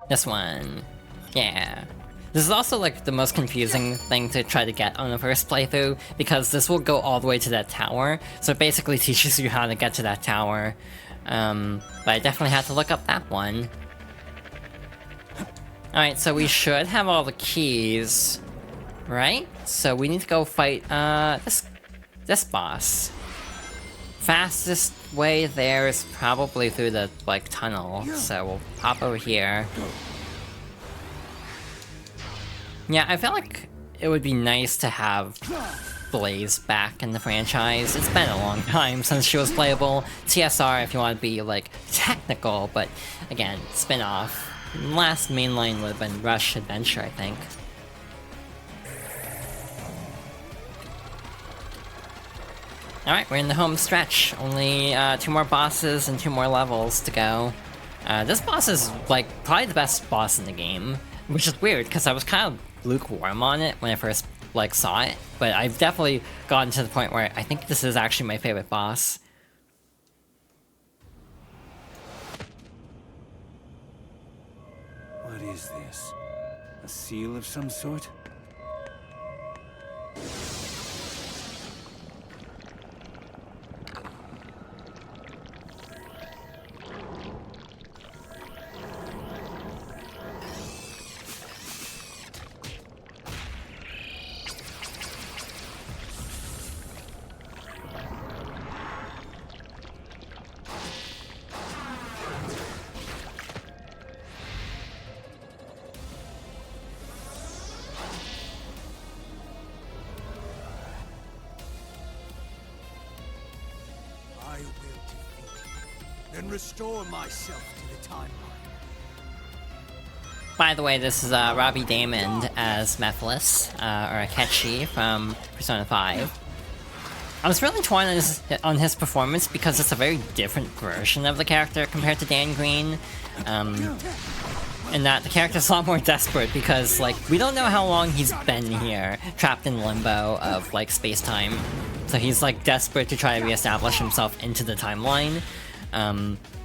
This one. Yeah. This is also like the most confusing thing to try to get on the first playthrough, because this will go all the way to that tower, so it basically teaches you how to get to that tower. But I definitely had to look up that one. Alright, so we should have all the keys, right? So we need to go fight, this boss. Fastest way there is probably through the, like, tunnel, so we'll hop over here. Yeah, I feel like it would be nice to have Blaze back in the franchise. It's been a long time since she was playable. TSR if you want to be, like, technical, but again, spin-off. Last mainline would have been Rush Adventure, I think. Alright, we're in the home stretch. Only 2 more bosses and 2 more levels to go. This boss is, like, probably the best boss in the game, which is weird, because I was kind of lukewarm on it when I first, like, saw it, but I've definitely gotten to the point where I think this is actually my favorite boss. What is this? A seal of some sort? I will defeat you, and restore myself to the timeline. By the way, this is Robbie Daymond as Mephiles, or Akechi from Persona 5. I was really torn on his performance because it's a very different version of the character compared to Dan Green. And that the character's a lot more desperate because, like, we don't know how long he's been here, trapped in limbo of, like, space-time. So he's, like, desperate to try to reestablish himself into the timeline.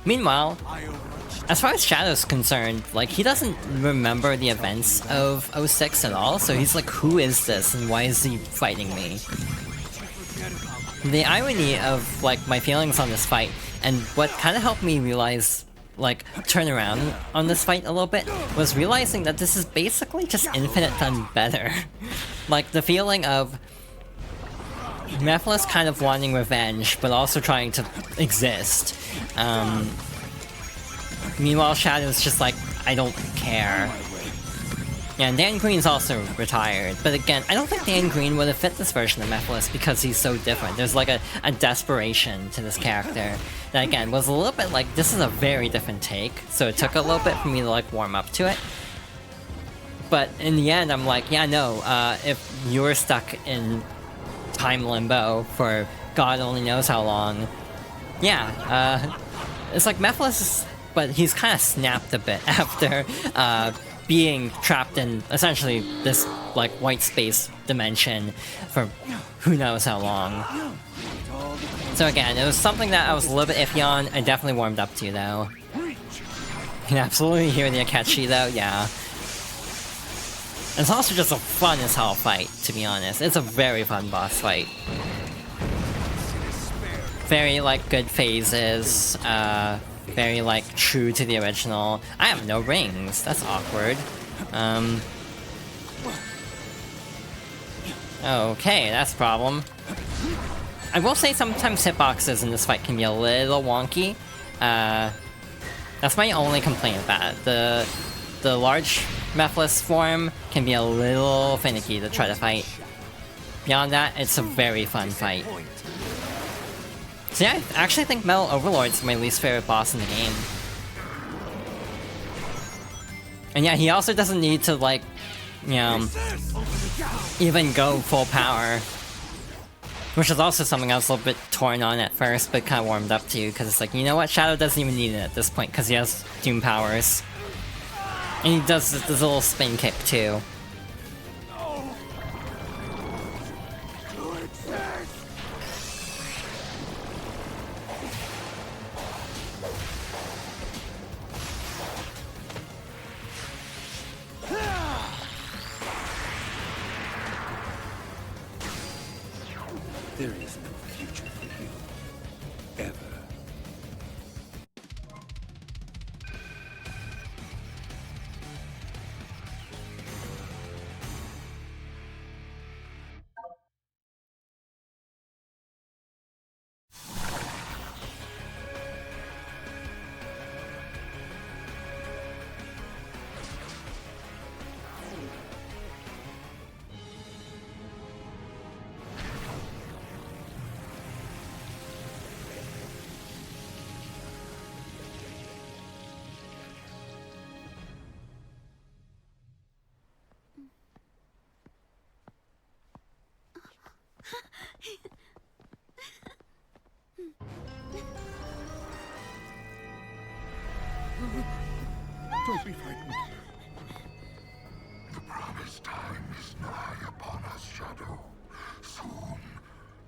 Meanwhile, as far as Shadow's concerned, like, he doesn't remember the events of 06 at all, so he's like, who is this and why is he fighting me? The irony of, like, my feelings on this fight, and what kind of helped me realize, like, turn around on this fight a little bit, was realizing that this is basically just Infinite done better. Like, the feeling of Mephiles kind of wanting revenge, but also trying to exist. Meanwhile, Shadow's just like, I don't care. Yeah, and Dan Green's also retired, but again, I don't think Dan Green would have fit this version of Mephiles because he's so different. There's like a desperation to this character that, again, was a little bit like, this is a very different take, so it took a little bit for me to, like, warm up to it. But in the end, I'm like, yeah, no, if you're stuck in time limbo for God only knows how long, yeah, it's like Mephiles, but he's kind of snapped a bit after being trapped in essentially this like white space dimension for who knows how long. So again, it was something that I was a little bit iffy on. I definitely warmed up to though. You can absolutely hear the Akechi though, yeah. It's also just a fun as hell fight, to be honest. It's a very fun boss fight. Very, like, good phases, very, like, true to the original. I have no rings, that's awkward. Okay, that's a problem. I will say sometimes hitboxes in this fight can be a little wonky. That's my only complaint about it. The large Mephiles form can be a little finicky to try to fight. Beyond that, it's a very fun fight. So yeah, I actually think Metal Overlord's my least favorite boss in the game. And yeah, he also doesn't need to, like, you know, even go full power. Which is also something I was a little bit torn on at first, but kind of warmed up to, because it's like, you know what, Shadow doesn't even need it at this point, because he has Doom powers. And he does this little spin kick too. There is no future for you. Ever. Don't be frightened. The promised time is nigh upon us, Shadow. Soon,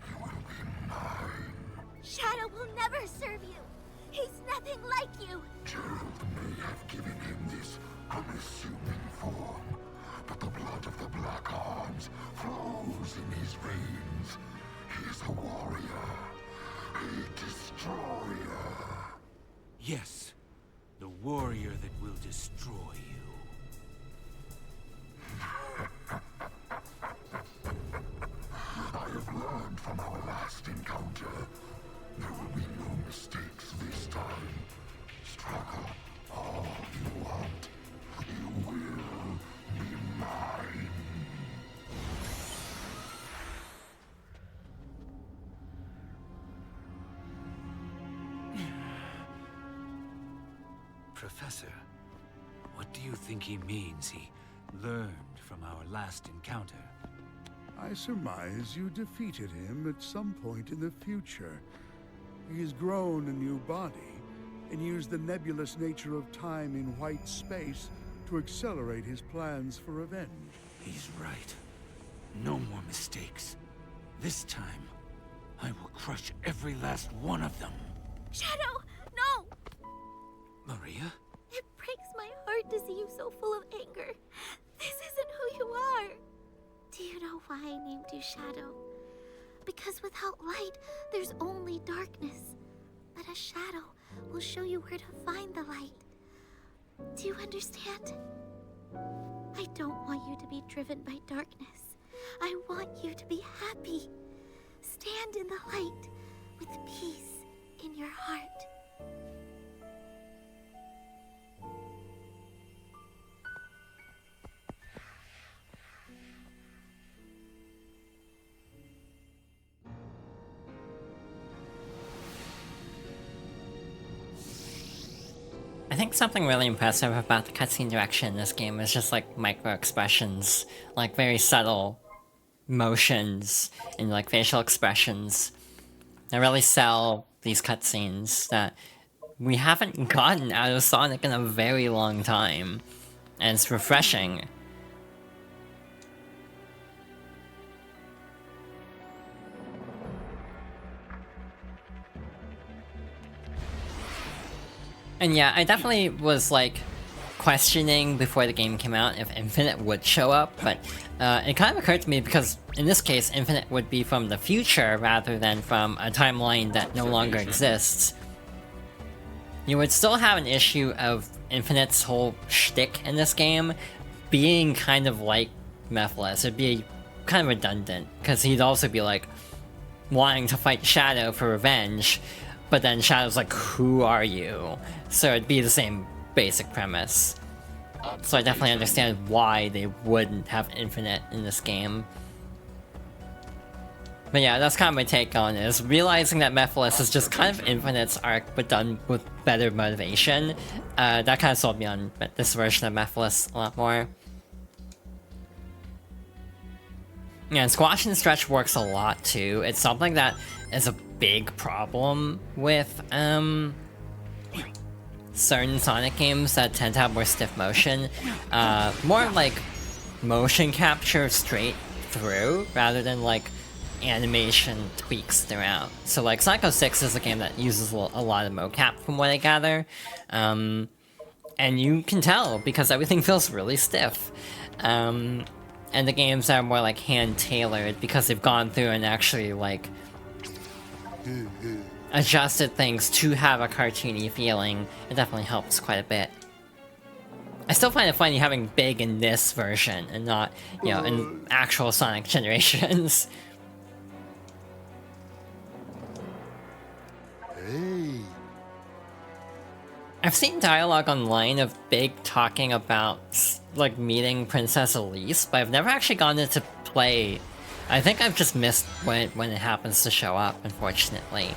you will be mine. Shadow will never serve you. He's nothing like you. Gerald may have given him this unassuming form, but the blood of the Black Arms flows in his veins. He is a warrior, a destroyer. Yes, the warrior that will destroy you. I have learned from our last encounter. There will be no mistakes this time. Struggle all you want. You will be mine. Professor, what do you think he means he learned from our last encounter? I surmise you defeated him at some point in the future. He has grown a new body and used the nebulous nature of time in white space to accelerate his plans for revenge. He's right. No more mistakes. This time, I will crush every last one of them. Shadow, no! Maria? It breaks my heart to see you so full of anger. This isn't who you are. Do you know why I named you Shadow? Because without light, there's only darkness. But a shadow will show you where to find the light. Do you understand? I don't want you to be driven by darkness. I want you to be happy. Stand in the light with peace in your heart. I think something really impressive about the cutscene direction in this game is just like micro expressions, like very subtle motions and like facial expressions that really sell these cutscenes that we haven't gotten out of Sonic in a very long time, and it's refreshing. And yeah, I definitely was like questioning before the game came out if Infinite would show up, but it kind of occurred to me because in this case, Infinite would be from the future rather than from a timeline that no longer exists. You would still have an issue of Infinite's whole shtick in this game being kind of like Mephiles. It'd be kind of redundant, because he'd also be like wanting to fight Shadow for revenge, but then Shadow's like, who are you? So it'd be the same basic premise. So I definitely understand why they wouldn't have Infinite in this game. But yeah, that's kind of my take on it, is realizing that Mephiles is just kind of Infinite's arc, but done with better motivation. That kind of sold me on this version of Mephiles a lot more. Yeah, and Squash and Stretch works a lot too. It's something that is a big problem with certain Sonic games that tend to have more stiff motion. More like motion capture straight through, rather than like animation tweaks throughout. So like Sonic 06 is a game that uses a lot of mocap from what I gather. And you can tell because everything feels really stiff. And the games that are more like hand-tailored because they've gone through and actually like adjusted things to have a cartoony feeling, it definitely helps quite a bit. I still find it funny having Big in this version and not, you know, in actual Sonic generations. Hey. I've seen dialogue online of Big talking about, like, meeting Princess Elise, but I've never actually gone into play. I think I've just missed when it happens to show up, unfortunately.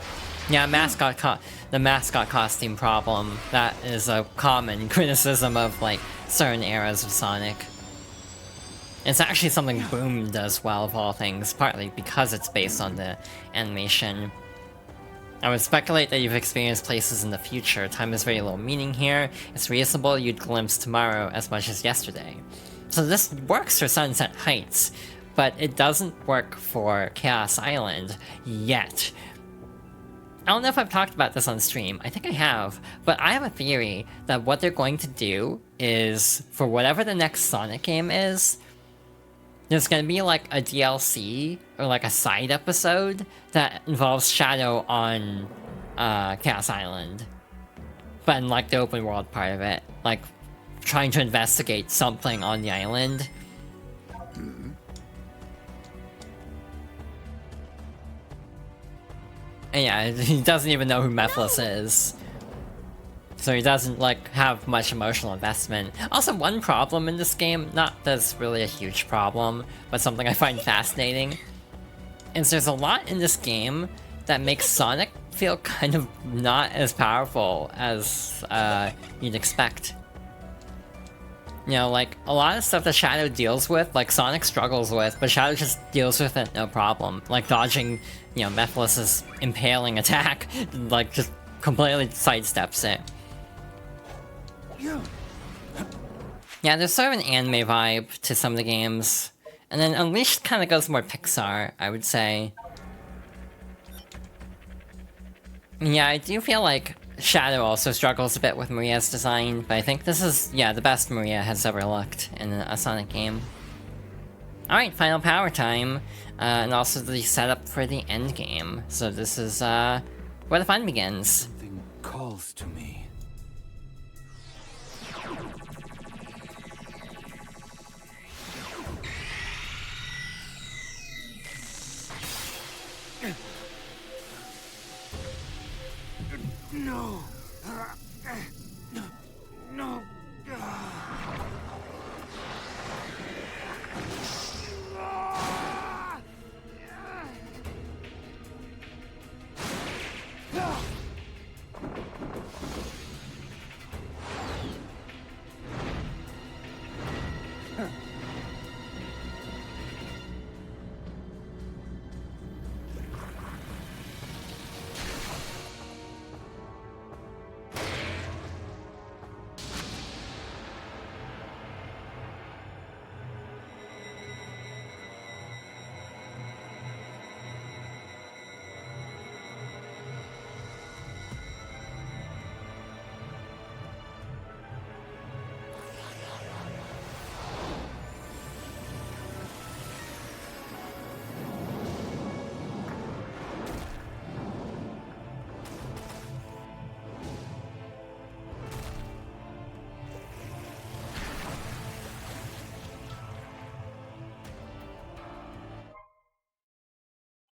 Yeah, the mascot costume problem, that is a common criticism of, like, certain eras of Sonic. It's actually something Boom does well, of all things, partly because it's based on the animation. I would speculate that you've experienced places in the future. Time has very little meaning here. It's reasonable you'd glimpse tomorrow as much as yesterday. So this works for Sunset Heights, but it doesn't work for Chaos Island yet. I don't know if I've talked about this on stream. I think I have, but I have a theory that what they're going to do is, for whatever the next Sonic game is, there's gonna be like a DLC or like a side episode that involves Shadow on Chaos Island, but in like the open world part of it, like trying to investigate something on the island. And yeah, he doesn't even know who Mephiles is. So he doesn't, like, have much emotional investment. Also, one problem in this game, not that it's really a huge problem, but something I find fascinating, is there's a lot in this game that makes Sonic feel kind of not as powerful as you'd expect. You know, like, a lot of stuff that Shadow deals with, like, Sonic struggles with, but Shadow just deals with it no problem. Like, dodging, you know, Mephiles' impaling attack, like, just completely sidesteps it. Yeah, there's sort of an anime vibe to some of the games. And then Unleashed kind of goes more Pixar, I would say. Yeah, I do feel like Shadow also struggles a bit with Maria's design, but I think this is, yeah, the best Maria has ever looked in a Sonic game. Alright, final power time, and also the setup for the end game. So this is where the fun begins. Something calls to me. No. No.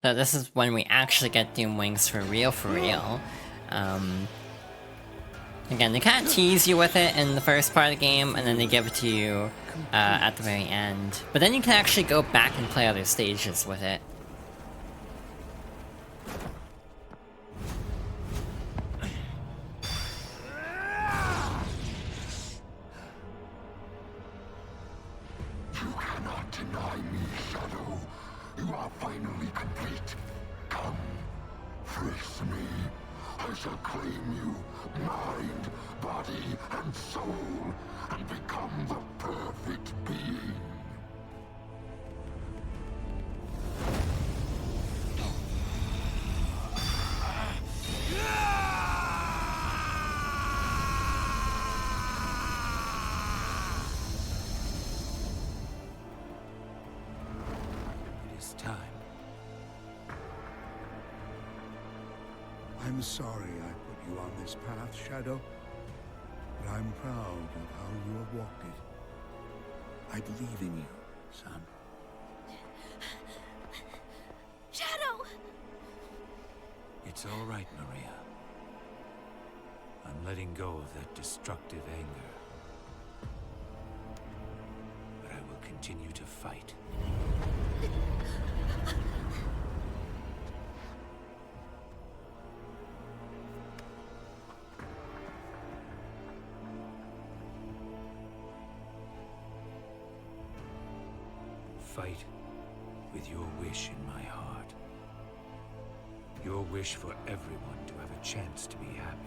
So this is when we actually get Doom Wings for real, Again, they kind of tease you with it in the first part of the game, and then they give it to you at the very end. But then you can actually go back and play other stages with it. You cannot deny me, Shadow. You are finally complete. Come, face me. I shall claim you, mind, body, and soul, and become the perfect being. It is time. I'm sorry I put you on this path, Shadow, but I'm proud of how you have walked it. I believe in you, son. Shadow! It's all right, Maria. I'm letting go of that destructive anger. But I will continue to fight. Fight with your wish in my heart. Your wish for everyone to have a chance to be happy.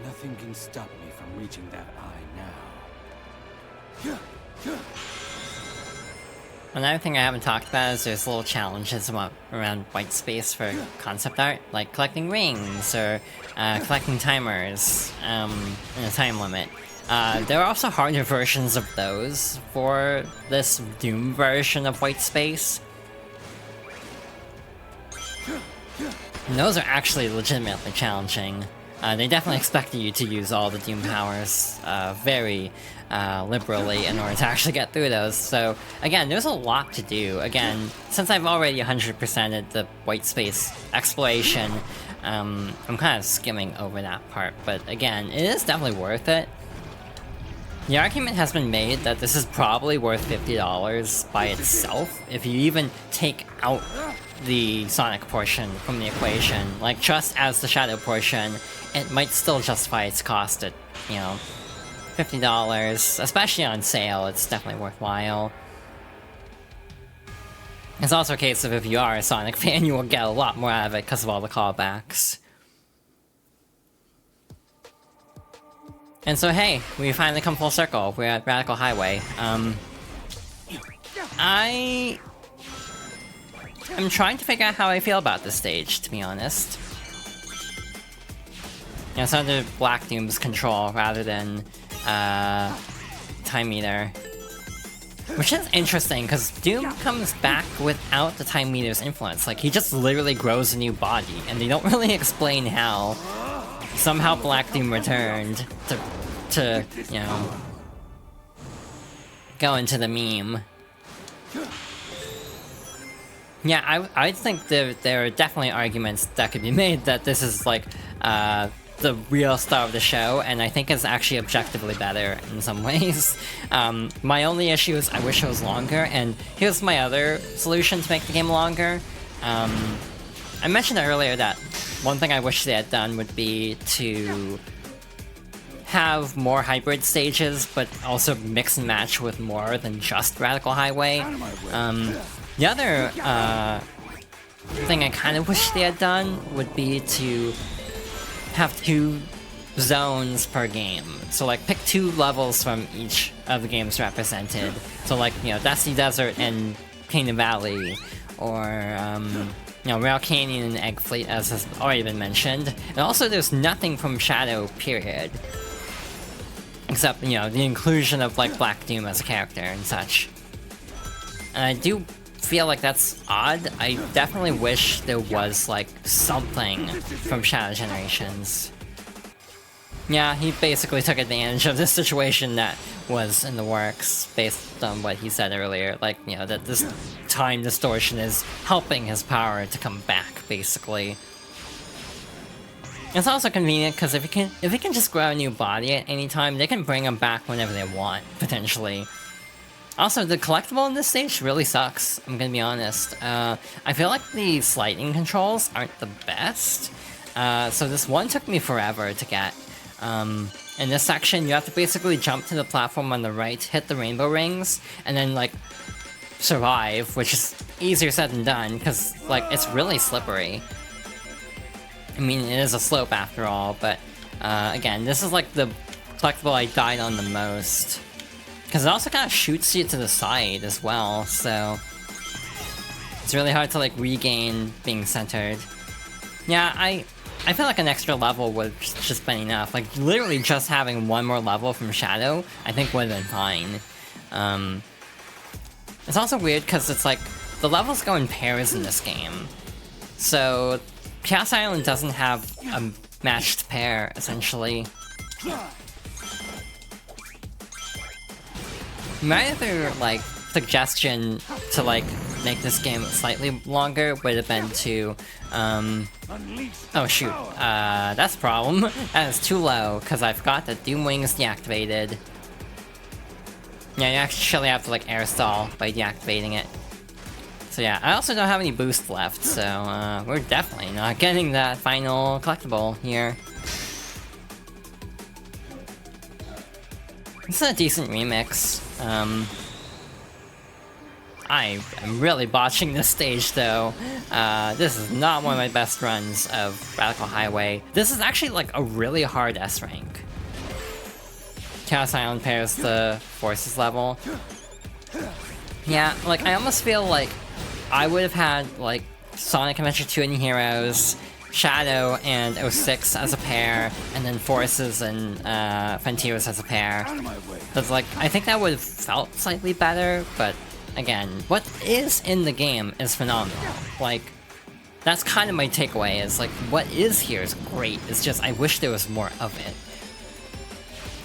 Nothing can stop me from reaching that eye now. Another thing I haven't talked about is there's little challenges around white space for concept art, like collecting rings or collecting timers in a time limit. There are also harder versions of those for this Doom version of white space. And those are actually legitimately challenging. They definitely expected you to use all the Doom powers very liberally in order to actually get through those. So again, there's a lot to do. Again, since I've already 100%ed the white space exploration, I'm kind of skimming over that part. But again, it is definitely worth it. The argument has been made that this is probably worth $50 by itself, if you even take out the Sonic portion from the equation. Like, just as the Shadow portion, it might still justify its cost at, you know, $50, especially on sale. It's definitely worthwhile. It's also a case of if you are a Sonic fan, you will get a lot more out of it because of all the callbacks. And so hey, we finally come full circle. We're at Radical Highway. I'm trying to figure out how I feel about this stage, to be honest. You know, it's under Black Doom's control rather than Time Meter. Which is interesting, because Doom comes back without the Time Meter's influence. Like, he just literally grows a new body, and they don't really explain how. Somehow Black Doom returned to you know, go into the meme. Yeah, I think there are definitely arguments that could be made that this is like the real star of the show, and I think it's actually objectively better in some ways. My only issue is I wish it was longer, and here's my other solution to make the game longer. I mentioned earlier that one thing I wish they had done would be to have more hybrid stages, but also mix and match with more than just Radical Highway. The other thing I kind of wish they had done would be to have 2 zones per game. So like pick 2 levels from each of the games represented. So like, you know, Dusty Desert and Kingdom Valley, or you know, Rail Canyon and Egg Fleet, as has already been mentioned. And also there's nothing from Shadow, period. Except, you know, the inclusion of, like, Black Doom as a character and such. And I do feel like that's odd. I definitely wish there was, like, something from Shadow Generations. Yeah, he basically took advantage of this situation that was in the works, based on what he said earlier. Like, you know, that this time distortion is helping his power to come back, basically. It's also convenient because if he can just grow a new body at any time, they can bring him back whenever they want, potentially. Also, the collectible in this stage really sucks, I'm gonna be honest. I feel like the sliding controls aren't the best. So this one took me forever to get. In this section, you have to basically jump to the platform on the right, hit the rainbow rings, and then, like, survive, which is easier said than done, because, like, it's really slippery. I mean, it is a slope after all, but, again, this is, like, the collectible I died on the most. Because it also kind of shoots you to the side as well, so it's really hard to, like, regain being centered. Yeah, I feel like an extra level would just been enough. Like, literally just having one more level from Shadow, I think would have been fine. It's also weird because it's like, the levels go in pairs in this game. So, Chaos Island doesn't have a matched pair, essentially. My other, like, suggestion to, like, make this game slightly longer would have been to, oh shoot, that's a problem. That is too low, because I forgot that Doom Wing is deactivated. Yeah, you actually have to, like, air stall by deactivating it. So yeah, I also don't have any boost left, so, we're definitely not getting that final collectible here. This is a decent remix. I am really botching this stage though. This is not one of my best runs of Radical Highway. This is actually like a really hard S rank. Chaos Island pairs the Forces level. Yeah, like I almost feel like I would have had like Sonic Adventure 2 and Heroes, Shadow and 06 as a pair, and then Forces and Frontiers as a pair. That's like, I think that would have felt slightly better, but again, what is in the game is phenomenal. Like, that's kind of my takeaway, is like, what is here is great, it's just, I wish there was more of it.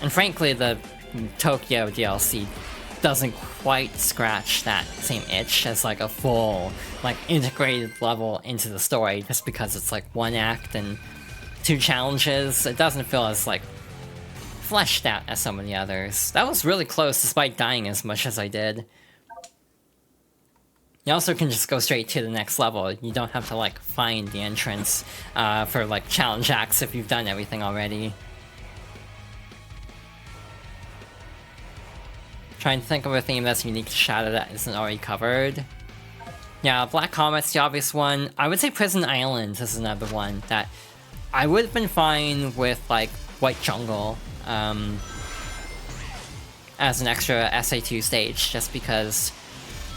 And frankly, the Tokyo DLC doesn't quite scratch that same itch as like a full, like, integrated level into the story, just because it's like one act and 2 challenges. It doesn't feel as like fleshed out as some of the others. That was really close despite dying as much as I did. You also can just go straight to the next level. You don't have to like find the entrance for like challenge acts if you've done everything already. Trying to think of a theme that's unique to Shadow that isn't already covered. Yeah, Black Comet's the obvious one. I would say Prison Island is another one that I would have been fine with, like, White Jungle as an extra SA2 stage, just because,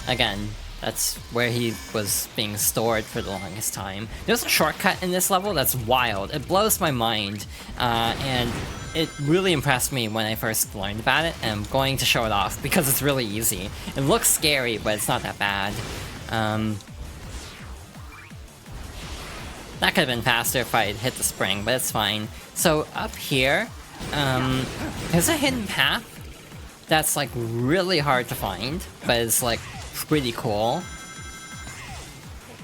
again, that's where he was being stored for the longest time. There's a shortcut in this level that's wild. It blows my mind, and it really impressed me when I first learned about it, and I'm going to show it off because it's really easy. It looks scary, but it's not that bad. That could have been faster if I had hit the spring, but it's fine. So up here, there's a hidden path that's like really hard to find, but it's like pretty cool.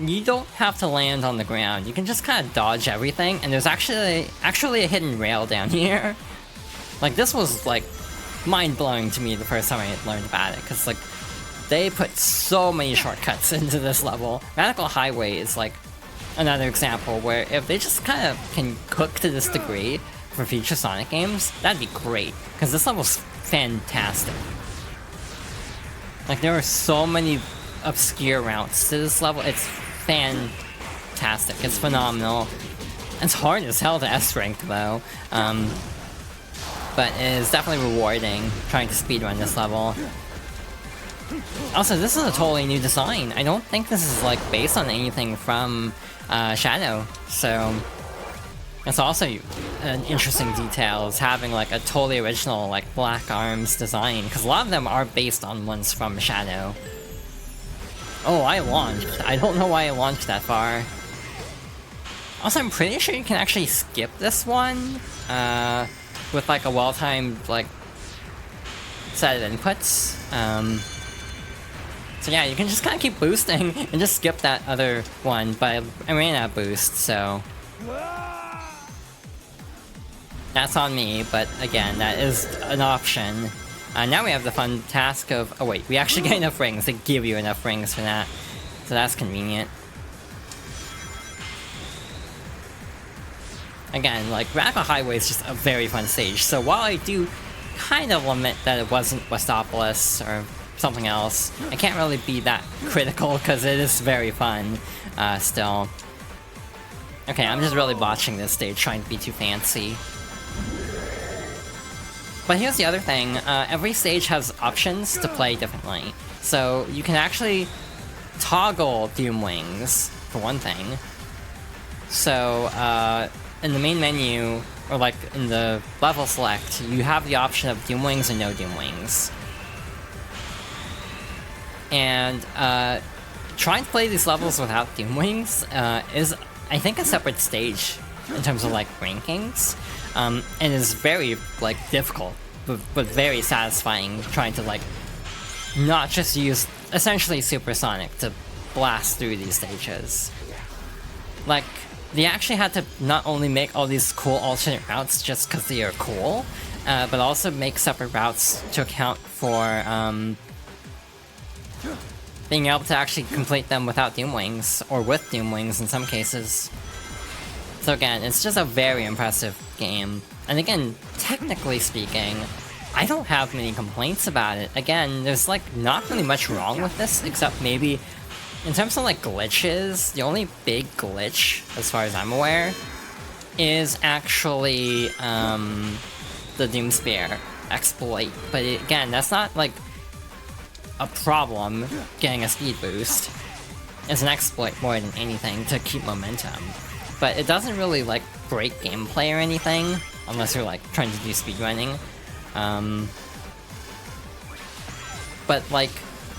You don't have to land on the ground. You can just kind of dodge everything, and there's actually a hidden rail down here. Like, this was, like, mind-blowing to me the first time I learned about it, because, like, they put so many shortcuts into this level. Radical Highway is, like, another example where if they just kind of can cook to this degree for future Sonic games, that'd be great, because this level's fantastic. Like, there are so many obscure routes to this level. It's fantastic. It's phenomenal. It's hard as hell to S-rank, though. But it is definitely rewarding trying to speedrun this level. Also, this is a totally new design. I don't think this is like based on anything from Shadow, so that's also an interesting detail, is having like a totally original like Black Arms design, because a lot of them are based on ones from Shadow. Oh, I launched. I don't know why I launched that far. Also, I'm pretty sure you can actually skip this one with like a well-timed like set of inputs. So yeah, you can just kind of keep boosting and just skip that other one, but I ran out of boost, so that's on me, but again, that is an option. Now we have the fun task of... oh wait, we actually get enough rings. They give you enough rings for that, so that's convenient. Again, like, Radical Highway is just a very fun stage, so while I do kind of lament that it wasn't Westopolis or something else, I can't really be that critical, because it is very fun, still. Okay, I'm just really botching this stage, trying to be too fancy. But here's the other thing, every stage has options to play differently. So you can actually toggle Doom Wings, for one thing. So, in the main menu, or like in the level select, you have the option of Doom Wings and no Doom Wings. And trying to play these levels without Doom Wings is, I think, a separate stage in terms of like rankings, and is very like difficult, but very satisfying, trying to like not just use essentially supersonic to blast through these stages. Like, they actually had to not only make all these cool alternate routes just because they are cool, but also make separate routes to account for being able to actually complete them without Doom Wings, or with Doom Wings in some cases. So again, it's just a very impressive game. And again, technically speaking, I don't have many complaints about it. Again, there's like not really much wrong with this, except maybe in terms of like glitches, the only big glitch, as far as I'm aware, is actually the Doom Spear exploit. But again, that's not like a problem getting a speed boost. It's an exploit more than anything to keep momentum. But it doesn't really like break gameplay or anything, unless you're like trying to do speedrunning. But like,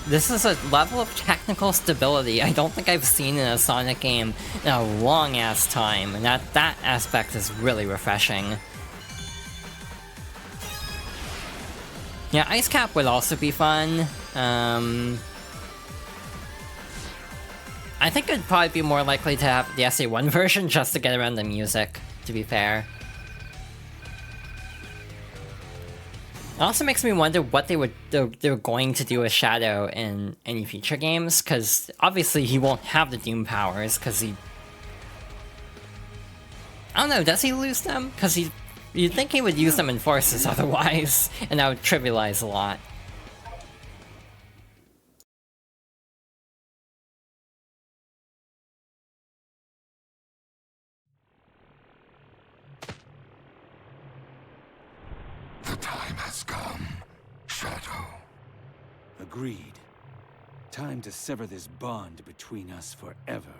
this is a level of technical stability I don't think I've seen in a Sonic game in a long ass time, and that aspect is really refreshing. Yeah, Ice Cap would also be fun. I think it'd probably be more likely to have the SA1 version just to get around the music, to be fair. It also makes me wonder what they were going to do with Shadow in any future games, because obviously he won't have the Doom powers, because he... I don't know, does he lose them? Because you'd think he would use them in Forces otherwise, and that would trivialize a lot. The time has come, Shadow. Agreed. Time to sever this bond between us forever.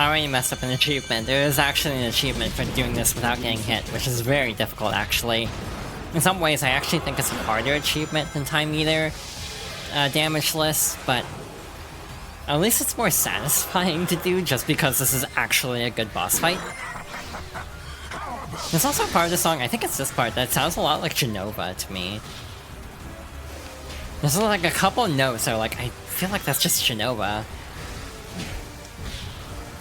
I already messed up an achievement. There is actually an achievement for doing this without getting hit, which is very difficult actually. In some ways, I actually think it's a harder achievement than Time Eater Damageless, but at least it's more satisfying to do just because this is actually a good boss fight. There's also a part of the song, I think it's this part, that sounds a lot like Genova to me. There's like a couple notes that are like, I feel like that's just Genova.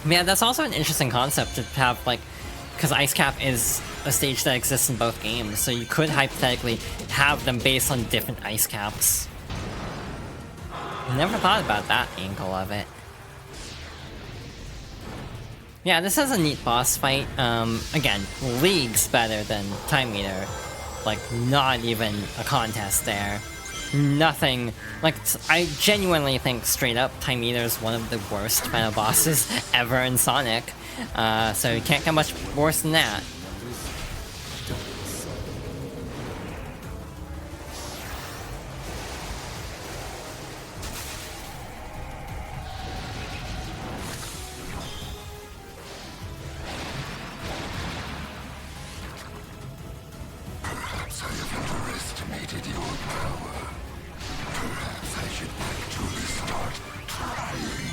Yeah, that's also an interesting concept to have, like, because Ice Cap is a stage that exists in both games, so you could hypothetically have them based on different ice caps. Never thought about that angle of it. Yeah, this is a neat boss fight. Again, leagues better than Time Eater. Like, not even a contest there. Nothing. Like, I genuinely think straight up Time Eater is one of the worst final bosses ever in Sonic. So you can't get much worse than that. Perhaps I have underestimated your power. Perhaps I should actually start trying.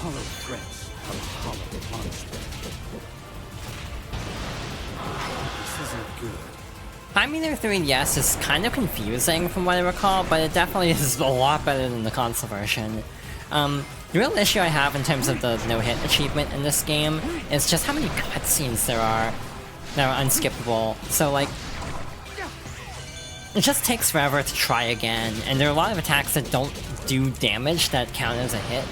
Hollow threats of hollow monster. This isn't good. Time Eater 3DS is kind of confusing from what I recall, but it definitely is a lot better than the console version. The real issue I have in terms of the no-hit achievement in this game is just how many cutscenes there are that are unskippable. So, like, it just takes forever to try again, and there are a lot of attacks that don't do damage that count as a hit.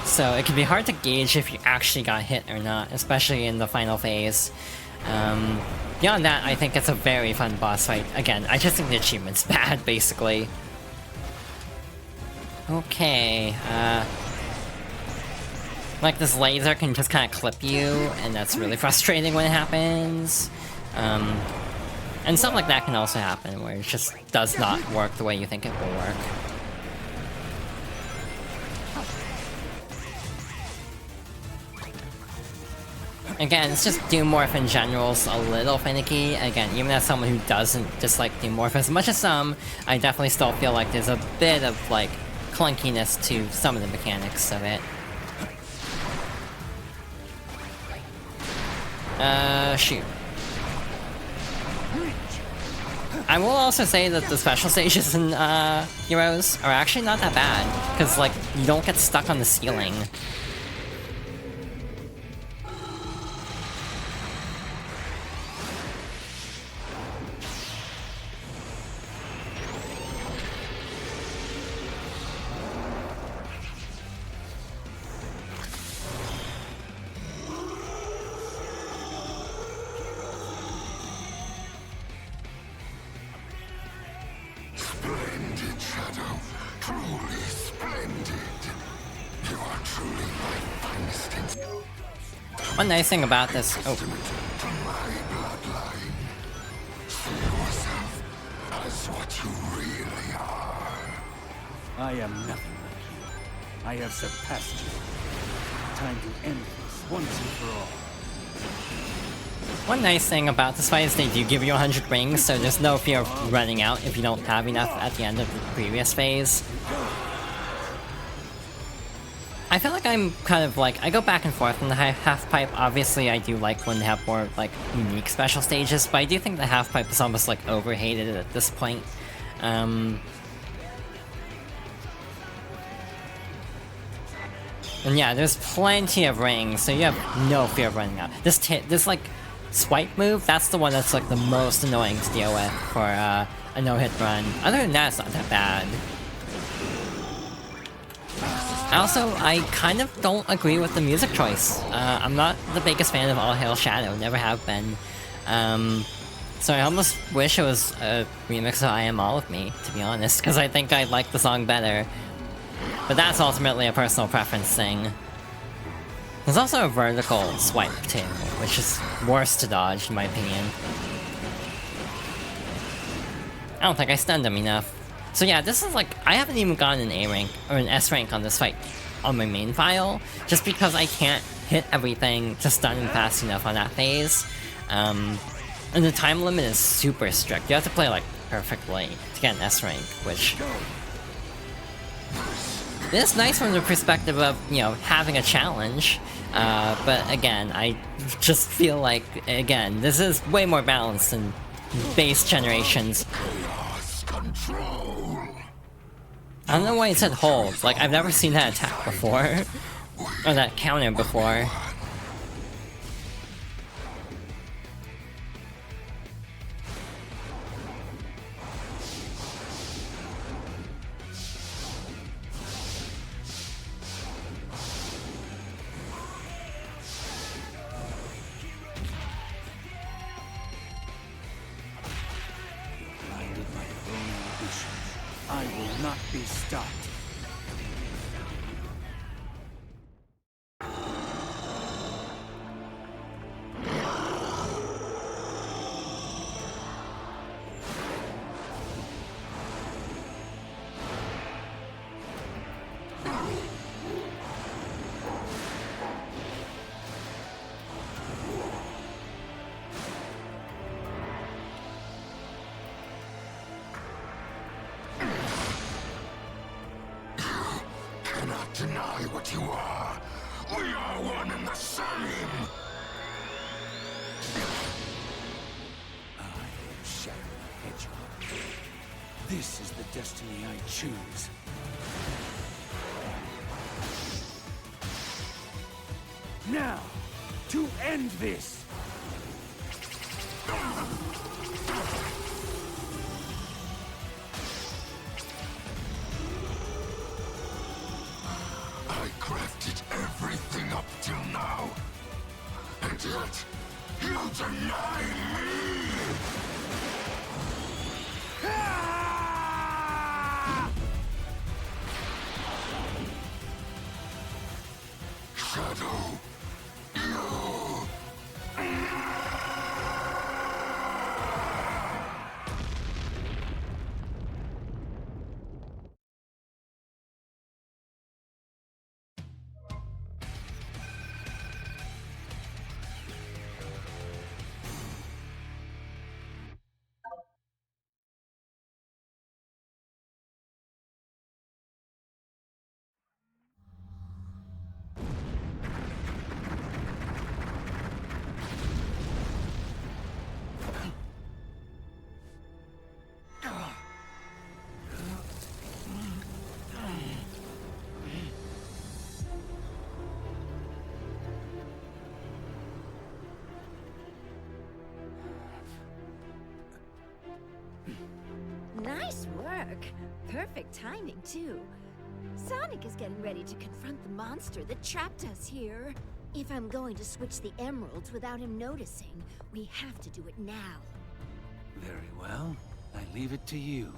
So it can be hard to gauge if you actually got hit or not, especially in the final phase. Beyond that, I think it's a very fun boss fight. Again, I just think the achievement's bad, basically. Okay, like, this laser can just kind of clip you, and that's really frustrating when it happens. And stuff like that can also happen, where it just does not work the way you think it will work. Again, it's just Doomorph in general's a little finicky. Again, even as someone who doesn't dislike Doomorph as much as some, I definitely still feel like there's a bit of, like, clunkiness to some of the mechanics of it. Shoot. I will also say that the special stages in Heroes are actually not that bad, because, like, you don't get stuck on the ceiling. Splendid, Shadow. Truly splendid. You are truly my finest instrument. One nice thing about this... Oh. To my bloodline. See yourself as what you really are. I am nothing like you. I have surpassed you. Time to end this once and for all. One nice thing about this fight is they do give you 100 rings, so there's no fear of running out if you don't have enough at the end of the previous phase. I feel like I'm kind of like, I go back and forth in the half-pipe. Obviously, I do like when they have more, like, unique special stages, but I do think the half-pipe is almost, like, overhated at this point. And yeah, there's plenty of rings, so you have no fear of running out. This like, swipe move, that's the one that's, like, the most annoying to deal with for a no-hit run. Other than that, it's not that bad. Also, I kind of don't agree with the music choice. I'm not the biggest fan of All Hail Shadow, never have been. So I almost wish it was a remix of I Am All of Me, to be honest, because I think I like the song better. But that's ultimately a personal preference thing. There's also a vertical swipe too, which is worse to dodge in my opinion. I don't think I stunned him enough. So yeah, this is like, I haven't even gotten an A rank or an S rank on this fight on my main file, just because I can't hit everything to stun him fast enough on that phase. And the time limit is super strict. You have to play like perfectly to get an S rank, which is nice from the perspective of, you know, having a challenge. But again, I just feel like, again, this is way more balanced than base generations. I don't know why he said hold. Like, I've never seen that attack before. Or that counter before. Blinded by your own ambitions, I will not be stopped. Deny what you are. We are one and the same. I am Shadow the Hedgehog. This is the destiny I choose. Now, to end this! I crafted everything up till now. And yet, you deny me! Shadow, Nice work. Perfect timing, too. Sonic is getting ready to confront the monster that trapped us here. If I'm going to switch the emeralds without him noticing, we have to do it now. Very well. I leave it to you.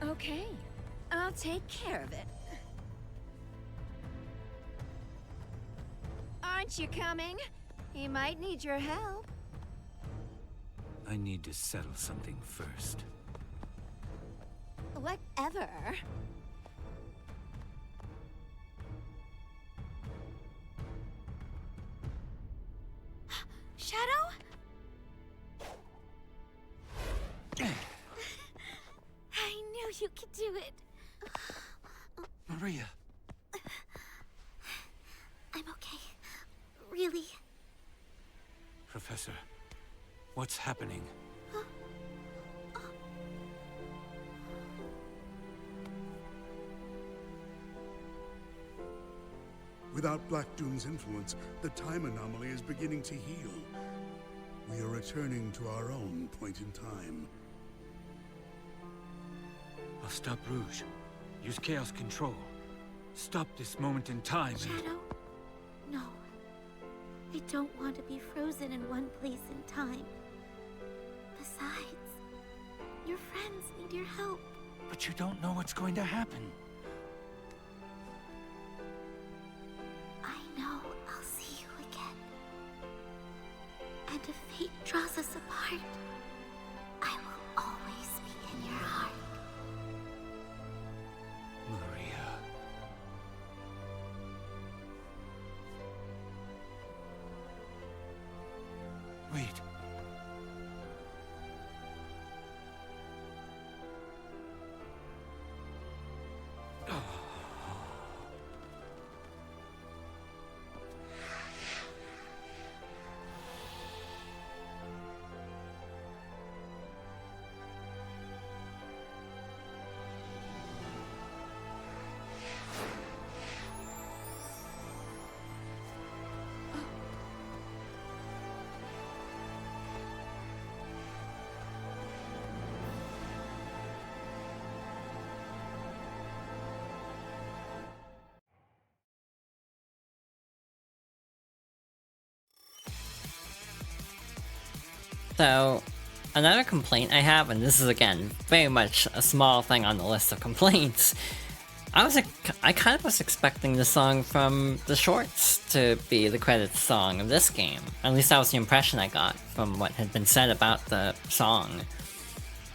Okay. I'll take care of it. Aren't you coming? He might need your help. I need to settle something first. Whatever. Shadow? I knew you could do it. Maria! I'm okay. Really. Professor, what's happening? Without Black Doom's influence, the time anomaly is beginning to heal. We are returning to our own point in time. I'll stop Rouge. Use Chaos Control. Stop this moment in time. Shadow? No. I don't want to be frozen in one place in time. Besides, your friends need your help. But you don't know what's going to happen. I know I'll see you again. And if fate draws us apart, I will always be in your heart. Maria. So, another complaint I have, and this is again very much a small thing on the list of complaints, I kind of was expecting the song from the shorts to be the credits song of this game. At least that was the impression I got from what had been said about the song.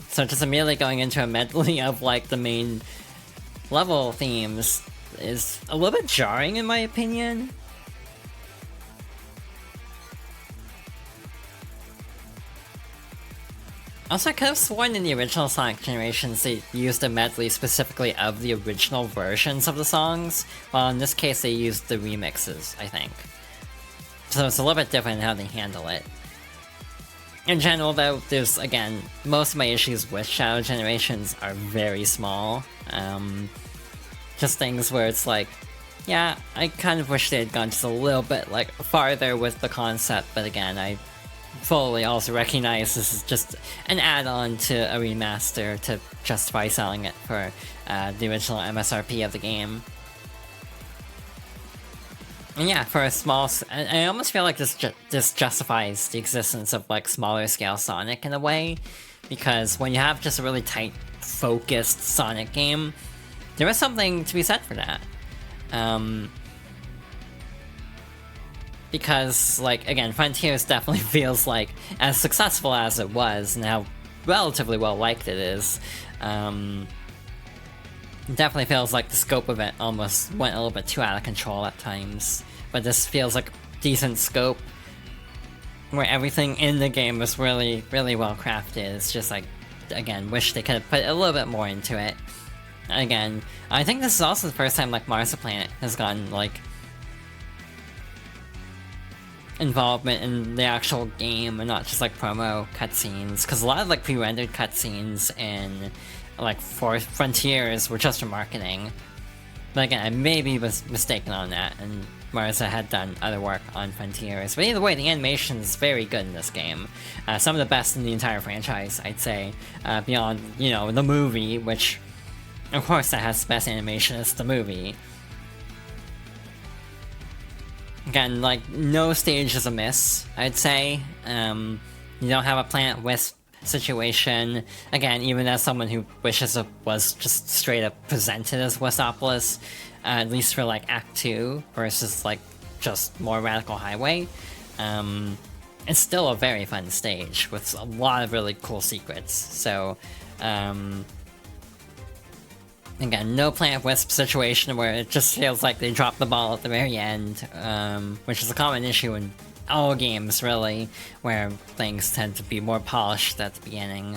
So just immediately going into a medley of like the main level themes is a little bit jarring in my opinion. Also, I could have sworn in the original Sonic generations they used a medley specifically of the original versions of the songs, while in this case they used the remixes, I think. So it's a little bit different in how they handle it. In general though, there's, again, most of my issues with Shadow Generations are very small. Just things where it's like, yeah, I kind of wish they had gone just a little bit, like, farther with the concept, but again, I fully also recognize this is just an add-on to a remaster to justify selling it for the original MSRP of the game. And yeah, for a small... I almost feel like this justifies the existence of like smaller scale Sonic in a way, because when you have just a really tight, focused Sonic game, there is something to be said for that. Because, like, again, Frontiers definitely feels like, as successful as it was, and how relatively well-liked it is, it definitely feels like the scope of it almost went a little bit too out of control at times. But this feels like decent scope, where everything in the game was really, really well-crafted. It's just like, again, wish they could have put a little bit more into it. Again, I think this is also the first time, like, Marziplanet has gotten, like, involvement in the actual game and not just like promo cutscenes, because a lot of like pre-rendered cutscenes in like Frontiers were just for marketing. But again, I maybe was mistaken on that, and Marza had done other work on Frontiers. But either way, the animation is very good in this game. Some of the best in the entire franchise, I'd say, beyond, you know, the movie, which of course that has the best animation, it's the movie. Again, like, no stage is a miss, I'd say. You don't have a Planet Wisp situation. Again, even as someone who wishes it was just straight up presented as Wispopolis, at least for, like, Act 2 versus, like, just more Radical Highway, it's still a very fun stage with a lot of really cool secrets. So, again, no Planet Wisp situation where it just feels like they dropped the ball at the very end, which is a common issue in all games, really, where things tend to be more polished at the beginning.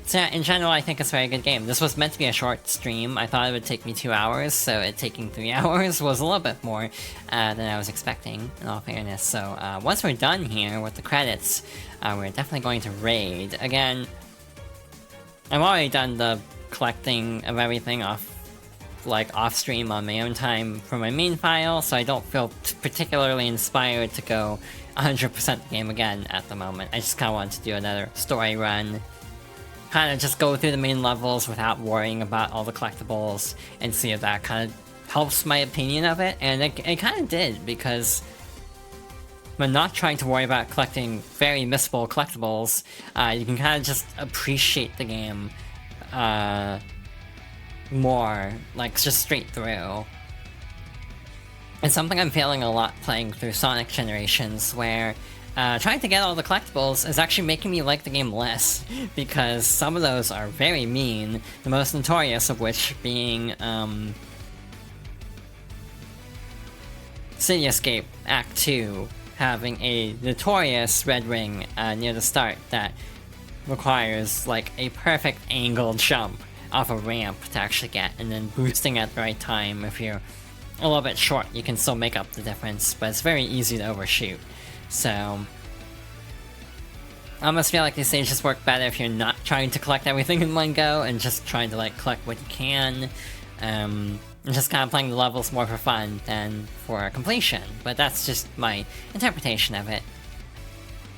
So yeah, in general, I think it's a very good game. This was meant to be a short stream. I thought it would take me 2 hours, so it taking 3 hours was a little bit more than I was expecting, in all fairness. So once we're done here with the credits, we're definitely going to raid. Again, I've already done the collecting of everything off stream on my own time for my main file, so I don't feel particularly inspired to go 100% the game again at the moment. I just kind of want to do another story run, kind of just go through the main levels without worrying about all the collectibles, and see if that kind of helps my opinion of it, and it kind of did, because when not trying to worry about collecting very missable collectibles, you can kind of just appreciate the game more, like, just straight through. It's something I'm feeling a lot playing through Sonic Generations, where trying to get all the collectibles is actually making me like the game less, because some of those are very mean, the most notorious of which being City Escape Act 2, having a notorious red ring near the start that requires like a perfect angled jump off a ramp to actually get, and then boosting at the right time. If you're a little bit short, you can still make up the difference, but it's very easy to overshoot. So I almost feel like these stages work better if you're not trying to collect everything in one go and just trying to like collect what you can, and just kind of playing the levels more for fun than for completion. But that's just my interpretation of it.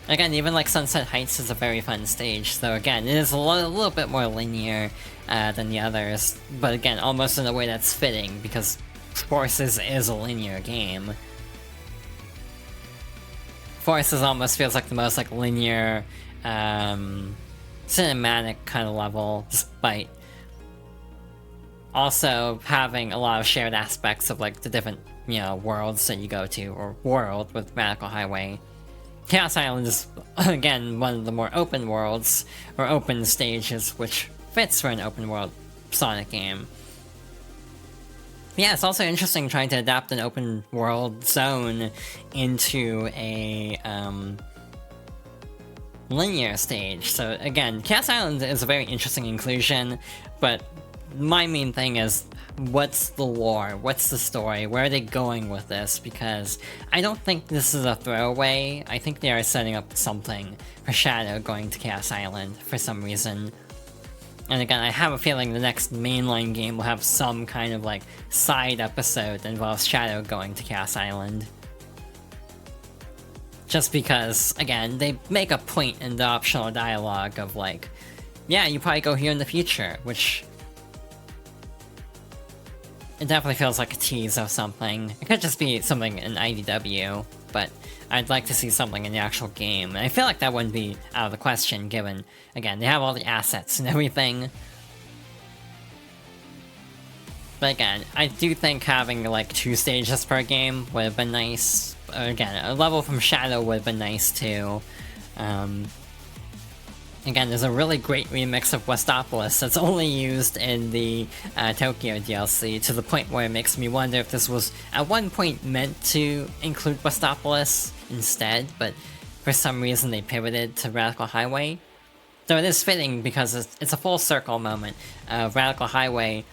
Again, even like Sunset Heights is a very fun stage, so again, it is a little bit more linear than the others, but again, almost in a way that's fitting, because Forces is a linear game. Forces almost feels like the most like linear, cinematic kind of level, despite also having a lot of shared aspects of like the different, you know, worlds that you go to, or world with Radical Highway. Chaos Island is, again, one of the more open worlds, or open stages, which fits for an open world Sonic game. Yeah, it's also interesting trying to adapt an open world zone into a linear stage. So again, Chaos Island is a very interesting inclusion, but my main thing is, what's the lore? What's the story? Where are they going with this? Because I don't think this is a throwaway. I think they are setting up something for Shadow going to Chaos Island for some reason. And again, I have a feeling the next mainline game will have some kind of like side episode that involves Shadow going to Chaos Island. Just because, again, they make a point in the optional dialogue of like, yeah, you probably go here in the future, which it definitely feels like a tease of something. It could just be something in IDW, but I'd like to see something in the actual game. And I feel like that wouldn't be out of the question, given, again, they have all the assets and everything. But again, I do think having like 2 stages per game would have been nice. Again, a level from Shadow would have been nice too. Again, there's a really great remix of Westopolis that's only used in the Tokyo DLC, to the point where it makes me wonder if this was at one point meant to include Westopolis instead, but for some reason they pivoted to Radical Highway. Though it is fitting because it's a full circle moment. Radical Highway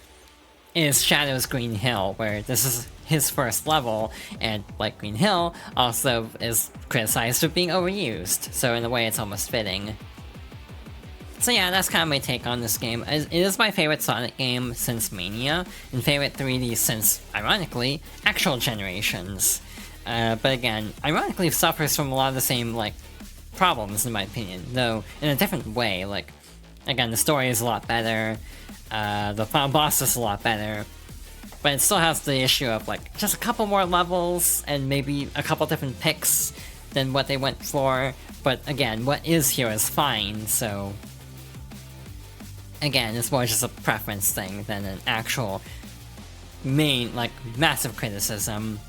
is Shadow's Green Hill, where this is his first level, and like Green Hill, also is criticized for being overused, so in a way it's almost fitting. So yeah, that's kind of my take on this game. It is my favorite Sonic game since Mania, and favorite 3D since, ironically, actual generations. But again, ironically suffers from a lot of the same, like, problems in my opinion, though in a different way. Like, again, the story is a lot better, the final boss is a lot better, but it still has the issue of, like, just a couple more levels, and maybe a couple different picks than what they went for, but again, what is here is fine, so again, it's more just a preference thing than an actual main, like, massive criticism.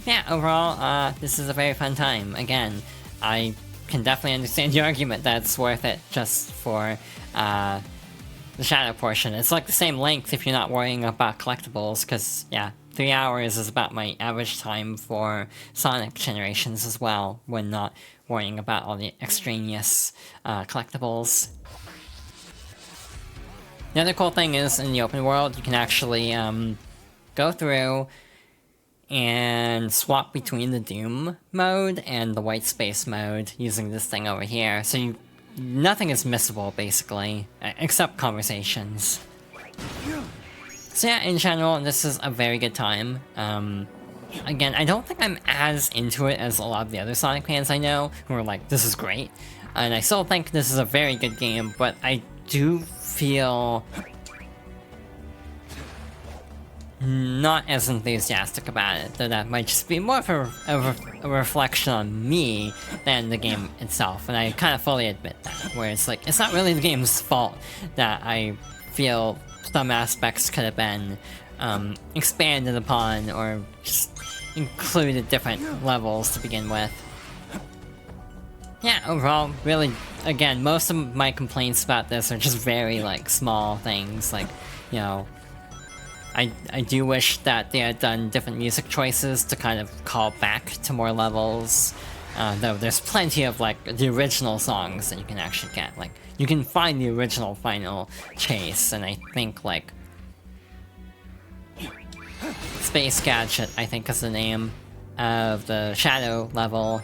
Yeah, overall, this is a very fun time. Again, I can definitely understand the argument that it's worth it just for the Shadow portion. It's like the same length if you're not worrying about collectibles, because, yeah, 3 hours is about my average time for Sonic generations as well, when not worrying about all the extraneous collectibles. The other cool thing is, in the open world, you can actually go through and swap between the Doom mode and the White Space mode using this thing over here. So nothing is missable, basically, except conversations. So yeah, in general, this is a very good time. Again, I don't think I'm as into it as a lot of the other Sonic fans I know, who are like, this is great. And I still think this is a very good game, but I do feel not as enthusiastic about it, though that might just be more of a reflection on me than the game itself, and I kind of fully admit that, where it's like, it's not really the game's fault that I feel some aspects could have been expanded upon, or just included different levels to begin with. Yeah, overall, really, again, most of my complaints about this are just very, like, small things, like, you know, I do wish that they had done different music choices to kind of call back to more levels, though there's plenty of, like, the original songs that you can actually get. Like, you can find the original Final Chase, and I think, like, Space Gadget, I think is the name of the Shadow level.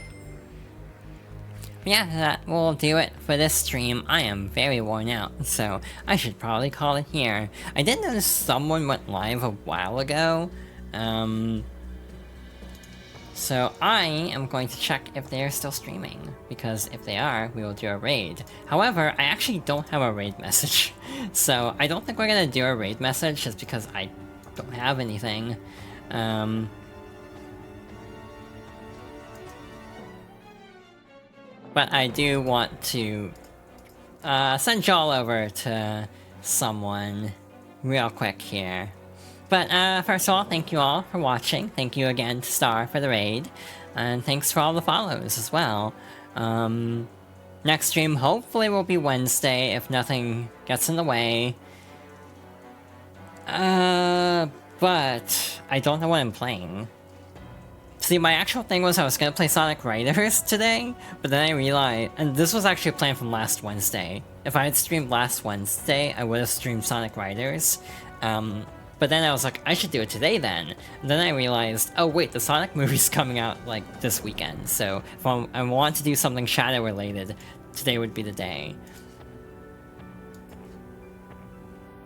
Yeah, that will do it for this stream. I am very worn out, so I should probably call it here. I did notice someone went live a while ago, so I am going to check if they are still streaming, because if they are, we will do a raid. However, I actually don't have a raid message, so I don't think we're gonna do a raid message just because I don't have anything. But I do want to send y'all over to someone real quick here. But first of all, thank you all for watching. Thank you again to Star for the raid. And thanks for all the follows as well. Next stream hopefully will be Wednesday if nothing gets in the way. But I don't know what I'm playing. See, my actual thing was I was gonna play Sonic Riders today, but then I realized, and this was actually planned from last Wednesday. If I had streamed last Wednesday, I would have streamed Sonic Riders. But then I was like, I should do it today then. And then I realized, oh wait, the Sonic movie's coming out like this weekend. So if I want to do something Shadow related, today would be the day.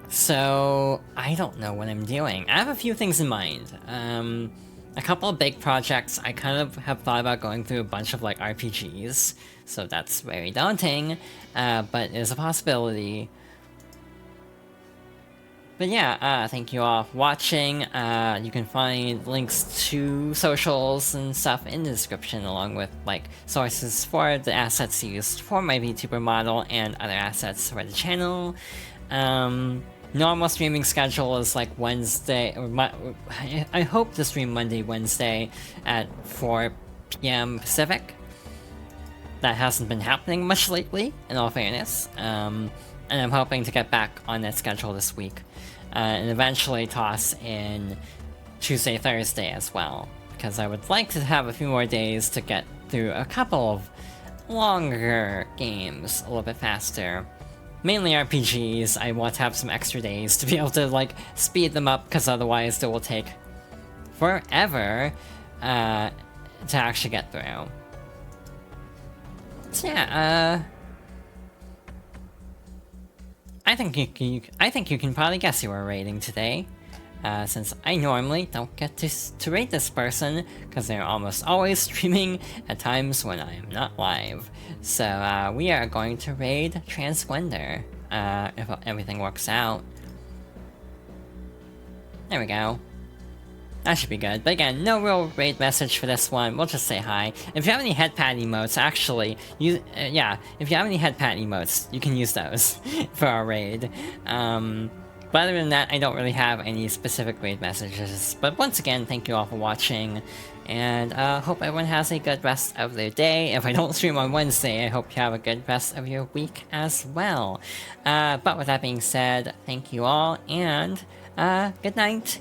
So I don't know what I'm doing. I have a few things in mind. A couple of big projects. I kind of have thought about going through a bunch of like RPGs, so that's very daunting, but it is a possibility. But yeah, thank you all for watching. You can find links to socials and stuff in the description, along with like sources for the assets used for my VTuber model and other assets for the channel. Normal streaming schedule is like Wednesday, or I hope to stream Monday, Wednesday at 4 PM Pacific. That hasn't been happening much lately, in all fairness. And I'm hoping to get back on that schedule this week. And eventually toss in Tuesday, Thursday as well. Because I would like to have a few more days to get through a couple of longer games a little bit faster. Mainly RPGs. I want to have some extra days to be able to like speed them up, because otherwise it will take forever to actually get through. So yeah, I think you can probably guess who we're rating today, since I normally don't get to rate this person, because they're almost always streaming at times when I am not live. So we are going to raid Transglender, if everything works out. There we go. That should be good. But again, no real raid message for this one. We'll just say hi. If you have any head pat emotes, actually, yeah, if you have any head pat emotes, you can use those for our raid. But other than that, I don't really have any specific raid messages. But once again, thank you all for watching, and hope everyone has a good rest of their day. If I don't stream on Wednesday, I hope you have a good rest of your week as well. But with that being said, thank you all, and good night.